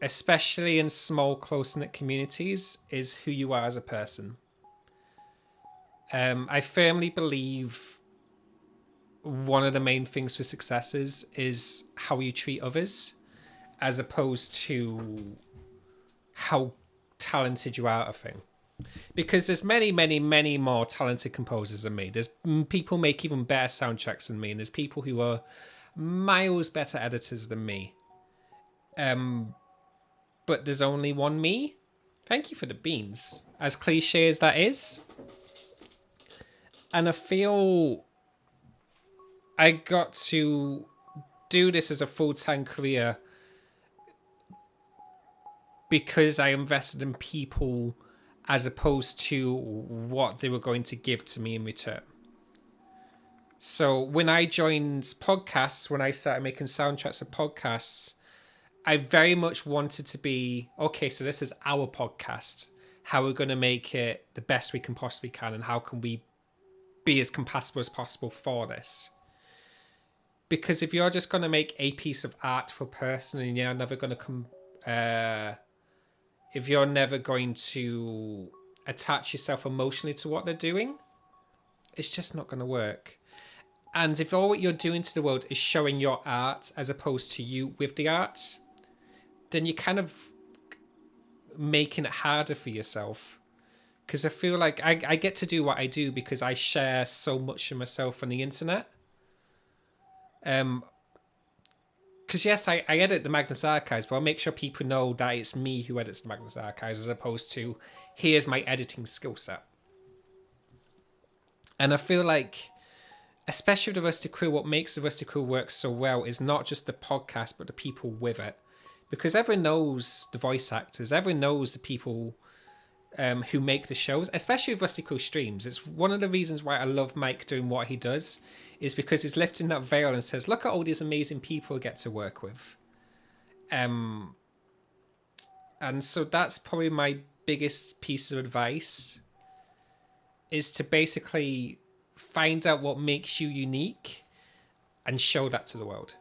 especially in small, close-knit communities, is who you are as a person. I firmly believe one of the main things for success is how you treat others, as opposed to how talented you are at a thing. Because there's many, many, many more talented composers than me. There's people make even better soundtracks than me, and there's people who are miles better editors than me. But there's only one me. Thank you for the beans. As cliche as that is. And I feel I got to do this as a full-time career because I invested in people as opposed to what they were going to give to me in return. So when I joined podcasts, when I started making soundtracks of podcasts, I very much wanted to be, okay, so this is our podcast. How we're going to make it the best we can possibly can, and how can we be as compatible as possible for this? Because if you're just going to make a piece of art for a person and you're never going to if you're never going to attach yourself emotionally to what they're doing, it's just not going to work. And if all what you're doing to the world is showing your art as opposed to you with the art, then you're kind of making it harder for yourself. Because I feel like I get to do what I do because I share so much of myself on the internet. Because yes, I edit the Magnus Archives, but I'll make sure people know that it's me who edits the Magnus Archives as opposed to, here's my editing skill set. And I feel like, especially with the Rusty Quill, what makes the Rusty Quill work so well is not just the podcast, but the people with it. Because everyone knows the voice actors, everyone knows the people who make the shows, especially with Rusty Quill streams. It's one of the reasons why I love Mike doing what he does, is because he's lifting that veil and says, look at all these amazing people I get to work with. And so that's probably my biggest piece of advice, is to basically find out what makes you unique and show that to the world.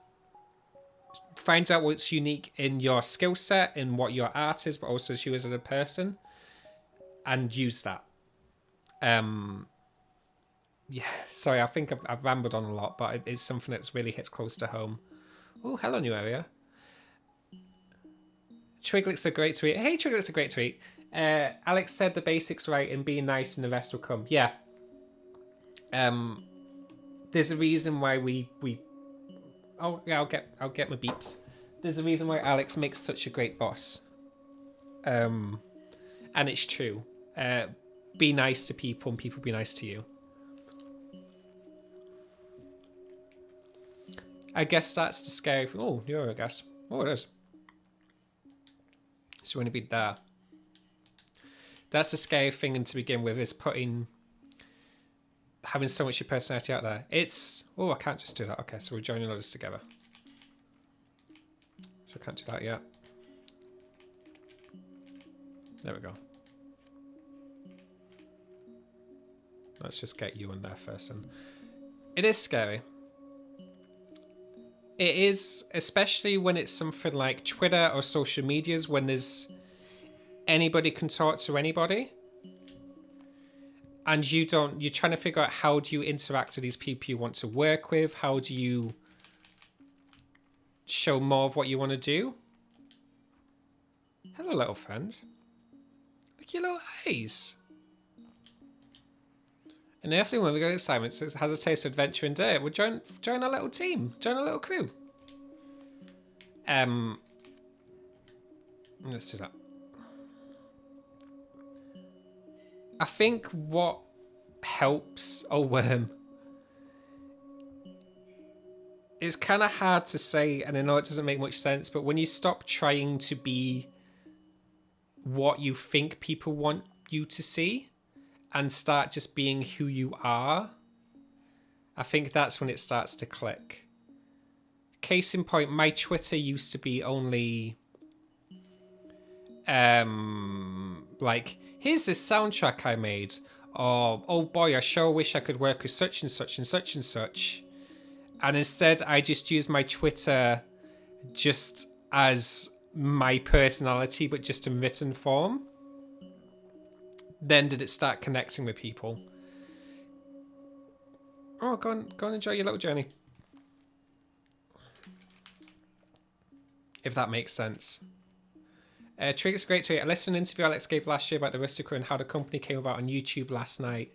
Find out what's unique in your skill set, in what your art is, but also as you as a person, and use that. Yeah, sorry, I think I've rambled on a lot, but it's something that really hits close to home. Oh, hello, new area. Twiglet's a great tweet. Hey, Twiglet's a great tweet. Alex said the basics right and being nice and the rest will come. Yeah. There's a reason why we oh yeah, I'll get my beeps. There's a reason why Alex makes such a great boss. And it's true. Be nice to people and people be nice to you. I guess that's the scary thing. Oh, you're I guess. Oh, it is. So when you be there. That's the scary thing, and to begin with, is having so much of your personality out there. It's, oh, I can't just do that. Okay, so we're joining others together. So I can't do that yet. There we go. Let's just get you in there first. And it is scary. It is, especially when it's something like Twitter or social medias, when there's anybody can talk to anybody. And you're trying to figure out, how do you interact with these people you want to work with? How do you show more of what you want to do? Hello, little friend. Look at your little eyes. And definitely when we go to Simon, it has a taste of adventure and dare. We'll join our little team. Join our little crew. Let's do that. I think what helps a worm, it's kind of hard to say, and I know it doesn't make much sense, but when you stop trying to be what you think people want you to see and start just being who you are, I think that's when it starts to click. Case in point, my Twitter used to be only like, here's this soundtrack I made, or oh boy, I sure wish I could work with such and such and such and such. And instead I just use my Twitter just as my personality, but just in written form. Then did it start connecting with people. Oh, go and enjoy your little journey. If that makes sense. Trigger's a great tweet. I listened to an interview Alex gave last year about the Rusty Quill and how the company came about on YouTube last night.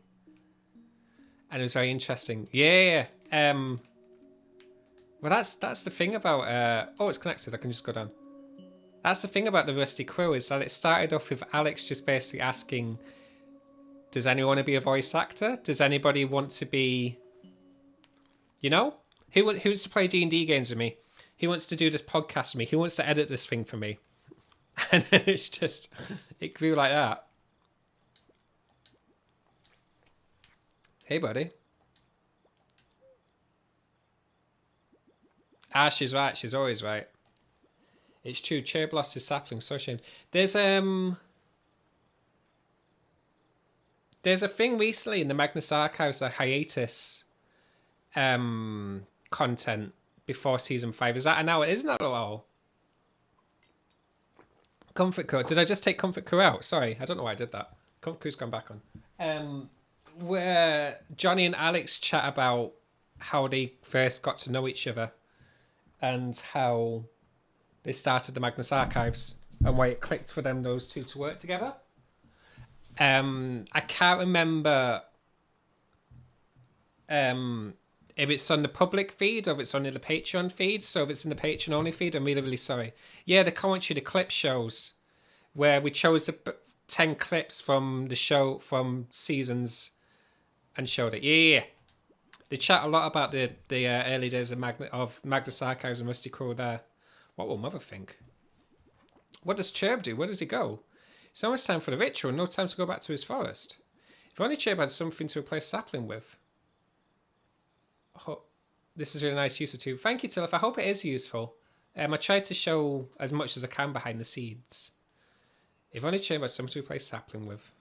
And it was very interesting. Yeah. Well, that's the thing about... oh, it's connected. I can just go down. That's the thing about the Rusty Quill is that it started off with Alex just basically asking, does anyone want to be a voice actor? Does anybody want to be... You know? Who wants to play D&D games with me? Who wants to do this podcast with me? Who wants to edit this thing for me? And then it's just... It grew like that. Hey, buddy. Ah, she's right. She's always right. It's true. Cherub lost his sapling. So ashamed. There's a thing recently in the Magnus Archives, a hiatus content before season 5. Is that an hour? Isn't that at all? Comfort Crew. Did I just take Comfort Crew out? Sorry, I don't know why I did that. Comfort Crew's gone back on. Where Johnny and Alex chat about how they first got to know each other and how they started the Magnus Archives and why it clicked for them, those two, to work together. I can't remember if it's on the public feed or if it's on the Patreon feed. So if it's in the Patreon only feed, I'm really, really sorry. Yeah, the commentary, the clip shows where we chose the 10 clips from the show, from seasons, and showed it. Yeah. They chat a lot about the early days of Magnus Archives and Rusty Quill there. What will Mother think? What does Cherub do? Where does he go? It's almost time for the ritual, no time to go back to his forest. If only Cherub had something to replace sapling with. Oh, this is really nice use of two. Thank you, Tilif. I hope it is useful. I tried to show as much as I can behind the scenes. If only Cherub had something to replace sapling with.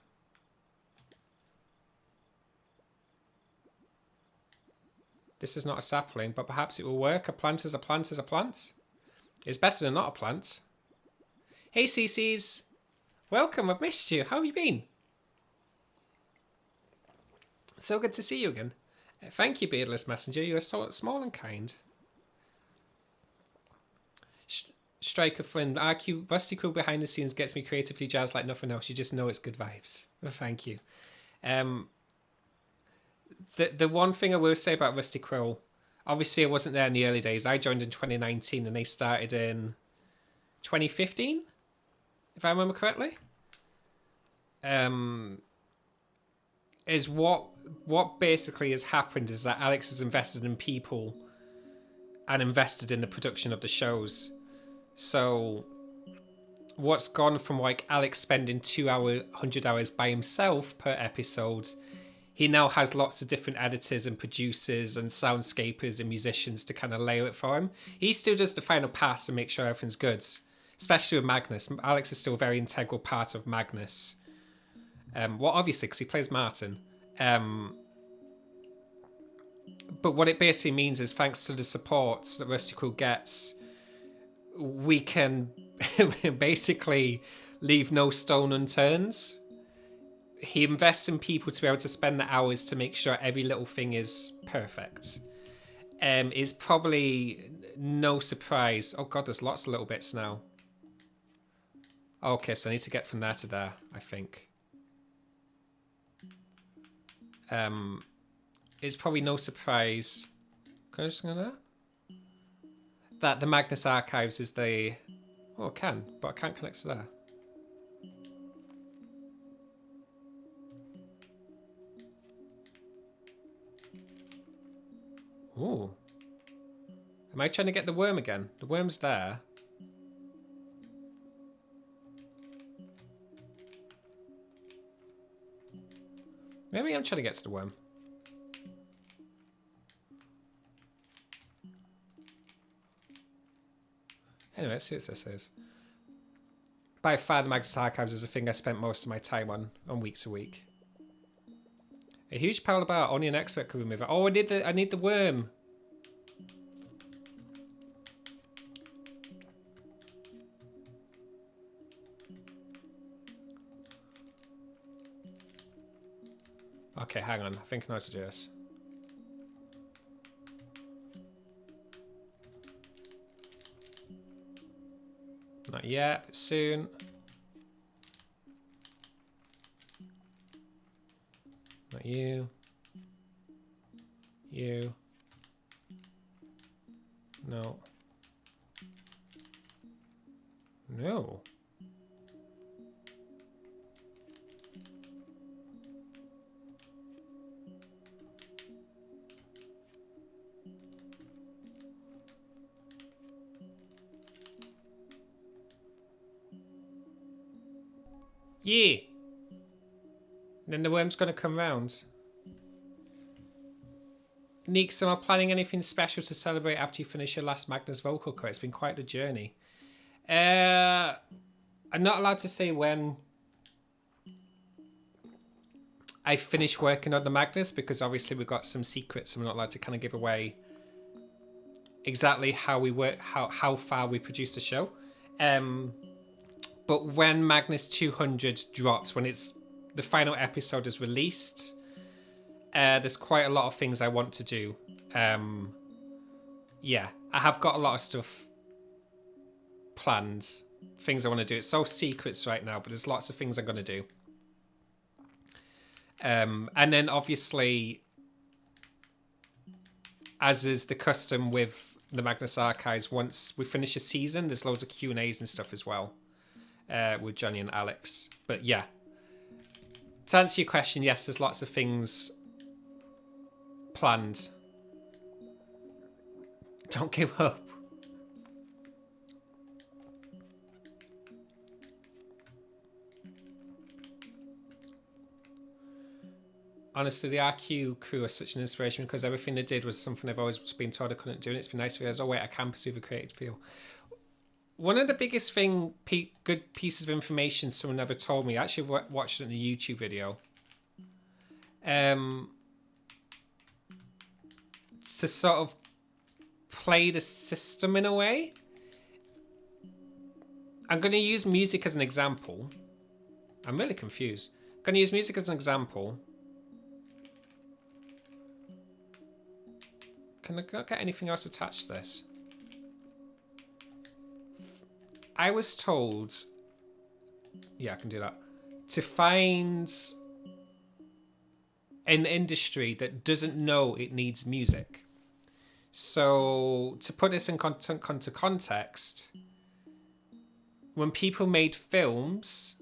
This is not a sapling, but perhaps it will work. A plant is a plant is a plant. It's better than not a plant. Hey, CCs. Welcome, I've missed you. How have you been? So good to see you again. Thank you, Beardless Messenger. You are so small and kind. Striker Flynn. RQ, Rusty Quill behind the scenes gets me creatively jazzed like nothing else. You just know it's good vibes. Well, thank you. The one thing I will say about Rusty Quill, obviously I wasn't there in the early days. I joined in 2019 and they started in 2015, if I remember correctly. Is what basically has happened is that Alex has invested in people and invested in the production of the shows. So what's gone from like Alex spending 100 hours by himself per episode, he now has lots of different editors and producers and soundscapers and musicians to kind of layer it for him. He still does the final pass and make sure everything's good, especially with Magnus. Alex is still a very integral part of Magnus. Well, obviously, because he plays Martin. But what it basically means is thanks to the support that Rusty Quill gets, we can basically leave no stone unturned. He invests in people to be able to spend the hours to make sure every little thing is perfect. It's probably no surprise. Oh god, there's lots of little bits now. Okay, so I need to get from there to there, I think. It's probably no surprise. Can I just go there? That the Magnus Archives is the... Oh, I can, but I can't connect to there. Ooh. Am I trying to get the worm again? The worm's there. Maybe I'm trying to get to the worm. Anyway, let's see what this is. By far, the Magnus Archives is the thing I spent most of my time on week to week. A huge pile of bar, only an expert could remove it. Oh, I need the worm. Okay, hang on. I think I know how to do this. Not yet, but soon. Not you. You. No. No. Yeah. Then the worm's going to come round. Nick, so am I planning anything special to celebrate after you finish your last Magnus vocal cut? It's been quite the journey. I'm not allowed to say when I finish working on the Magnus because obviously we've got some secrets and we're not allowed to kind of give away exactly how we work, how far we produced the show. But when Magnus 200 drops, when it's the final episode is released, there's quite a lot of things I want to do. Yeah, I have got a lot of stuff planned, things I want to do. It's so secrets right now, but there's lots of things I'm going to do. And then obviously, as is the custom with the Magnus Archives, once we finish a season, there's loads of Q&As and stuff as well with Johnny and Alex. But yeah, to answer your question, yes, there's lots of things planned. Don't give up. Honestly, the RQ crew are such an inspiration because everything they did was something I've always been told I couldn't do, and it's been nice to realize, oh wait, I can pursue the creative field. One of the biggest good pieces of information someone ever told me, I actually watched it in a YouTube video, to sort of play the system in a way. I'm going to use music as an example. I'm really confused. I'm going to use music as an example. Can I not get anything else attached to this? I was told, yeah, I can do that, to find an industry that doesn't know it needs music. So to put this in context, when people made films,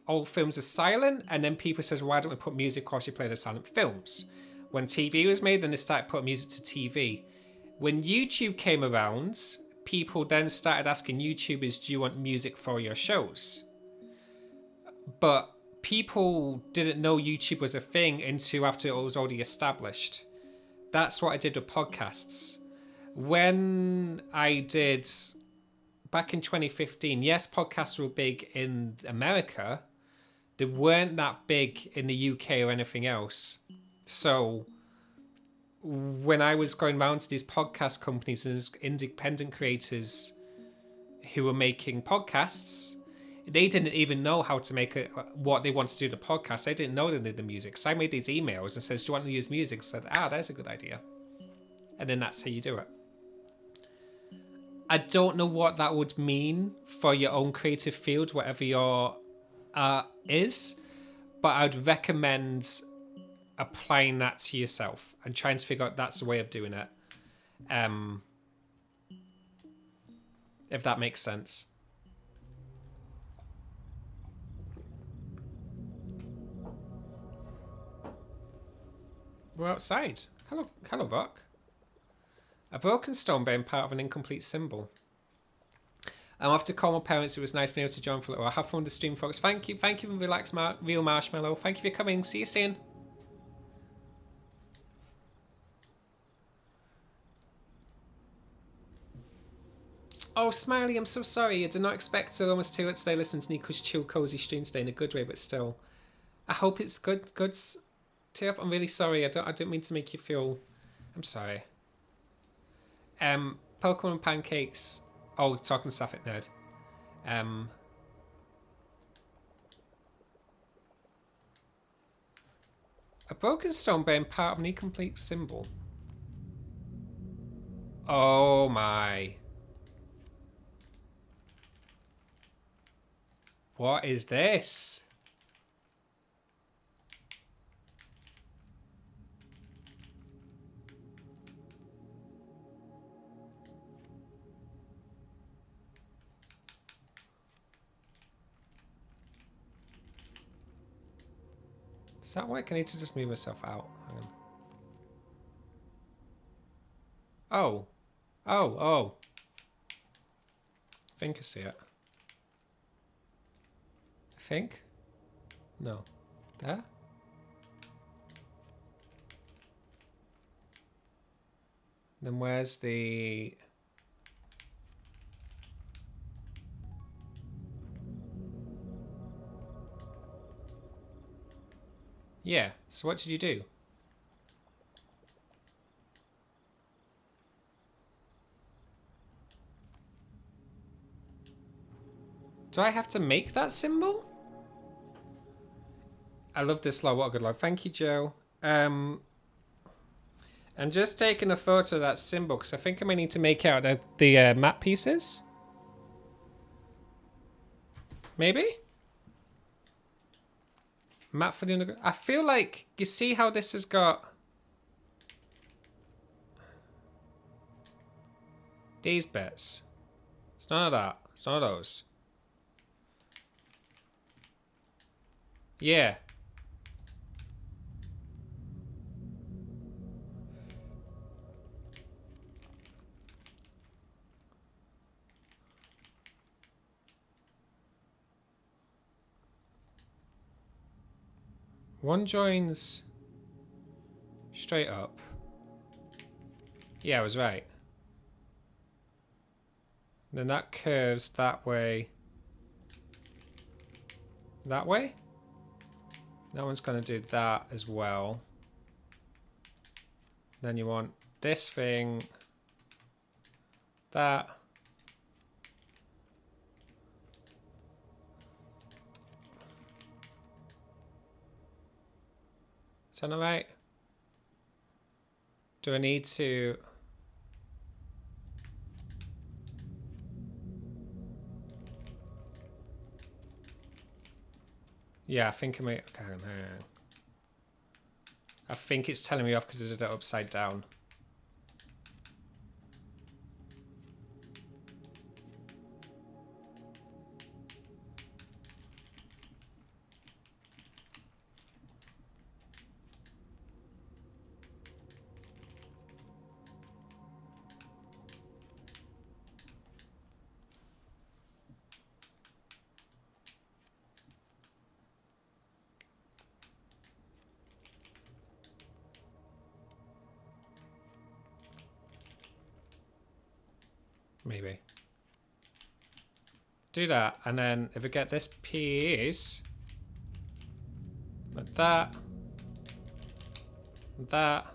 old films are silent, and then people says, why don't we put music whilst you play the silent films? When TV was made, then they started putting music to TV. When YouTube came around, people then started asking YouTubers, do you want music for your shows? But people didn't know YouTube was a thing until after it was already established. That's what I did with podcasts. When I did, back in 2015, yes, podcasts were big in America. They weren't that big in the UK or anything else. So when I was going around to these podcast companies and independent creators who were making podcasts, they didn't even know how to make what they wanted to do the podcast. They didn't know they needed the music. So I made these emails and says, do you want to use music? I said, that's a good idea. And then that's how you do it. I don't know what that would mean for your own creative field, whatever your art is, but I'd recommend applying that to yourself and trying to figure out that's the way of doing it. If that makes sense. We're outside. Hello, Rock. A broken stone being part of an incomplete symbol. I'm off to call my parents. It was nice being able to join for a little while. Have fun with the stream, folks. Thank you, Relax Real Marshmallow. Thank you for coming. See you soon. Oh, Smiley, I'm so sorry. I did not expect to almost 2 hours today listening to Nico's chill, cozy stream today in a good way, but still. I hope it's good. Tip. I'm really sorry. I didn't mean to make you feel. I'm sorry. Pokemon pancakes. Oh, talking Sapphic Nerd. A broken stone being part of an incomplete symbol. Oh my. What is this? Does that work? I need to just move myself out. Hang on. Oh. Oh. I think I see it. I think. No. There? Then where's the... Yeah, so what did you do? Do I have to make that symbol? I love this log. What a good log. Thank you, Joe. I'm just taking a photo of that symbol because I think I may need to make out the map pieces. Maybe? Map for the underground. I feel like, you see how this has got these bits. It's none of that. It's none of those. Yeah. One joins straight up. Yeah, I was right. Then that curves that way. That way? That one's going to do that as well. Then you want this thing. That. Is that right? Do I need to... Yeah, I think I may... Okay, hang on. I think it's telling me off because it's upside down. Maybe. Do that, and then if I get this piece, like that, that.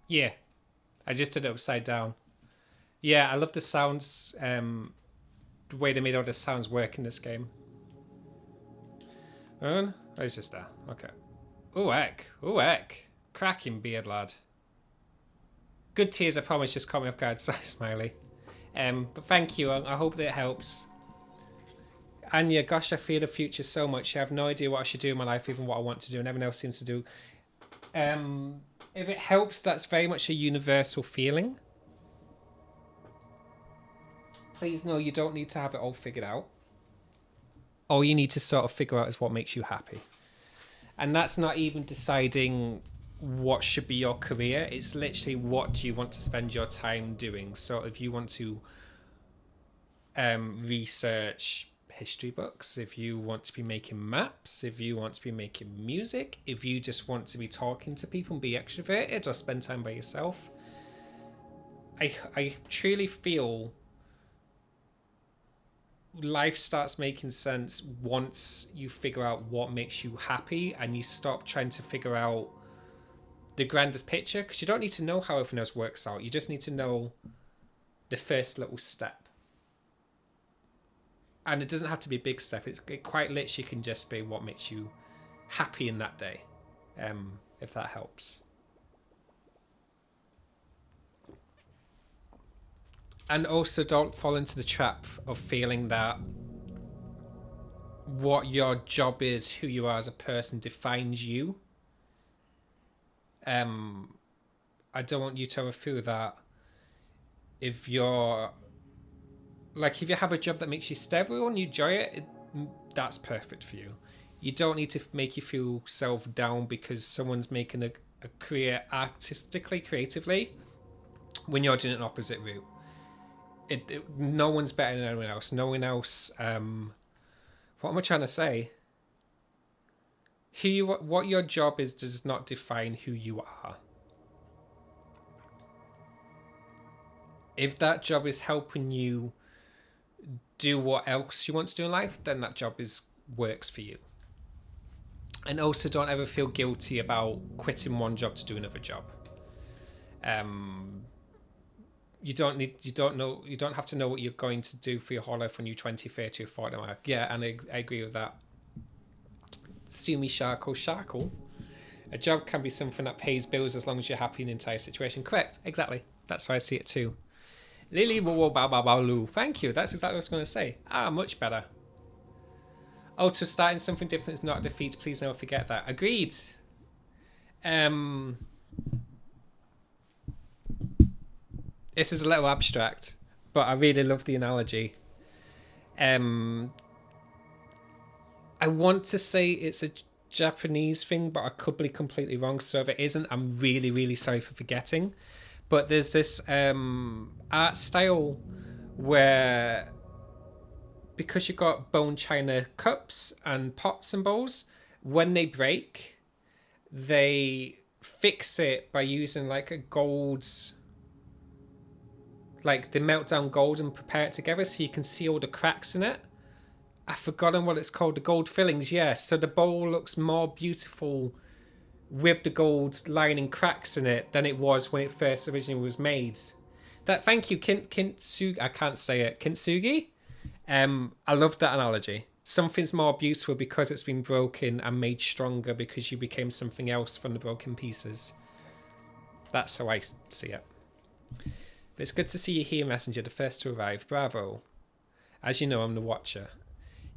Yeah, I just did it upside down. Yeah, I love the sounds, the way they made all the sounds work in this game. Oh, it's just there. Okay. Ooh, heck. Ooh, heck. Cracking beard, lad. Good tears, I promise, just caught me off guard. Sorry, Smiley. But thank you. I hope that it helps. Anya, gosh, I fear the future so much. I have no idea what I should do in my life, even what I want to do, and everyone else seems to do. If it helps, that's very much a universal feeling. Please know you don't need to have it all figured out. All you need to sort of figure out is what makes you happy. And that's not even deciding what should be your career. It's literally what do you want to spend your time doing. So if you want to research history books, if you want to be making maps, if you want to be making music, if you just want to be talking to people and be extroverted or spend time by yourself, I truly feel life starts making sense once you figure out what makes you happy and you stop trying to figure out the grandest picture, because you don't need to know how everything else works out. You just need to know the first little step. And it doesn't have to be a big step. It quite literally can just be what makes you happy in that day, if that helps. And also don't fall into the trap of feeling that what your job is, who you are as a person, defines you. I don't want you to ever feel that if you're like, if you have a job that makes you stable and you enjoy it, that's perfect for you. You don't need to make you feel self down because someone's making a career artistically, creatively, when you're doing an opposite route. No one's better than anyone else. No one else. What am I trying to say? What your job is does not define who you are. If that job is helping you do what else you want to do in life, then that job works for you. And also, don't ever feel guilty about quitting one job to do another job. You don't have to know what you're going to do for your whole life when you're 20, 30 or 40. Yeah, and I agree with that. Sumi Sharko. A job can be something that pays bills as long as you're happy in the entire situation. Correct, exactly. That's how I see it too. Lily Babalu. Thank you. That's exactly what I was going to say. Much better. Also, starting something different is not a defeat. Please never forget that. Agreed. This is a little abstract, but I really love the analogy. I want to say it's a Japanese thing, but I could be completely wrong. So if it isn't, I'm really, really sorry for forgetting. But there's this art style where, because you've got bone china cups and pots and bowls, when they break, they fix it by using like a gold's... Like, they melt down gold and prepare it together so you can see all the cracks in it. I've forgotten what it's called. The gold fillings, yeah. So the bowl looks more beautiful with the gold lining cracks in it than it was when it first originally was made. Thank you, Kintsugi. I can't say it. Kintsugi? I love that analogy. Something's more beautiful because it's been broken and made stronger because you became something else from the broken pieces. That's how I see it. But it's good to see you here, Messenger, the first to arrive. Bravo. As you know, I'm the Watcher.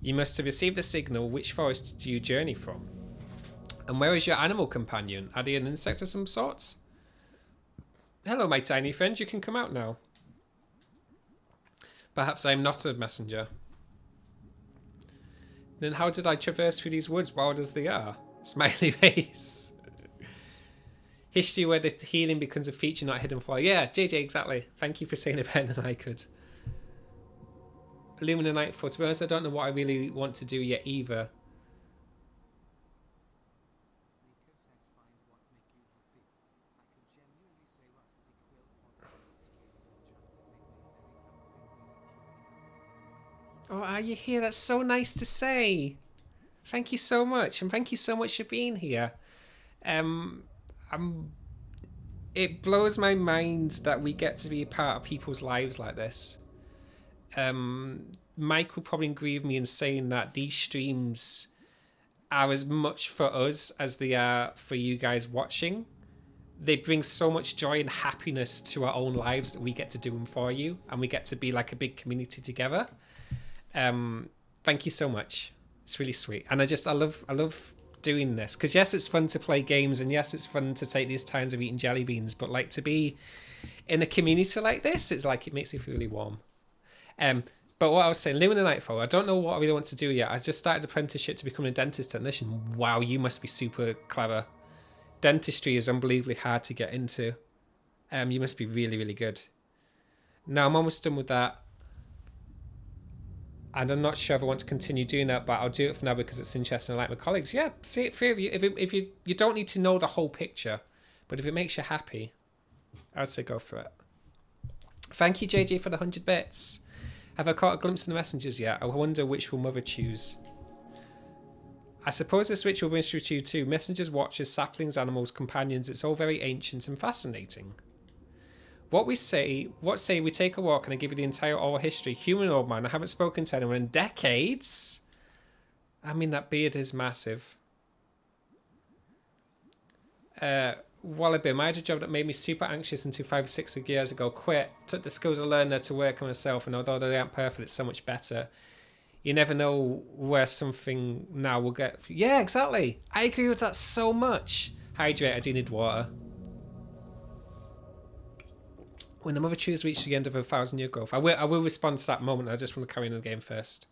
You must have received a signal. Which forest do you journey from? And where is your animal companion? Are they an insect of some sort? Hello, my tiny friend. You can come out now. Perhaps I'm not a messenger. Then how did I traverse through these woods wild as they are? Smiley face. History where the healing becomes a feature, not a hidden flaw. Yeah, JJ, exactly. Thank you for saying it better than I could. Illumina Nightfall. To be honest, I don't know what I really want to do yet either. Oh, are you here? That's so nice to say. Thank you so much, and thank you so much for being here. It blows my mind that we get to be a part of people's lives like this. Mike will probably agree with me in saying that these streams are as much for us as they are for you guys watching. They bring so much joy and happiness to our own lives that we get to do them for you, and we get to be like a big community together. Thank you so much. It's really sweet, and I love doing this because yes, it's fun to play games, and yes, it's fun to take these times of eating jelly beans, but like to be in a community like this, it's like it makes you feel really warm. But what I was saying, Lumina Nightfall, I don't know what I really want to do yet. I just started apprenticeship to become a dentist technician. Wow, you must be super clever. Dentistry is unbelievably hard to get into. You must be really, really good. Now I'm almost done with that. And I'm not sure if I want to continue doing that, but I'll do it for now because it's interesting. I like my colleagues. Yeah, see it through. If you don't need to know the whole picture, but if it makes you happy, I'd say go for it. Thank you, JJ, for the 100 bits. Have I caught a glimpse of the messengers yet? I wonder which will Mother choose. I suppose this ritual will interest you too. Messengers, watchers, saplings, animals, companions. It's all very ancient and fascinating. What say we take a walk and I give you the entire oral history. Human old man, I haven't spoken to anyone in decades. I mean, that beard is massive. Wallabim, I had a job that made me super anxious until 5 or 6 years ago. Quit. Took the skills I learned there to work on myself, and although they aren't perfect, it's so much better. You never know where something now will get. Yeah, exactly. I agree with that so much. Hydrate, I do need water. When the mother choose reached the end of her 1,000-year growth. I will respond to that moment. I just want to carry on the game first.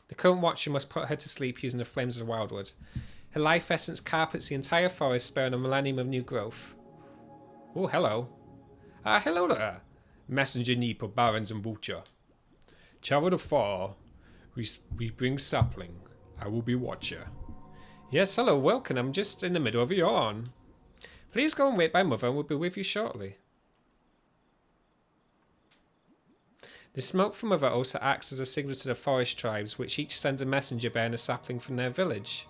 The current watcher must put her to sleep using the flames of the wildwood. Her life essence carpets the entire forest, sparing a millennium of new growth. Oh, hello. Hello there. Messenger Nico, Barons and Butcher. Travel afar. We bring sapling. I will be watcher. Yes, hello, welcome. I'm just in the middle of a yawn. Please go and wait by mother and we'll be with you shortly. The smoke from mother also acts as a signal to the forest tribes, which each send a messenger bearing a sapling from their village.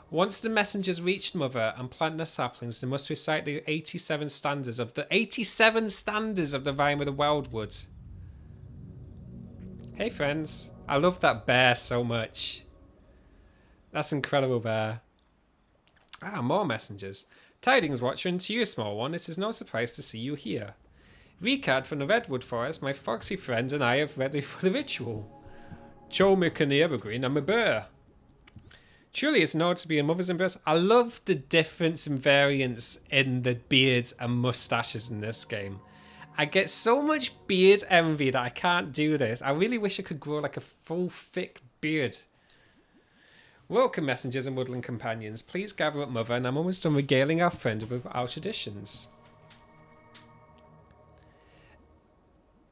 Once the messengers reach mother and plant their saplings, they must recite the 87 stanzas of the 87 stanzas of the Rhyme of the Wildwood. Hey friends, I love that bear so much. That's incredible, bear. More messengers. Tidings, watcher, and to you, small one, it is no surprise to see you here. Recard from the Redwood Forest, my foxy friends and I are ready for the ritual. Chomik and the Evergreen, I'm a bear. Truly, it's an honor to be in mother's embrace. I love the difference and variance in the beards and mustaches in this game. I get so much beard envy that I can't do this. I really wish I could grow like a full, thick beard. Welcome, messengers and woodland companions. Please gather up, mother, and I'm almost done regaling our friend with our traditions.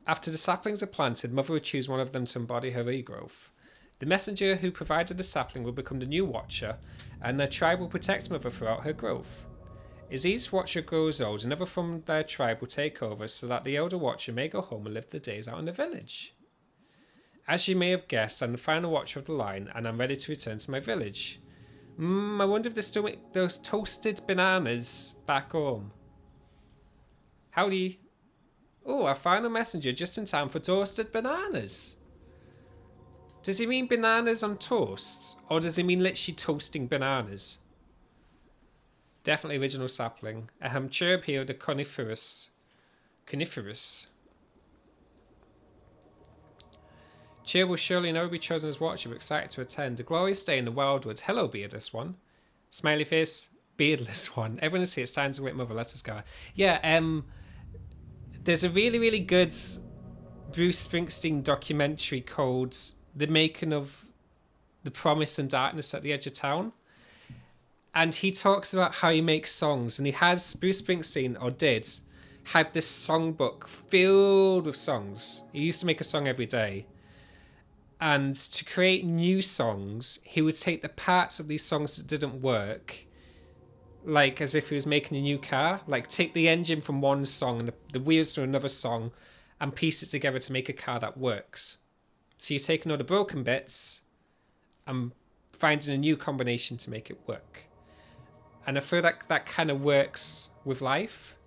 After the saplings are planted, mother would choose one of them to embody her regrowth. The messenger who provided the sapling will become the new watcher, and their tribe will protect mother throughout her growth. As each watcher grows old, another from their tribe will take over so that the elder watcher may go home and live the days out in the village. As you may have guessed, I'm the final watcher of the line, and I'm ready to return to my village. I wonder if they still make those toasted bananas back home. Howdy. Oh, our final messenger just in time for toasted bananas. Does he mean bananas on toast? Or does he mean literally toasting bananas? Definitely original sapling. Chirp here, the coniferous. Cheer will surely never be chosen as watcher, but excited to attend. A glorious day in the wildwoods. Hello, beardless one. Smiley face, beardless one. Everyone is here. It's time to wait, mother. Let us go. Yeah, there's a really, really good Bruce Springsteen documentary called The Making of the Promise and Darkness at the Edge of Town. And he talks about how he makes songs. And Bruce Springsteen, or did, had this songbook filled with songs. He used to make a song every day. And to create new songs, he would take the parts of these songs that didn't work, like as if he was making a new car, like take the engine from one song and the wheels from another song and piece it together to make a car that works. So you're taking all the broken bits and finding a new combination to make it work. And I feel like that kind of works with life.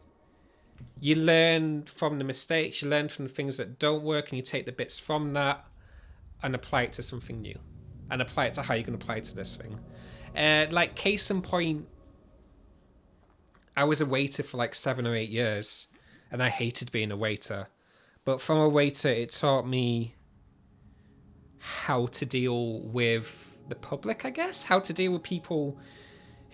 You learn from the mistakes, you learn from the things that don't work, and you take the bits from that and apply it to something new. And apply it to how you're going to apply it to this thing. Like, case in point, I was a waiter for like 7 or 8 years, and I hated being a waiter. But from a waiter, it taught me how to deal with the public, I guess. How to deal with people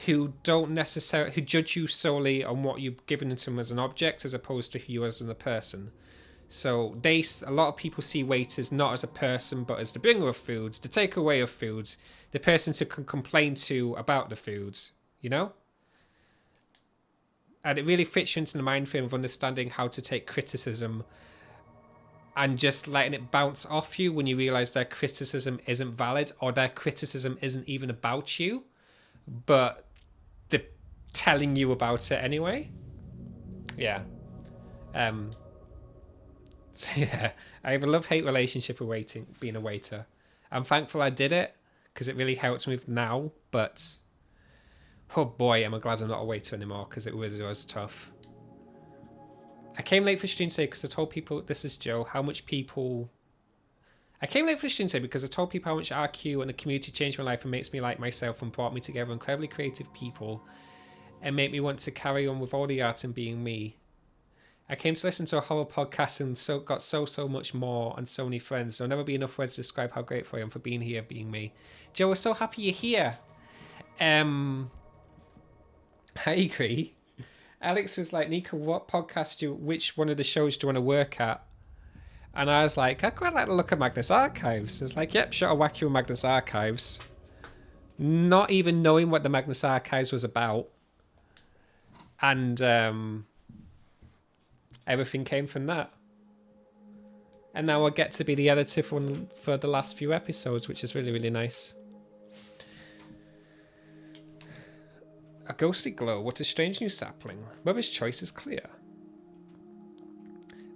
who who judge you solely on what you've given to them as an object, as opposed to who you as a person. So a lot of people see waiters not as a person, but as the bringer of foods, the takeaway of foods, the person to complain to about the foods, you know? And it really fits you into the mind frame of understanding how to take criticism and just letting it bounce off you when you realise their criticism isn't valid, or their criticism isn't even about you, but they're telling you about it anyway. Yeah. So yeah, I have a love-hate relationship with being a waiter. I'm thankful I did it, because it really helps me now, but oh boy, am I glad I'm not a waiter anymore, because it was tough. I came late for stream today because I told people, this is Joe, how much people... I came late for stream today because I told people how much RQ and the community changed my life and makes me like myself and brought me together incredibly creative people. and make me want to carry on with all the art and being me. I came to listen to a horror podcast and got so much more and so many friends. There'll never be enough words to describe how grateful I am for being here, being me. Joe, we're so happy you're here. I agree. Alex was like, Nico, which one of the shows do you want to work at? And I was like, I'd quite like to look at Magnus Archives. It's like, yep, sure, I'll whack you with Magnus Archives. Not even knowing what the Magnus Archives was about. And everything came from that. And now I get to be the editor for the last few episodes, which is really, really nice. A ghostly glow. What a strange new sapling. Mother's choice is clear.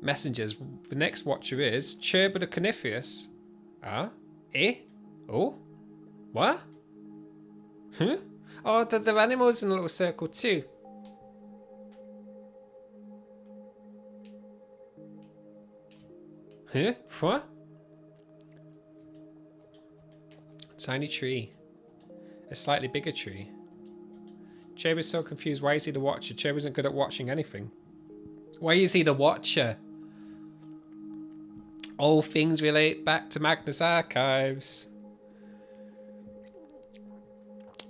Messengers. The next watcher is Cherba the Coniferous. Ah? Eh? Oh? What? Huh? Oh, they're animals in a little circle too. Huh? What? Tiny tree. A slightly bigger tree. Cherb is so confused. Why is he the watcher? Cherb isn't good at watching anything. Why is he the watcher? All things relate back to Magnus Archives.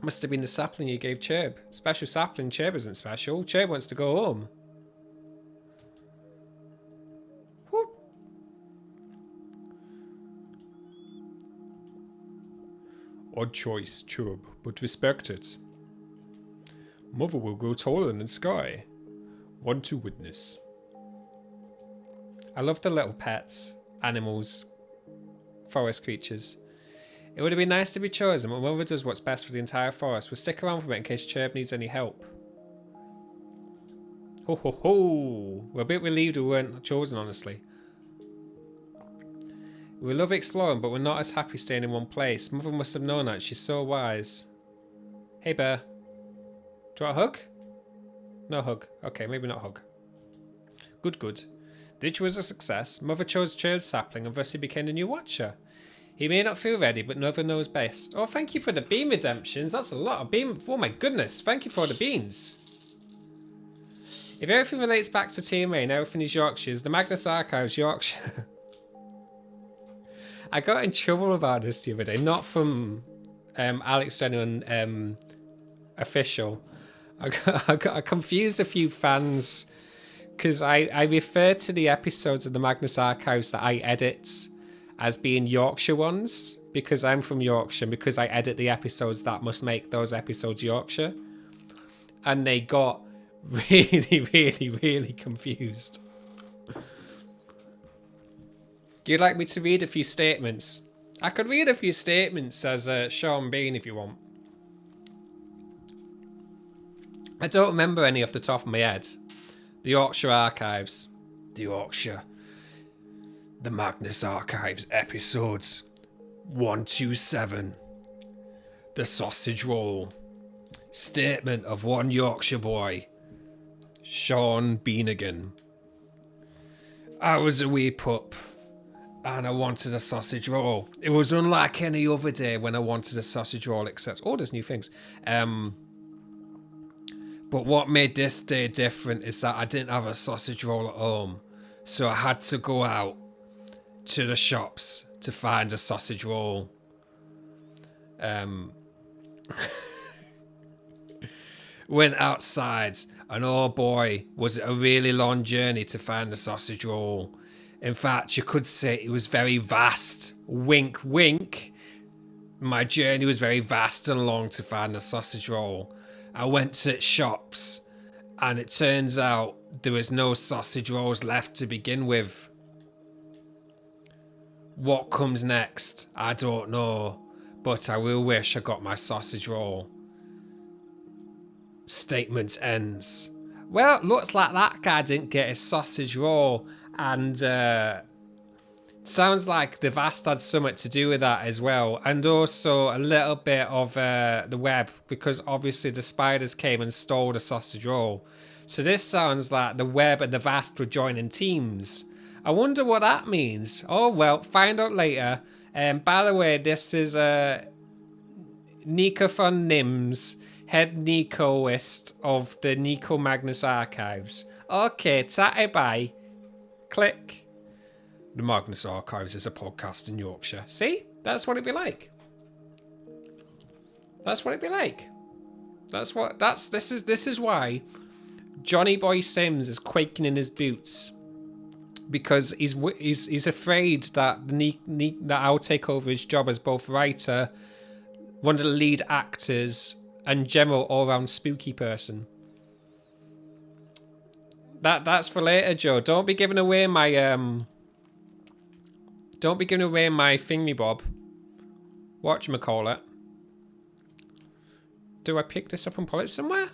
Must have been the sapling you gave Cherb. Special sapling. Cherb isn't special. Cherb wants to go home. Odd choice, Cherb, but respect it. Mother will grow taller than the sky. One to witness. I love the little pets, animals, forest creatures. It would have been nice to be chosen, but Mother does what's best for the entire forest. We'll stick around for a bit in case Cherb needs any help. Ho ho ho! We're a bit relieved we weren't chosen, honestly. We love exploring, but we're not as happy staying in one place. Mother must have known that. She's so wise. Hey, Bear. Do you want a hug? No hug. Okay, maybe not hug. Good, good. The ritual was a success. Mother chose Cherb's sapling and thus he became the new watcher. He may not feel ready, but Mother knows best. Oh, thank you for the bean redemptions. That's a lot of bean. Oh my goodness. Thank you for the beans. If everything relates back to TMA and everything is Yorkshire's, the Magnus Archives Yorkshire... I got in trouble about this the other day, not from Alex Genuine official. I confused a few fans because I refer to the episodes of the Magnus Archives that I edit as being Yorkshire ones because I'm from Yorkshire, because I edit the episodes that must make those episodes Yorkshire. And they got really confused. Do you like me to read a few statements? I could read a few statements as Sean Bean if you want. I don't remember any off the top of my head. The Yorkshire Archives. The Yorkshire. The Magnus Archives episodes 127. The Sausage Roll. Statement of one Yorkshire boy. Sean Beanigan. I was a wee pup. And I wanted a sausage roll. It was unlike any other day when I wanted a sausage roll, except... Oh, there's new things. But what made this day different is that I didn't have a sausage roll at home. So I had to go out to the shops to find a sausage roll. Went outside, and oh boy, was it a really long journey to find a sausage roll. In fact, you could say it was very vast. Wink, wink. My journey was very vast and long to find a sausage roll. I went to shops, and it turns out there was no sausage rolls left to begin with. What comes next? I don't know, but I will wish I got my sausage roll. Statement ends. Well, looks like that guy didn't get his sausage roll. And sounds like the Vast had something to do with that as well. And also a little bit of the web, because obviously the spiders came and stole the sausage roll. So this sounds like the web and the Vast were joining teams. I wonder what that means. Oh, well, find out later. By the way, this is Nico von Nims. head Nicoist of the Nico Magnus Archives. Okay, tatty bye. Click. The Magnus Archives is a podcast in Yorkshire. See? That's what it'd be like. That's what it'd be like. This is why Johnny Boy Sims is quaking in his boots. Because he's afraid that that I'll take over his job as both writer, one of the lead actors, and general all-round spooky person. That's for later, Joe. Don't be giving away my thingy-bob. Whatchamacallit. Do I pick this up and pull it somewhere?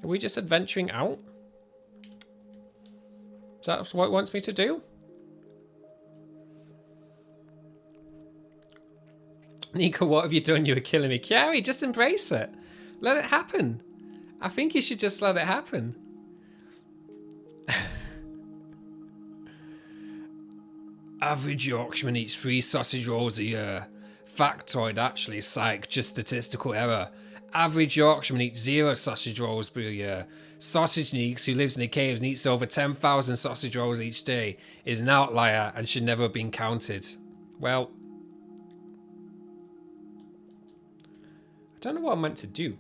Are we just adventuring out? Is that what it wants me to do? Nico, what have you done? You were killing me. Chiari, just embrace it. Let it happen. I think you should just let it happen. Average Yorkshireman eats 3 sausage rolls a year. Factoid, actually, psych, just statistical error. Average Yorkshireman eats 0 sausage rolls per year. Sausage Neeks, who lives in the caves and eats over 10,000 sausage rolls each day, is an outlier and should never have been counted. Well, I don't know what I'm meant to do.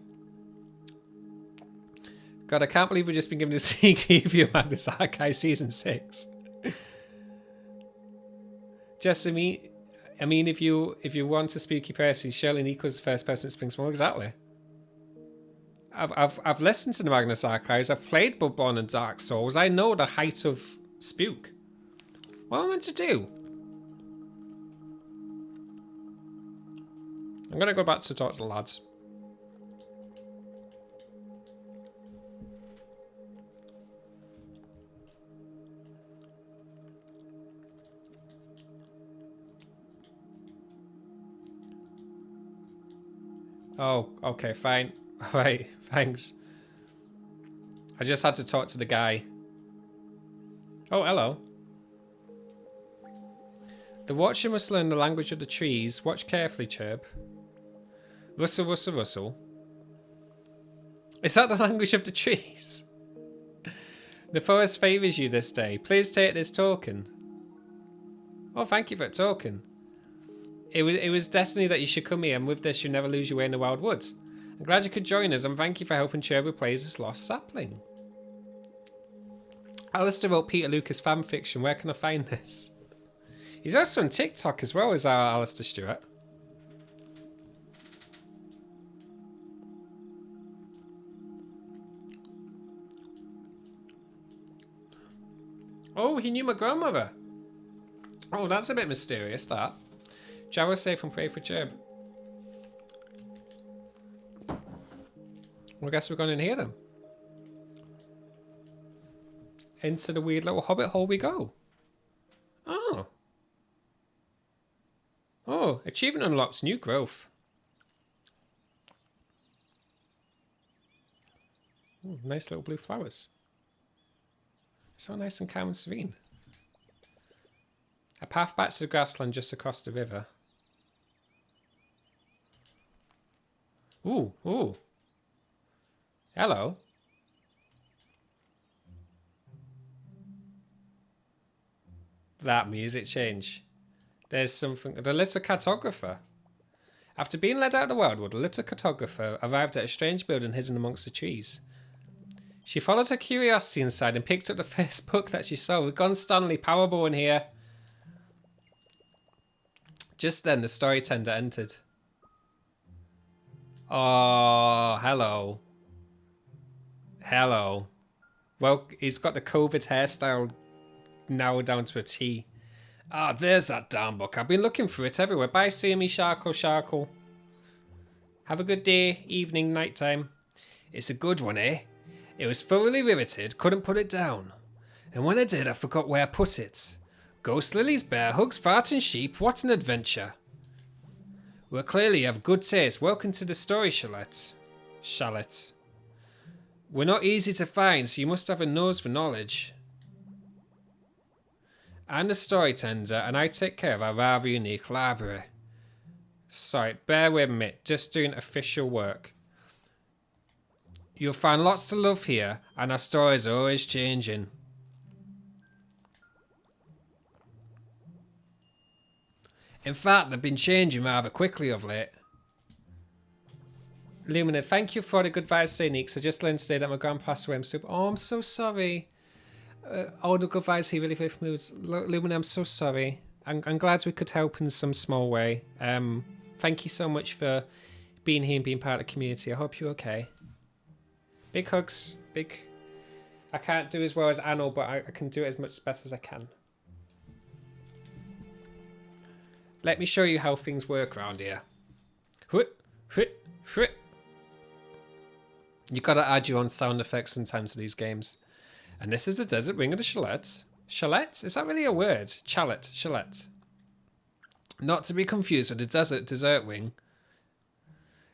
God, I can't believe we've just been given a sneak preview of Magnus Archive Season 6. Just, I mean, if you want a spooky person, surely Nico's the first person that springs to mind. Exactly. I've listened to the Magnus Archives. I've played Bloodborne and Dark Souls. I know the height of spook. What am I meant to do? I'm gonna go back to talk to the lads. Oh, okay, fine. Alright, thanks. I just had to talk to the guy. Oh, hello. The watcher must learn the language of the trees. Watch carefully, Chirp. Rustle, rustle, rustle. Is that the language of the trees? The forest favours you this day. Please take this token. Oh, thank you for a token. It was destiny that you should come here, and with this you'll never lose your way in the wild woods. I'm glad you could join us, and thank you for helping Cherby replace this lost sapling. Alistair wrote Peter Lucas fanfiction. Where can I find this? He's also on TikTok as well as our Alistair Stewart. Oh, he knew my grandmother. Oh, that's a bit mysterious, that. Java safe and pray for Cherb. Well, I guess we're going in here then. Into the weird little hobbit hole we go. Oh. Oh, achievement unlocks new growth. Ooh, nice little blue flowers. So nice and calm and serene. A path back to the grassland just across the river. Ooh, ooh. Hello. That music change. There's something. The little cartographer. After being led out of the wildwood, the little cartographer arrived at a strange building hidden amongst the trees. She followed her curiosity inside and picked up the first book that she saw. We've gone Stanley Parable in here. Just then, the story tender entered. Oh, hello. Hello. Well, he's got the COVID hairstyle now down to a T. Ah, there's that damn book. I've been looking for it everywhere. Bye, see me, Sharkle, Sharkle. Have a good day, evening, nighttime. It's a good one, eh? It was thoroughly riveted, couldn't put it down. And when I did, I forgot where I put it. Ghost lilies, bear hugs, farts and sheep, what an adventure. Well, clearly you have good taste. Welcome to the story chalet. We're not easy to find, so you must have a nose for knowledge. I'm the story tender, and I take care of our rather unique library. Sorry, bear with me. Just doing official work. You'll find lots to love here, and our stories are always changing. In fact, they've been changing rather quickly of late. Lumina, thank you for the good vibes today, Nick. I just learned today that my grandpa passed away. I'm so sorry. All the good vibes he really moods. Lumina, I'm so sorry. I'm glad we could help in some small way. Thank you so much for being here and being part of the community. I hope you're okay. Big hugs. Big. I can't do as well as Anno, but I can do it as much best as I can. Let me show you how things work around here. You gotta add your own sound effects sometimes to these games. And this is the desert wing of the chalet. Chalet? Is that really a word? Chalet. Not to be confused with the dessert wing,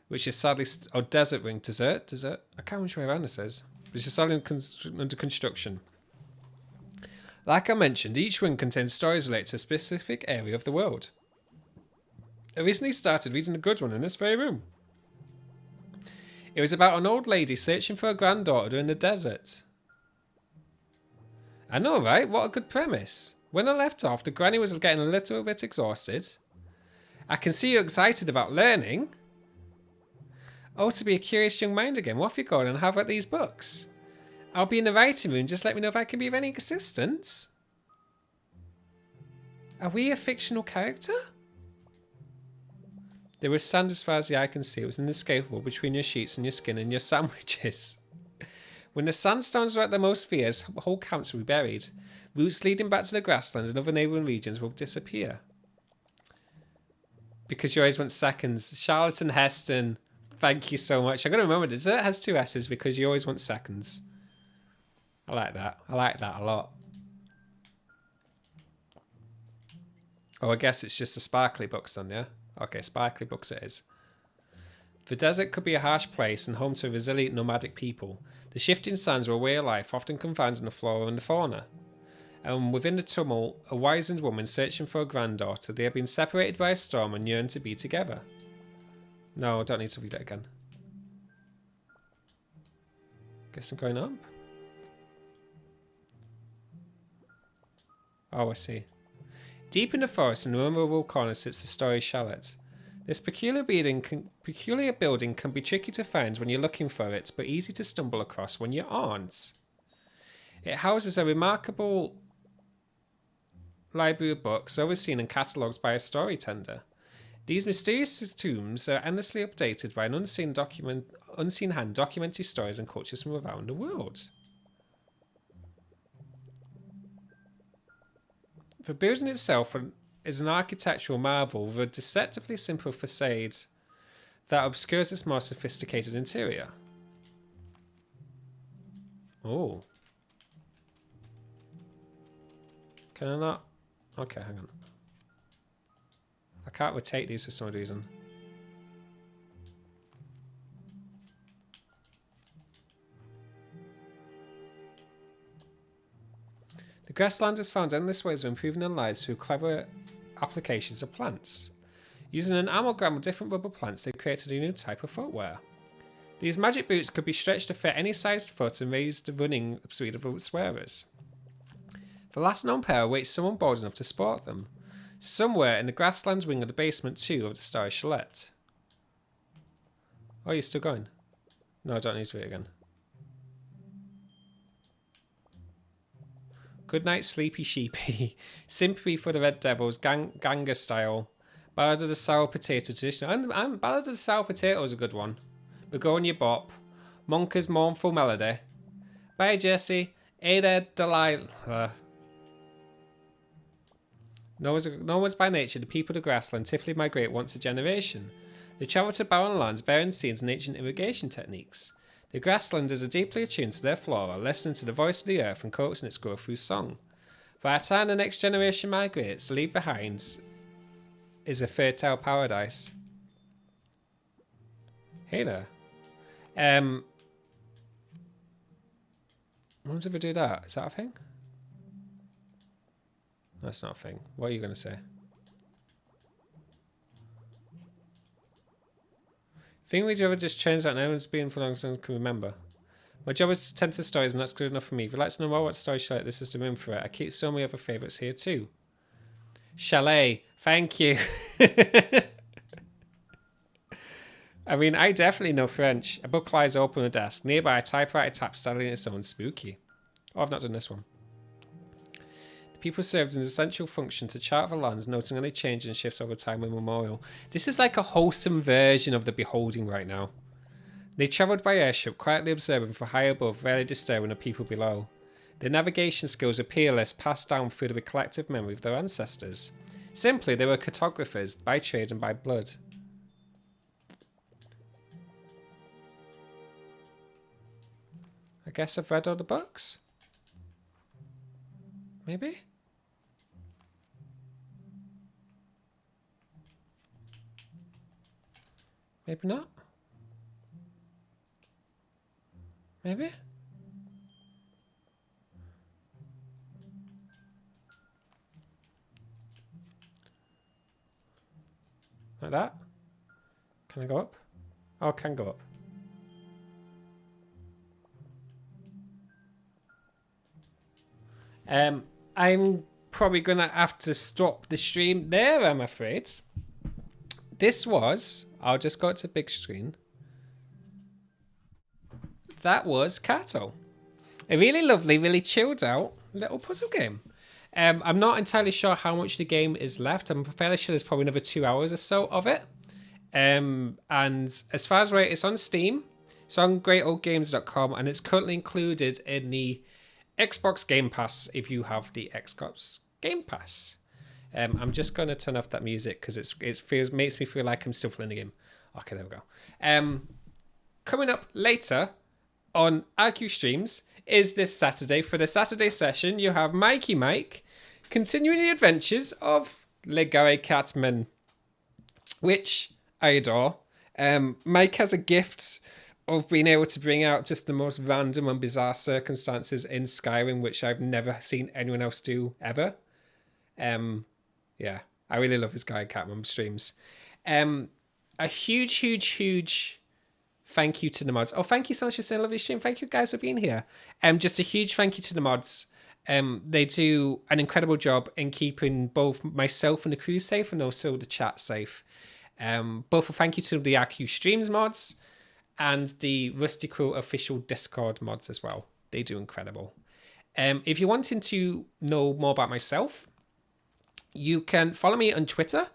which is sadly... Oh, desert wing. Dessert? I can't remember which way around this is. Which is sadly under construction. Like I mentioned, each wing contains stories related to a specific area of the world. I recently started reading a good one in this very room. It was about an old lady searching for her granddaughter in the desert. I know, right? What a good premise. When I left off, the granny was getting a little bit exhausted. I can see you're excited about learning. Oh, to be a curious young mind again. What have you got and how about these books? I'll be in the writing room. Just let me know if I can be of any assistance. Are we a fictional character? There was sand as far as the eye can see. It was inescapable between your sheets and your skin and your sandwiches. When the sandstones are at their most fierce, whole camps will be buried. Routes leading back to the grasslands and other neighbouring regions will disappear. Because you always want seconds. Charlotte and Heston, thank you so much. I'm going to remember dessert has 2 S's because you always want seconds. I like that. I like that a lot. Oh, I guess it's just the sparkly books then, yeah? Okay, sparkly books it is. The desert could be a harsh place and home to resilient nomadic people. The shifting sands are a way of life, often confined in the flora and the fauna. And within the tumult, a wizened woman searching for her granddaughter. They have been separated by a storm and yearn to be together. No, I don't need to read it again. Guess I'm going up. Oh, I see. Deep in the forest in a memorable corner sits the story chalet. This peculiar building can be tricky to find when you're looking for it, but easy to stumble across when you aren't. It houses a remarkable library of books overseen and catalogued by a story tender. These mysterious tombs are endlessly updated by an unseen hand documenting stories and cultures from around the world. The building itself is an architectural marvel with a deceptively simple facade that obscures its more sophisticated interior. Oh. Can I not? Okay, hang on. I can't rotate these for some reason. The grassland has found endless ways of improving their lives through clever applications of plants. Using an amalgam of different rubber plants, they've created a new type of footwear. These magic boots could be stretched to fit any sized foot and raise the running speed of its wearers. The last known pair awaits someone bold enough to sport them, somewhere in the grasslands wing of the basement 2 of the Starry Chalet. Oh, you're still going? No, I don't need to read it again. Good night, sleepy sheepy. Sympathy for the Red Devils, Ganga style. Ballad of the Sour Potato traditional. And Ballad of the Sour Potato is a good one. Begonia Bop. Monka's Mournful Melody. Bye, Jesse. Hey there, Delilah. Nomads by nature, the people of the grassland typically migrate once a generation. They travel to barren lands, bearing scenes and ancient irrigation techniques. The grasslanders are deeply attuned to their flora, listening to the voice of the earth and coaxing its growth through song. By the time the next generation migrates, the leave behind is a fertile paradise. Hey there. Once if I do that, is that a thing? That's not a thing. What are you going to say? Think we ever just change that now and it's been for long as I can remember. My job is to tend to stories and that's good enough for me. If you'd like to know more what story chalet, this is the room for it. I keep so many other favourites here too. Chalet, thank you. I mean, I definitely know French. A book lies open on a desk. Nearby, a typewriter taps steadily in its own. Spooky. Oh, I've not done this one. The people served an essential function to chart the lands, noting any change and shifts over time immemorial. This is like a wholesome version of the beholding right now. They travelled by airship, quietly observing from high above, rarely disturbing the people below. Their navigation skills were peerless, passed down through the collective memory of their ancestors. Simply, they were cartographers, by trade and by blood. I guess I've read all the books? Maybe? Maybe not? Maybe? Like that? Can I go up? Oh, I can go up. I'm probably going to have to stop the stream there, I'm afraid. This was... I'll just go to big screen. That was Carto. A really lovely, really chilled out little puzzle game. I'm not entirely sure how much the game is left. I'm fairly sure there's probably another 2 hours or so of it. And as far as where it's on Steam, it's on greatoldgames.com and it's currently included in the Xbox Game Pass if you have the Xbox Game Pass. I'm just going to turn off that music because it makes me feel like I'm still playing the game. Okay, there we go. Coming up later on RQ Streams is this Saturday. For the Saturday session, you have Mikey Mike continuing the adventures of Le Gary Catman, which I adore. Mike has a gift of being able to bring out just the most random and bizarre circumstances in Skyrim, which I've never seen anyone else do ever. Yeah, I really love his Gary Catman streams. A huge thank you to the mods. Oh, thank you so much for saying lovely stream. Thank you guys for being here. Just a huge thank you to the mods. They do an incredible job in keeping both myself and the crew safe and also the chat safe. Both a thank you to the RQ Streams mods and the Rusty Quill official Discord mods as well. They do incredible. If you're wanting to know more about myself, you can follow me on Twitter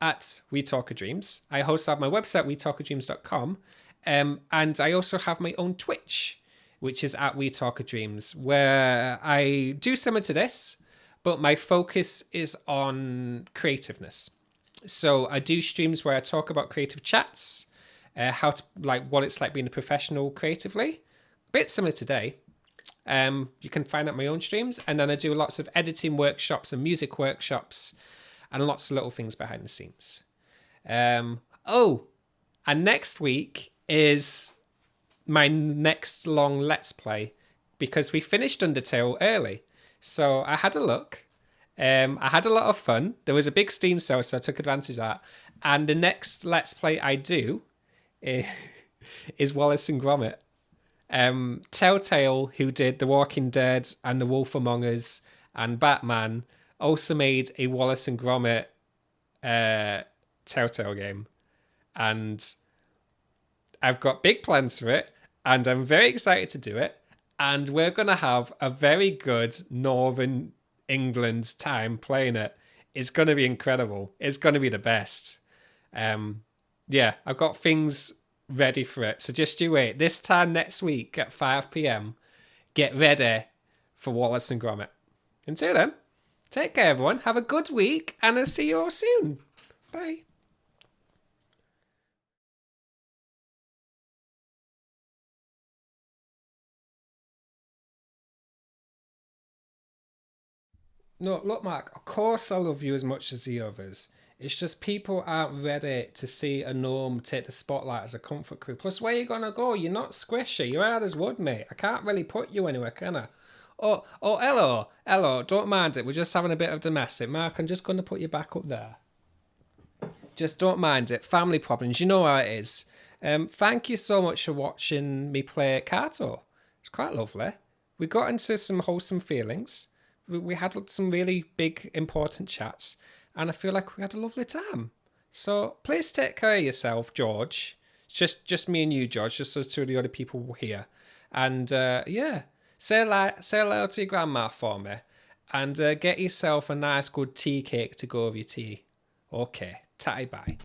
at WeTalkADreams. I also have my website, WeTalkADreams.com. And I also have my own Twitch, which is at WeTalkADreams, where I do similar to this, but my focus is on creativeness. So I do streams where I talk about creative chats, how to what it's like being a professional creatively. A bit similar today. You can find out my own streams, and then I do lots of editing workshops and music workshops, and lots of little things behind the scenes. And next week is my next long Let's Play, because we finished Undertale early. So I had a look. I had a lot of fun. There was a big Steam sale, so I took advantage of that. And the next Let's Play I do is Wallace and Gromit. Telltale, who did The Walking Dead and The Wolf Among Us and Batman, also made a Wallace and Gromit Telltale game. And I've got big plans for it, and I'm very excited to do it. And we're going to have a very good Northern England time playing it. It's going to be incredible. It's going to be the best. Yeah, I've got things ready for it. So just you wait. This time next week at 5 p.m, get ready for Wallace and Gromit. Until then, take care, everyone. Have a good week, and I'll see you all soon. Bye. No, look, Mark, of course I love you as much as the others. It's just people aren't ready to see a gnome take the spotlight as a comfort crew. Plus, where you going to go? You're not squishy. You're hard as wood, mate. I can't really put you anywhere, can I? Oh, hello. Don't mind it. We're just having a bit of domestic. Mark, I'm just going to put you back up there. Just don't mind it. Family problems. You know how it is. Thank you so much for watching me play Carto. It's quite lovely. We got into some wholesome feelings. We had some really big, important chats, and I feel like we had a lovely time. So please take care of yourself, George. It's just me and you, George, just as two of the other people here. And yeah, say hello to your grandma for me, and get yourself a nice good tea cake to go with your tea. Okay, tatty bye.